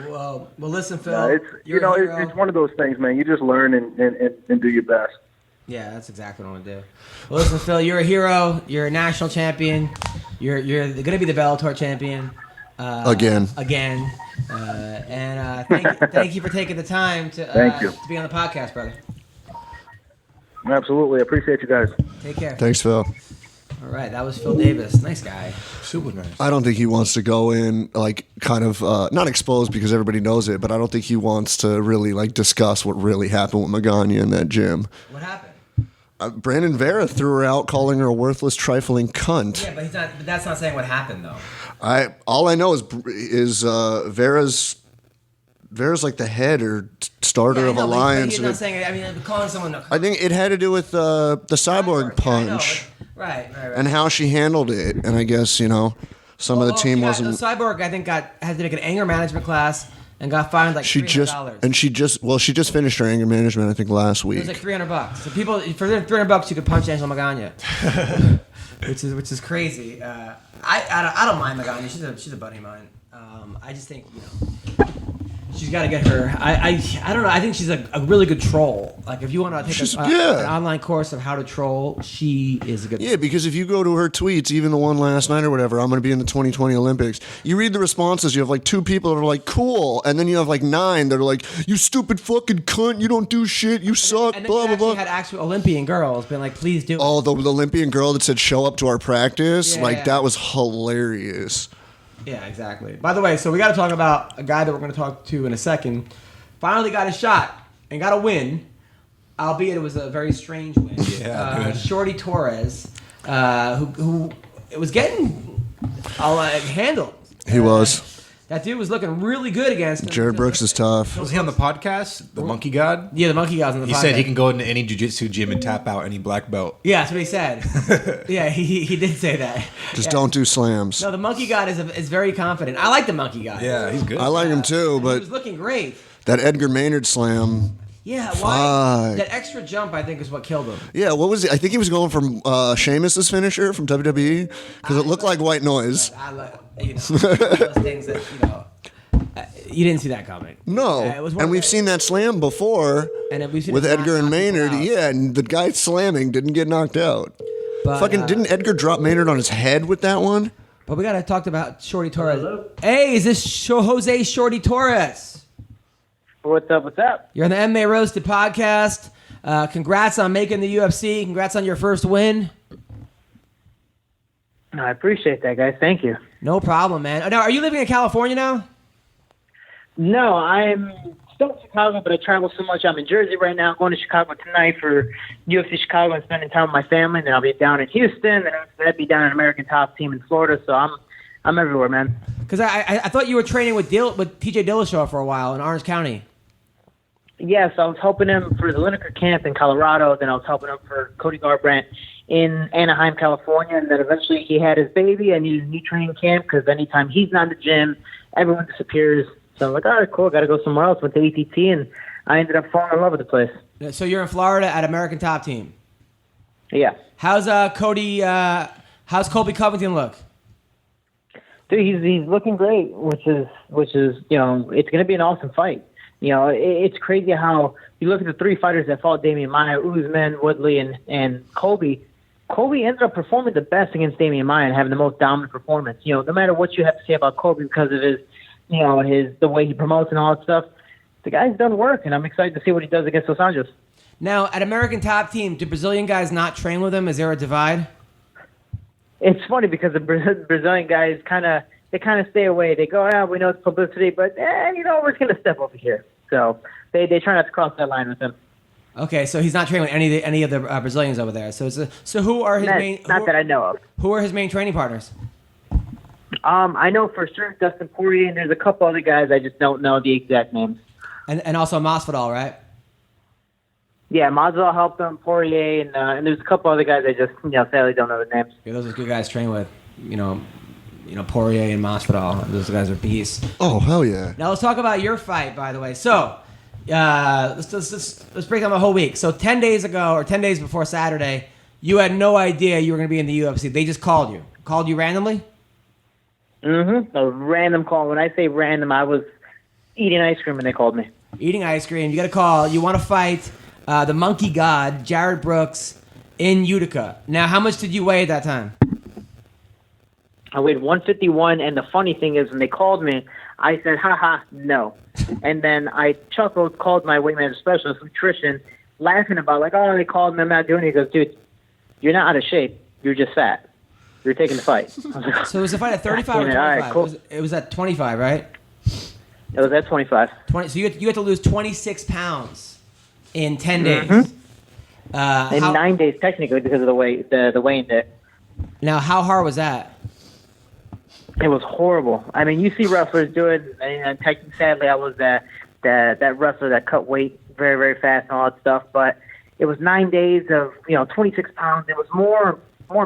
Well, listen, Phil. It's one of those things, man. You just learn and do your best. Yeah, that's exactly what I want to do. Well, listen, Phil. You're a hero. You're a national champion. You're going to be the Bellator champion. Again. And thank you for taking the time to be on the podcast, brother. Absolutely. I appreciate you guys. Take care. Thanks, Phil. All right, that was Phil Davis. Nice guy. Super nice. I don't think he wants to go in, kind of, not exposed because everybody knows it, but I don't think he wants to really, discuss what really happened with Magana in that gym. What happened? Brandon Vera threw her out, calling her a worthless, trifling cunt. Yeah, but that's not saying what happened, though. All I know is Vera's like the head or starter of Alliance. He's not saying. I mean, calling someone. I think it had to do with the cyborg punch. Right. And how she handled it, and I guess some of the team wasn't. The cyborg, I think, had to take an anger management class and got fined like $300. She just finished her anger management, I think, last week. It was like $300. So people, for $300, you could punch Angela Magana, which is crazy. I don't mind Magana. She's a buddy of mine. I just think she's got to get her. I don't know. I think she's a really good troll. Like if you want to take an online course of how to troll, she is a good. Yeah, because if you go to her tweets, even the one last night or whatever, I'm going to be in the 2020 Olympics. You read the responses. You have 2 people that are like, cool, and then you have 9 that are like, you stupid fucking cunt, you don't do shit, you suck, and blah blah blah. Had actual Olympian girls been like, please do. Oh, the Olympian girl that said show up to our practice, that was hilarious. Yeah, exactly. By the way, so we got to talk about a guy that we're going to talk to in a second. Finally got a shot and got a win, albeit it was a very strange win. Yeah, Jose Torres, who it was getting handled. He was. That dude was looking really good against him. Jared Brooks is tough. Was he on the podcast? The Monkey God? Yeah, the Monkey God's on the podcast. He said he can go into any jiu-jitsu gym and tap out any black belt. Yeah, that's what he said. Yeah, he did say that. Just don't do slams. No, the Monkey God is very confident. I like the Monkey God. Yeah, he's good. I like him too, but he was looking great. That Edgar Maynard slam. Yeah, why? That extra jump, I think, is what killed him. Yeah, what was it? I think he was going from Sheamus's finisher from WWE because it looked like white noise. I like, those things that, You didn't see that coming. No, and we've seen that slam before with Edgar and Maynard. Yeah, and the guy slamming didn't get knocked out. But, didn't Edgar drop Maynard on his head with that one? But we got to talk about Shorty Torres. Hello? Hey, is this Jose Shorty Torres? What's up? What's up? You're on the MMA Roasted Podcast. Congrats on making the UFC. Congrats on your first win. I appreciate that, guys. Thank you. No problem, man. Now, are you living in California now? No, I'm still in Chicago, but I travel so much. I'm in Jersey right now. I'm going to Chicago tonight for UFC Chicago and spending time with my family. And then I'll be down in Houston, and I'll be down in American Top Team in Florida. So I'm everywhere, man. Because I thought you were training with TJ Dillashaw for a while in Orange County. Yes, I was helping him for the Lineker camp in Colorado. Then I was helping him for Cody Garbrandt in Anaheim, California. And then eventually he had his baby. I needed a new training camp because anytime he's not in the gym, everyone disappears. So I'm like, all right, cool, got to go somewhere else. Went to ATT, and I ended up falling in love with the place. So you're in Florida at American Top Team? Yeah. How's Colby Covington look? Dude, he's looking great, which is it's going to be an awesome fight. It's crazy how you look at the three fighters that fought Damian Maia, Usman, Woodley, and Colby. Colby ended up performing the best against Damian Maia and having the most dominant performance. No matter what you have to say about Colby because of his the way he promotes and all that stuff, the guy's done work, and I'm excited to see what he does against Dos Anjos. Now, at American Top Team, do Brazilian guys not train with him? Is there a divide? It's funny because the Brazilian guys kind of stay away. They go, we know it's publicity, but we're just going to step over here. So they try not to cross that line with him. Okay, so he's not training with any of the Brazilians over there. So who are his main? Not that I know of. Who are his main training partners? I know for sure Dustin Poirier, and there's a couple other guys I just don't know the exact names. And also Masvidal, right? Yeah, Masvidal helped him, Poirier, and there's a couple other guys I just sadly don't know the names. Yeah, those are good guys to train with. Poirier and Masvidal. Those guys are beasts. Oh, hell yeah. Now let's talk about your fight, by the way. So let's break down the whole week. So 10 days ago, or 10 days before Saturday, you had no idea you were going to be in the UFC. They just called you. Called you randomly? Mm-hmm. A random call. When I say random, I was eating ice cream and they called me. Eating ice cream. You got a call. You want to fight the monkey god, Jared Brooks, in Utica. Now, how much did you weigh at that time? I weighed 151, and the funny thing is when they called me, I said, no. And then I chuckled, called my weight management specialist, nutrition, laughing about they called me, I'm not doing it. He goes, dude, you're not out of shape. You're just fat. You're taking the fight. So it was a fight at 35 or 25? All right, cool. It was at 25, right? It was at 25. 20. So you had to lose 26 pounds in 10 days. In 9 days, technically, because of the weigh-in day. Now, how hard was that? It was horrible. I mean, you see wrestlers do it, and sadly, I was that wrestler that cut weight very, very fast and all that stuff. But it was 9 days of 26 pounds. It was more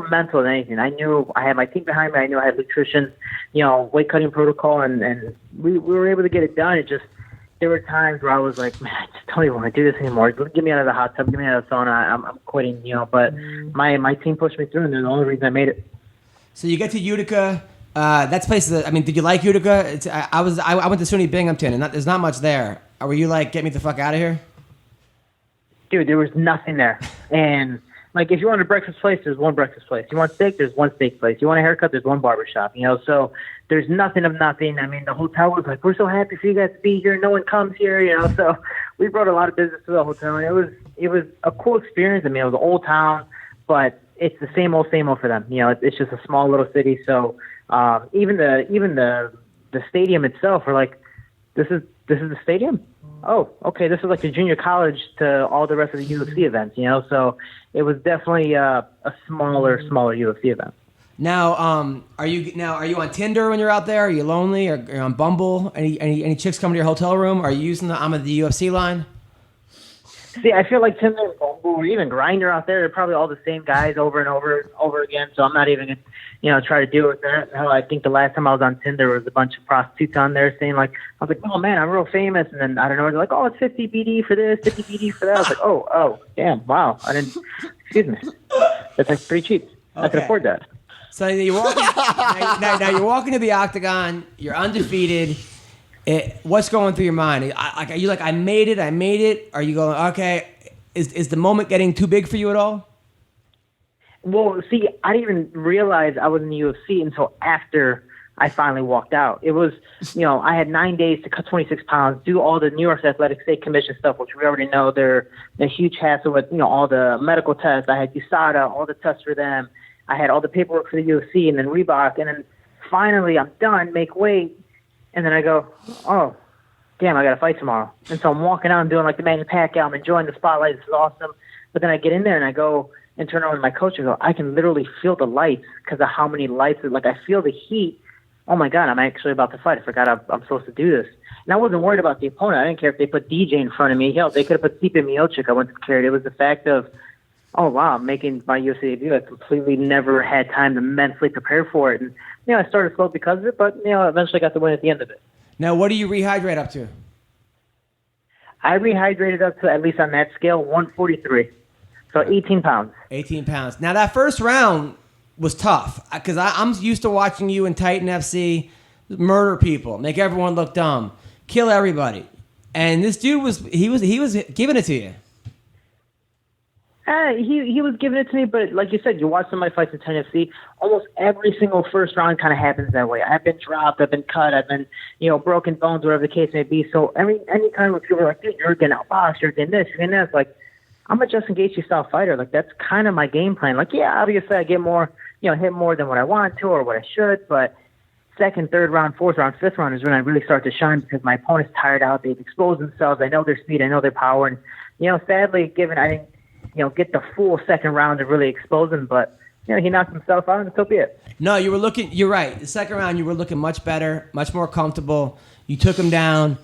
mental than anything. I knew I had my team behind me. I knew I had nutrition, weight cutting protocol, and we were able to get it done. It just there were times where I was like, man, I just don't even want to do this anymore. Get me out of the hot tub. Get me out of the sauna. I'm quitting. But my team pushed me through, and they're the only reason I made it. So you get to Utica. That's places. Did you like Utica? I went to SUNY Binghamton, and there's not much there. Were you like, get me the fuck out of here? Dude, there was nothing there. And if you want a breakfast place, there's one breakfast place. You want steak, there's one steak place. You want a haircut, there's one barbershop. So there's nothing of nothing. I mean, the hotel was like, we're so happy for you guys to be here. No one comes here. So we brought a lot of business to the hotel, and it was a cool experience. I mean, it was an old town, but it's the same old for them. It's just a small little city. So even the stadium itself, we're like, this is the stadium. Oh, okay. This is like a junior college to all the rest of the UFC events. So it was definitely a smaller UFC event. Now, are you on Tinder when you're out there? Are you lonely? Or on Bumble? Any chicks come to your hotel room? Are you using the UFC line? See, I feel like Tinder and Bumble or even Grindr out there, they're probably all the same guys over and over again. So I'm not even gonna, try to deal with that. Hell, I think the last time I was on Tinder, there was a bunch of prostitutes on there saying I was like, oh man, I'm real famous. And then I don't know, they're like, oh, it's 50 BD for this, 50 BD for that. I was like, oh, damn, wow. Excuse me. That's pretty cheap. Okay. I can afford that. So you're walking, now you're walking to the octagon. You're undefeated. What's going through your mind? Are you like, I made it? Are you going, okay, is the moment getting too big for you at all? Well, see, I didn't even realize I was in the UFC until after I finally walked out. It was, I had 9 days to cut 26 pounds, do all the New York Athletic State Commission stuff, which we already know they're a huge hassle with, all the medical tests. I had USADA, all the tests for them. I had all the paperwork for the UFC and then Reebok. And then finally I'm done, make weight. And then I go, oh, damn, I got to fight tomorrow. And so I'm walking out and doing like the Manny Pacquiao. I'm enjoying the spotlight. This is awesome. But then I get in there and I go and turn over to my coach and go, I can literally feel the lights because of how many lights. Like I feel the heat. Oh, my God, I'm actually about to fight. I forgot I'm supposed to do this. And I wasn't worried about the opponent. I didn't care if they put DJ in front of me. Hell, they could have put Stipe Miocic. I wasn't scared. It was the fact of, oh, wow, I'm making my UFC debut. I completely never had time to mentally prepare for it. And, I started slow because of it, but, eventually got the win at the end of it. Now, what do you rehydrate up to? I rehydrated up to, at least on that scale, 143. So 18 pounds. 18 pounds. Now, that first round was tough because I'm used to watching you in Titan FC murder people, make everyone look dumb, kill everybody. And this dude was giving it to you. He was giving it to me, but like you said, you watch some of my fights in Titan FC, almost every single first round kind of happens that way. I've been dropped, I've been cut, I've been, broken bones, whatever the case may be. So any time when people are like, dude, you're getting outboxed, you're getting this, you're getting that, it's like, I'm a Justin Gaethje style fighter. Like, that's kind of my game plan. Like, yeah, obviously I get more, hit more than what I want to or what I should, but second, third round, fourth round, fifth round is when I really start to shine because my opponent's tired out. They've exposed themselves. I know their speed. I know their power. And, sadly, given I didn't, get the full second round to really expose him, but, he knocked himself out and so be it. No, you're right. The second round, you were looking much better, much more comfortable. You took him down.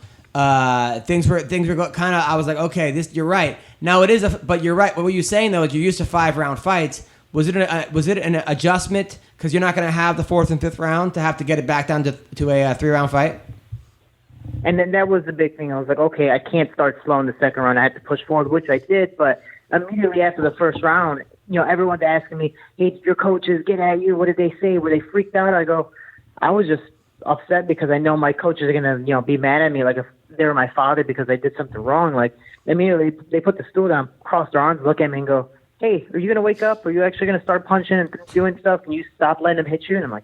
Things were kind of, I was like, okay, you're right. Now it is, but you're right. What you're saying though is you're used to 5-round fights. Was it an adjustment because you're not going to have the fourth and fifth round to have to get it back down to a 3-round fight? And then that was the big thing. I was like, okay, I can't start slow in the second round. I had to push forward, which I did. But immediately after the first round, everyone's asking me, hey, did your coaches get at you? What did they say? Were they freaked out? I go, I was just upset because I know my coaches are going to, be mad at me. Like if they were my father because I did something wrong. Like immediately they put the stool down, cross their arms, look at me and go, hey, are you going to wake up? Are you actually going to start punching and doing stuff? Can you stop letting them hit you? And I'm like,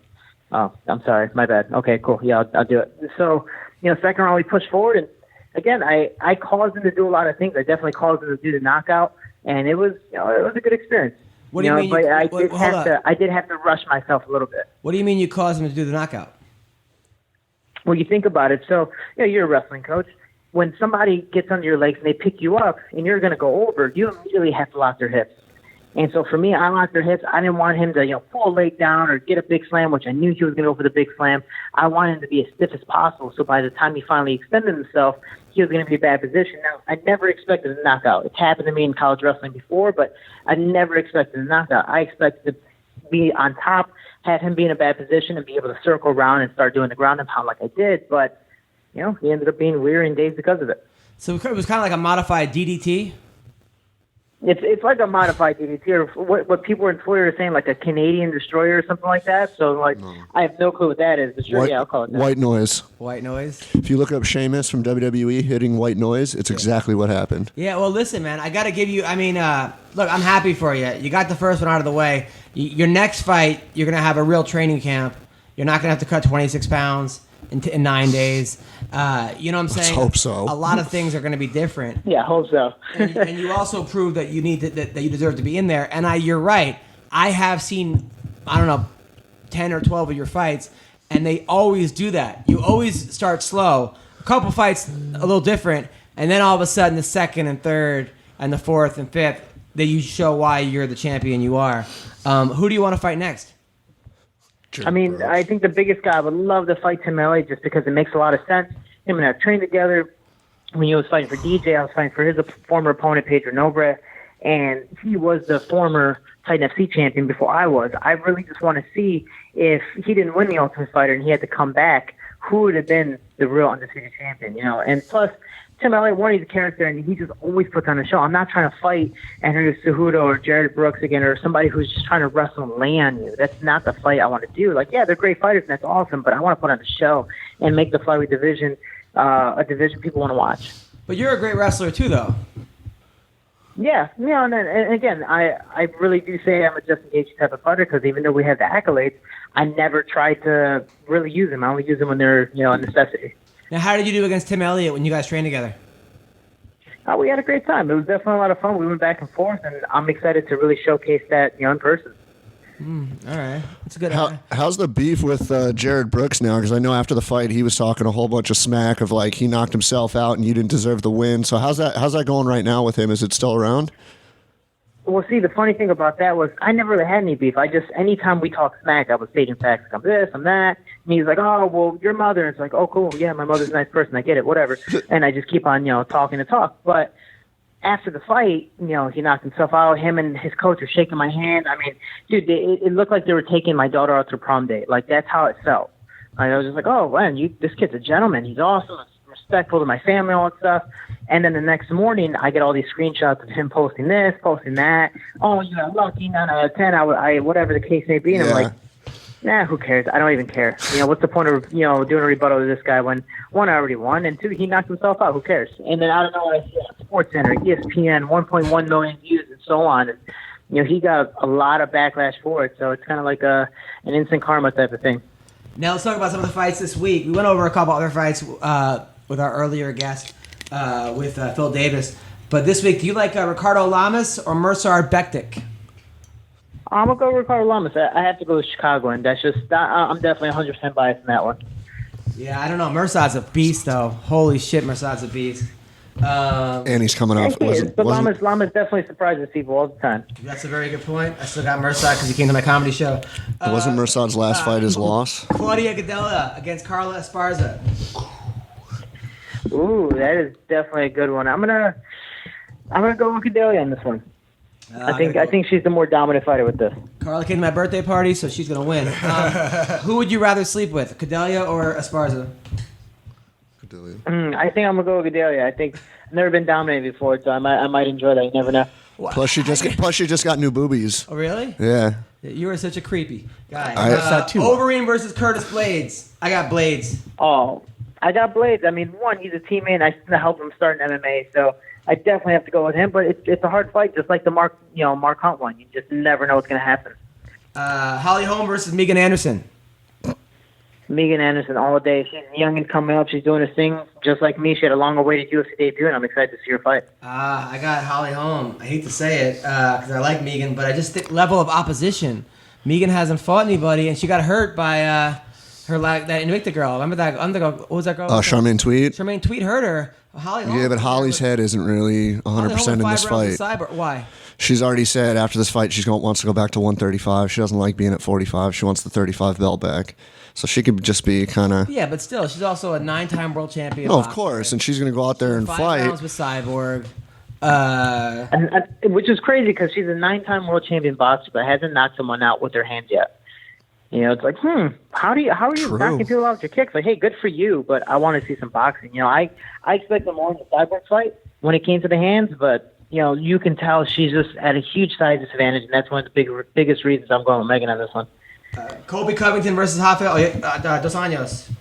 oh, I'm sorry. My bad. Okay, cool. Yeah, I'll do it. So, second round we pushed forward. And again, I caused them to do a lot of things. I definitely caused them to do the knockout. And it was, it was a good experience. What do you mean? But I did have to rush myself a little bit. What do you mean you caused them to do the knockout? Well, you think about it. So, you're a wrestling coach. When somebody gets under your legs and they pick you up and you're going to go over, you immediately have to lock their hips. And so for me, I locked their hips. I didn't want him to, pull a leg down or get a big slam, which I knew he was going to go for the big slam. I wanted him to be as stiff as possible. So by the time he finally extended himself, he was going to be in a bad position. Now, I never expected a knockout. It's happened to me in college wrestling before, but I never expected a knockout. I expected to be on top, have him be in a bad position and be able to circle around and start doing the ground and pound like I did. But, he ended up being weary and dazed because of it. So it was kind of like a modified DDT? It's like a modified DDT, or what people in Twitter are saying, like a Canadian destroyer or something like that. So, I have no clue what that is. But sure, I'll call it that. White noise. White noise? If you look up Sheamus from WWE hitting white noise, it's exactly what happened. Yeah, well, listen, man, I got to give you, look, I'm happy for you. You got the first one out of the way. Your next fight, you're going to have a real training camp. You're not going to have to cut 26 pounds in 9 days. You know what I'm saying? Let's hope so. A lot of things are going to be different. Yeah, hope so. and you also prove that you need that you deserve to be in there. And you're right. I have seen, 10 or 12 of your fights, and they always do that. You always start slow. A couple fights a little different, and then all of a sudden the second and third and the fourth and fifth, that you show why you're the champion you are. Who do you want to fight next? I think the biggest guy, I would love to fight Tim Elliott just because it makes a lot of sense. Him and I trained together. When he was fighting for DJ, I was fighting for his former opponent, Pedro Nobre, and he was the former Titan FC champion before I was. I really just want to see if he didn't win the Ultimate Fighter and he had to come back, who would have been the real undisputed champion, And plus, Tim Elliott, one, he's a character, and he just always puts on a show. I'm not trying to fight Henry Cejudo or Jared Brooks again, or somebody who's just trying to wrestle and lay on you. That's not the fight I want to do. They're great fighters, and that's awesome, but I want to put on a show and make the flyweight division a division people want to watch. But you're a great wrestler too, though. Yeah, and again, I really do say I'm a Justin Gaethje type of fighter because even though we have the accolades, I never try to really use them. I only use them when they're a necessity. Now, how did you do against Tim Elliott when you guys trained together? We had a great time. It was definitely a lot of fun. We went back and forth, and I'm excited to really showcase that in person. All right, that's a good. How's the beef with Jared Brooks now? Because I know after the fight he was talking a whole bunch of smack of like he knocked himself out and you didn't deserve the win. So how's that going right now with him? Is it still around? Well, see, the funny thing about that was I never really had any beef. Anytime we talk smack, I was stating facts. I'm this, I'm that. And he's like, oh, well, your mother. And it's like, oh, cool. Yeah, my mother's a nice person. I get it, whatever. And I just keep on, talking to talk. But after the fight, he knocked himself out. Him and his coach were shaking my hand. I mean, dude, it looked like they were taking my daughter out to prom date. Like, that's how it felt. I was just like, oh, man, this kid's a gentleman. He's awesome. Respectful to my family, all that stuff. And then the next morning, I get all these screenshots of him posting this, posting that. Oh, you got lucky, 9 out of 10. I whatever the case may be. And I'm like, nah, who cares? I don't even care. What's the point of doing a rebuttal to this guy when one, I already won, and two, he knocked himself out. Who cares? And then I don't know, I see on SportsCenter, ESPN, 1.1 million views, and so on. And, he got a lot of backlash for it. So it's kind of like an instant karma type of thing. Now let's talk about some of the fights this week. We went over a couple other fights with our earlier guest, with Phil Davis. But this week, do you like Ricardo Lamas or Mirsad Bektic? I'm going to go with Ricardo Lamas. I have to go with Chicago, and that's just I'm definitely 100% biased in that one. Yeah, I don't know. Mursad's a beast, though. Holy shit, Mursad's a beast. And he's coming off. But Lamas definitely surprises people all the time. That's a very good point. I still got Mursad because he came to my comedy show. Wasn't Mursad's last fight his loss? Claudia Gadelha against Carla Esparza. Ooh, that is definitely a good one. I'm gonna go with Gadelha on this one. I think she's the more dominant fighter with this. Carla came to my birthday party, so she's gonna win. Who would you rather sleep with, Gadelha or Esparza? I think I'm gonna go with Gadelha. I think I've never been dominated before, so I might enjoy that. You never know. Plus she just got new boobies. Oh really? Yeah. You are such a creepy guy. Too. Overeem versus Curtis Blades. I got Blades. Oh, I got Blades. I mean, one, he's a teammate, and I helped him start in MMA, so I definitely have to go with him. But it's a hard fight, just like the Mark Hunt one. You just never know what's gonna happen. Holly Holm versus Megan Anderson. Megan Anderson all day. She's young and coming up. She's doing her thing just like me. She had a long awaited UFC debut, and I'm excited to see her fight. I got Holly Holm. I hate to say it because I like Megan, but I just think level of opposition. Megan hasn't fought anybody, and she got hurt by that Invicta girl. Remember that underdog? What was that girl? Charmaine Tweed. Charmaine Tweed hurt her. Holly Holm. Yeah, but Holly's head isn't really 100% in this fight. Why? She's already said after this fight wants to go back to 135. She doesn't like being at 45. She wants the 35 belt back. So she could just be kind of... Yeah, but still, she's also a 9-time world champion. Oh, of course. And she's going to go out there and 5 fight. rounds with Cyborg. Which is crazy because she's a 9-time world champion boxer, but hasn't knocked someone out with her hands yet. It's like, how are you knocking people out with your kicks? Like, hey, good for you, but I want to see some boxing. I expected more in the Cyborg fight when it came to the hands, but you can tell she's just at a huge size disadvantage, and that's one of the biggest reasons I'm going with Megan on this one. Colby Covington versus Rafael Dos Anjos.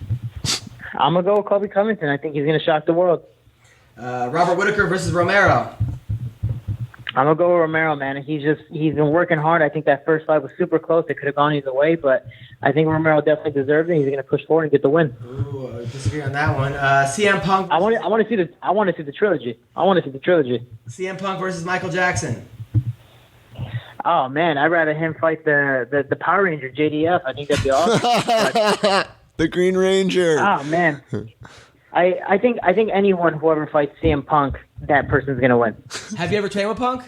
I'm going to go with Colby Covington. I think he's going to shock the world. Robert Whitaker versus Romero. I'm going to go with Romero, man. He's been working hard. I think that first fight was super close. It could have gone either way, but I think Romero definitely deserved it. He's going to push forward and get the win. Ooh, I disagree on that one. CM Punk. I want to see the trilogy. CM Punk versus Michael Jackson. Oh man, I'd rather him fight the Power Ranger JDF. I think that'd be awesome. The Green Ranger. Oh man, I think whoever fights CM Punk, that person's gonna win. Have you ever trained with Punk?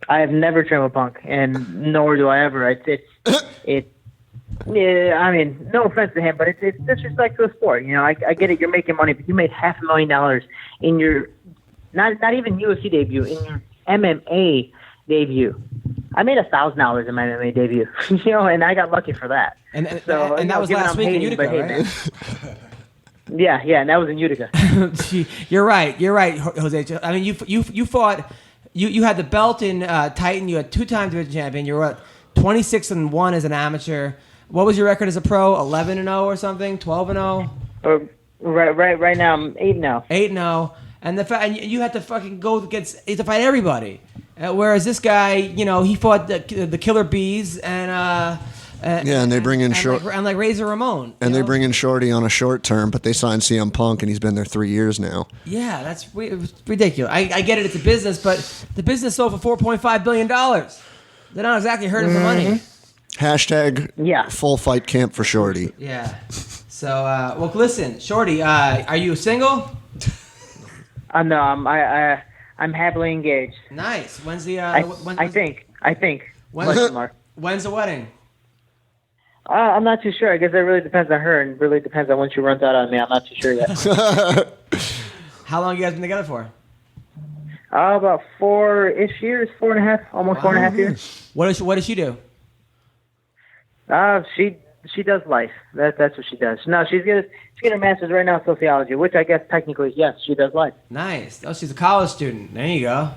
I have never trained with Punk, and nor do I ever. Yeah, I mean, no offense to him, but it's disrespect to the sport. I get it. You're making money, but you made $500,000 in your not even UFC debut, in your MMA debut. I made $1,000 in my MMA debut, and I got lucky for that. And that was last week in Utica, right? Yeah, and that was in Utica. You're right, Jose. I mean, you fought. You had the belt in Titan. You had 2-time division champion. You were 26-1 as an amateur. What was your record as a pro? 11-0 or something? 12-0? Right now I'm 8-0. 8-0, and and you had to fucking go against to fight everybody. Whereas this guy, he fought the Killer Bees and they bring in like Razor Ramon. And they bring in Shorty on a short term, but they signed CM Punk, and he's been there 3 years now. Yeah, that's ridiculous. I get it, it's a business, but the business sold for $4.5 billion. They're not exactly hurting for money. Hashtag full fight camp for Shorty. Yeah. So, well, listen, Shorty, are you single? No, I'm happily engaged. Nice. When's the? I think. When's the wedding? I'm not too sure. I guess it really depends on her, and really depends on when she runs out on me. I'm not too sure yet. How long you guys been together for? About 4-ish years, 4.5, almost 4.5 years. What does she do? She does life. That's what she does. No, she's getting her master's right now in sociology, which I guess technically, yes, she does life. Nice. Oh, she's a college student. There you go.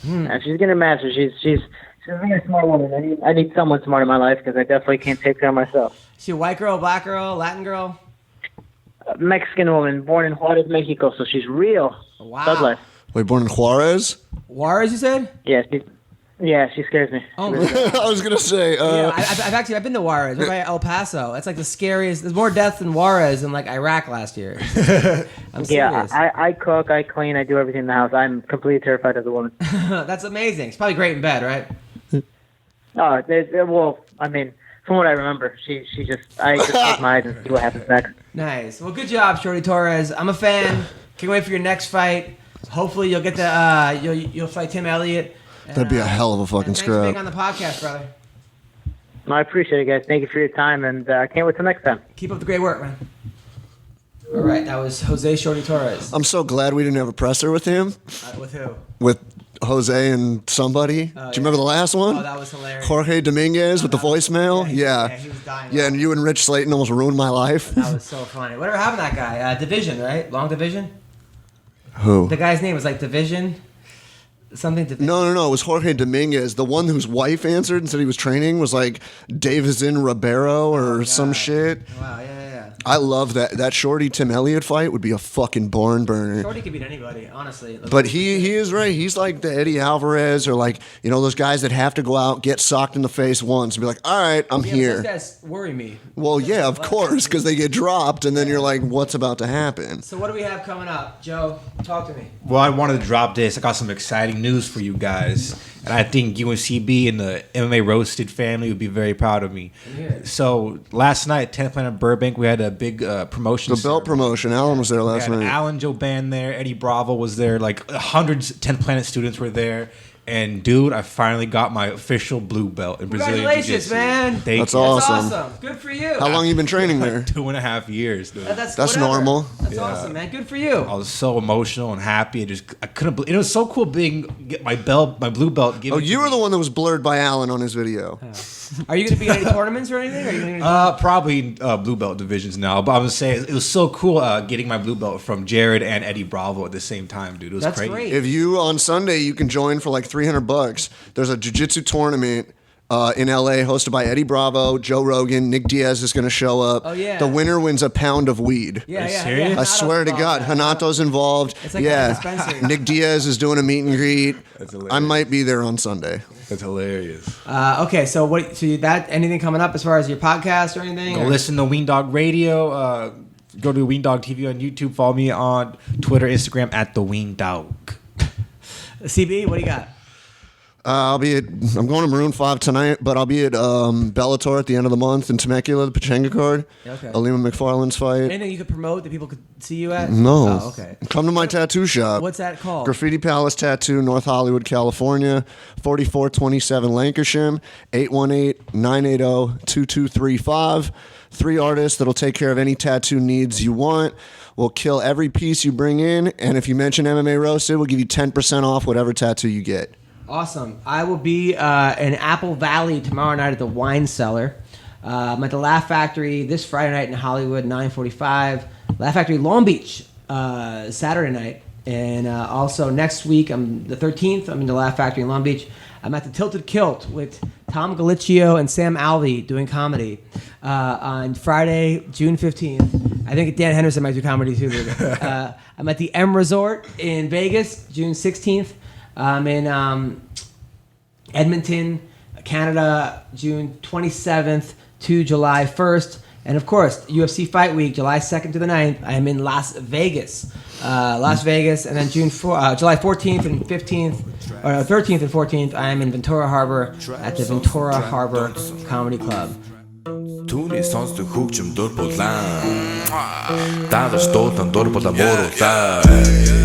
Yeah, she's getting her master's. She's a very smart woman. I need someone smart in my life because I definitely can't take care of myself. She a white girl, black girl, Latin girl? Mexican woman, born in Juarez, Mexico, so she's real. Wow. Thug life. Wait, born in Juarez? Juarez, you said? Yeah, she scares me. Oh my God. I was gonna say. I've been to Juarez. We're by El Paso. That's like the scariest. There's more deaths in Juarez than like Iraq last year. I'm serious. Yeah, I cook, I clean, I do everything in the house. I'm completely terrified of the woman. That's amazing. She's probably great in bed, right? Well, I mean, from what I remember, I just close my eyes and see what happens next. Nice. Well, good job, Shorty Torres. I'm a fan. Can't wait for your next fight. Hopefully, you'll get the you'll fight Tim Elliott. That'd be a hell of a fucking scrap. Thanks for being on the podcast, brother. I appreciate it, guys. Thank you for your time, and I can't wait till next time. Keep up the great work, man. All right, that was Jose Shorty Torres. I'm so glad we didn't have a presser with him. With who? With Jose and somebody. Do you remember the last one? Oh, that was hilarious. Jorge Dominguez with the voicemail. Yeah, he was dying. Yeah, and you and Rich Slayton almost ruined my life. That was so funny. Whatever happened to that guy? Division, right? Long Division? Who? The guy's name was like Division. Something to No. It was Jorge Dominguez. The one whose wife answered and said he was training was like Davison Ribeiro or some shit. Wow, yeah. I love that. That Shorty Tim Elliott fight would be a fucking barn burner. Shorty could beat anybody, honestly. But he is right. He's like the Eddie Alvarez or like, those guys that have to go out, get socked in the face once and be like, all right, I'm here. Those guys worry me. Well, yeah, of course, because they get dropped and then you're like, what's about to happen? So what do we have coming up? Joe, talk to me. Well, I wanted to drop this. I got some exciting news for you guys. And I think UNCB and the MMA Roasted family would be very proud of me. Yeah. So last night, 10th Planet Burbank, we had a big promotion. The belt promotion. Alan was there last night. Alan Joe Band there. Eddie Bravo was there. Like hundreds, 10th Planet students were there. And dude, I finally got my official blue belt in Brazilian Jiu-Jitsu. Congratulations, man. That's awesome. That's awesome. Good for you. How long you been training there? 2.5 years, dude. That's normal. That's awesome, man. Good for you. I was so emotional and happy. I couldn't believe it. Was so cool get my blue belt. Oh, you were the one that was blurred by Alan on his video. Are you going to be in any tournaments or anything? Are you probably blue belt divisions now. But I was saying it was so cool getting my blue belt from Jared and Eddie Bravo at the same time, dude. It was crazy. Great. If you on Sunday you can join for like $300. There's a jiu-jitsu tournament in LA hosted by Eddie Bravo, Joe Rogan, Nick Diaz is going to show up. Oh yeah. The winner wins a pound of weed. Yeah. Serious? I swear to God, Hanato's involved. It's like a dispensary. Nick Diaz is doing a meet and greet. That's hilarious. I might be there on Sunday. That's hilarious. Okay, so what? So anything coming up as far as your podcast or anything? Go listen to Weendawg Radio. Go to Weendawg TV on YouTube. Follow me on Twitter, Instagram at the Weendawg. CB, what do you got? I'm going to Maroon 5 tonight, but I'll be at Bellator at the end of the month in Temecula, the Pechanga card. Okay. Alima McFarland's fight. Anything you could promote that people could see you at? No. Oh, okay. Come to my tattoo shop. What's that called? Graffiti Palace Tattoo, North Hollywood, California, 4427 Lancashire, 818-980-2235. 3 artists that'll take care of any tattoo needs you want. We'll kill every piece you bring in, and if you mention MMA Roasted, we'll give you 10% off whatever tattoo you get. Awesome. I will be in Apple Valley tomorrow night at the Wine Cellar. I'm at the Laugh Factory this Friday night in Hollywood, 9:45. Laugh Factory Long Beach Saturday night. And also next week, the 13th, I'm in the Laugh Factory in Long Beach. I'm at the Tilted Kilt with Tom Galicchio and Sam Alvey doing comedy on Friday, June 15th. I think Dan Henderson might do comedy too. I'm at the M Resort in Vegas, June 16th. I'm in Edmonton, Canada, June 27th to July 1st. And of course, UFC Fight Week, July 2nd to the 9th, I am in Las Vegas. And then July 14th and 15th, or 13th and 14th, I am in Ventura Harbor at the Ventura Harbor Comedy Club. Түүний сонсдог хөгжим дур булаан. Даадаж дуудан дур булаа мууруулаа.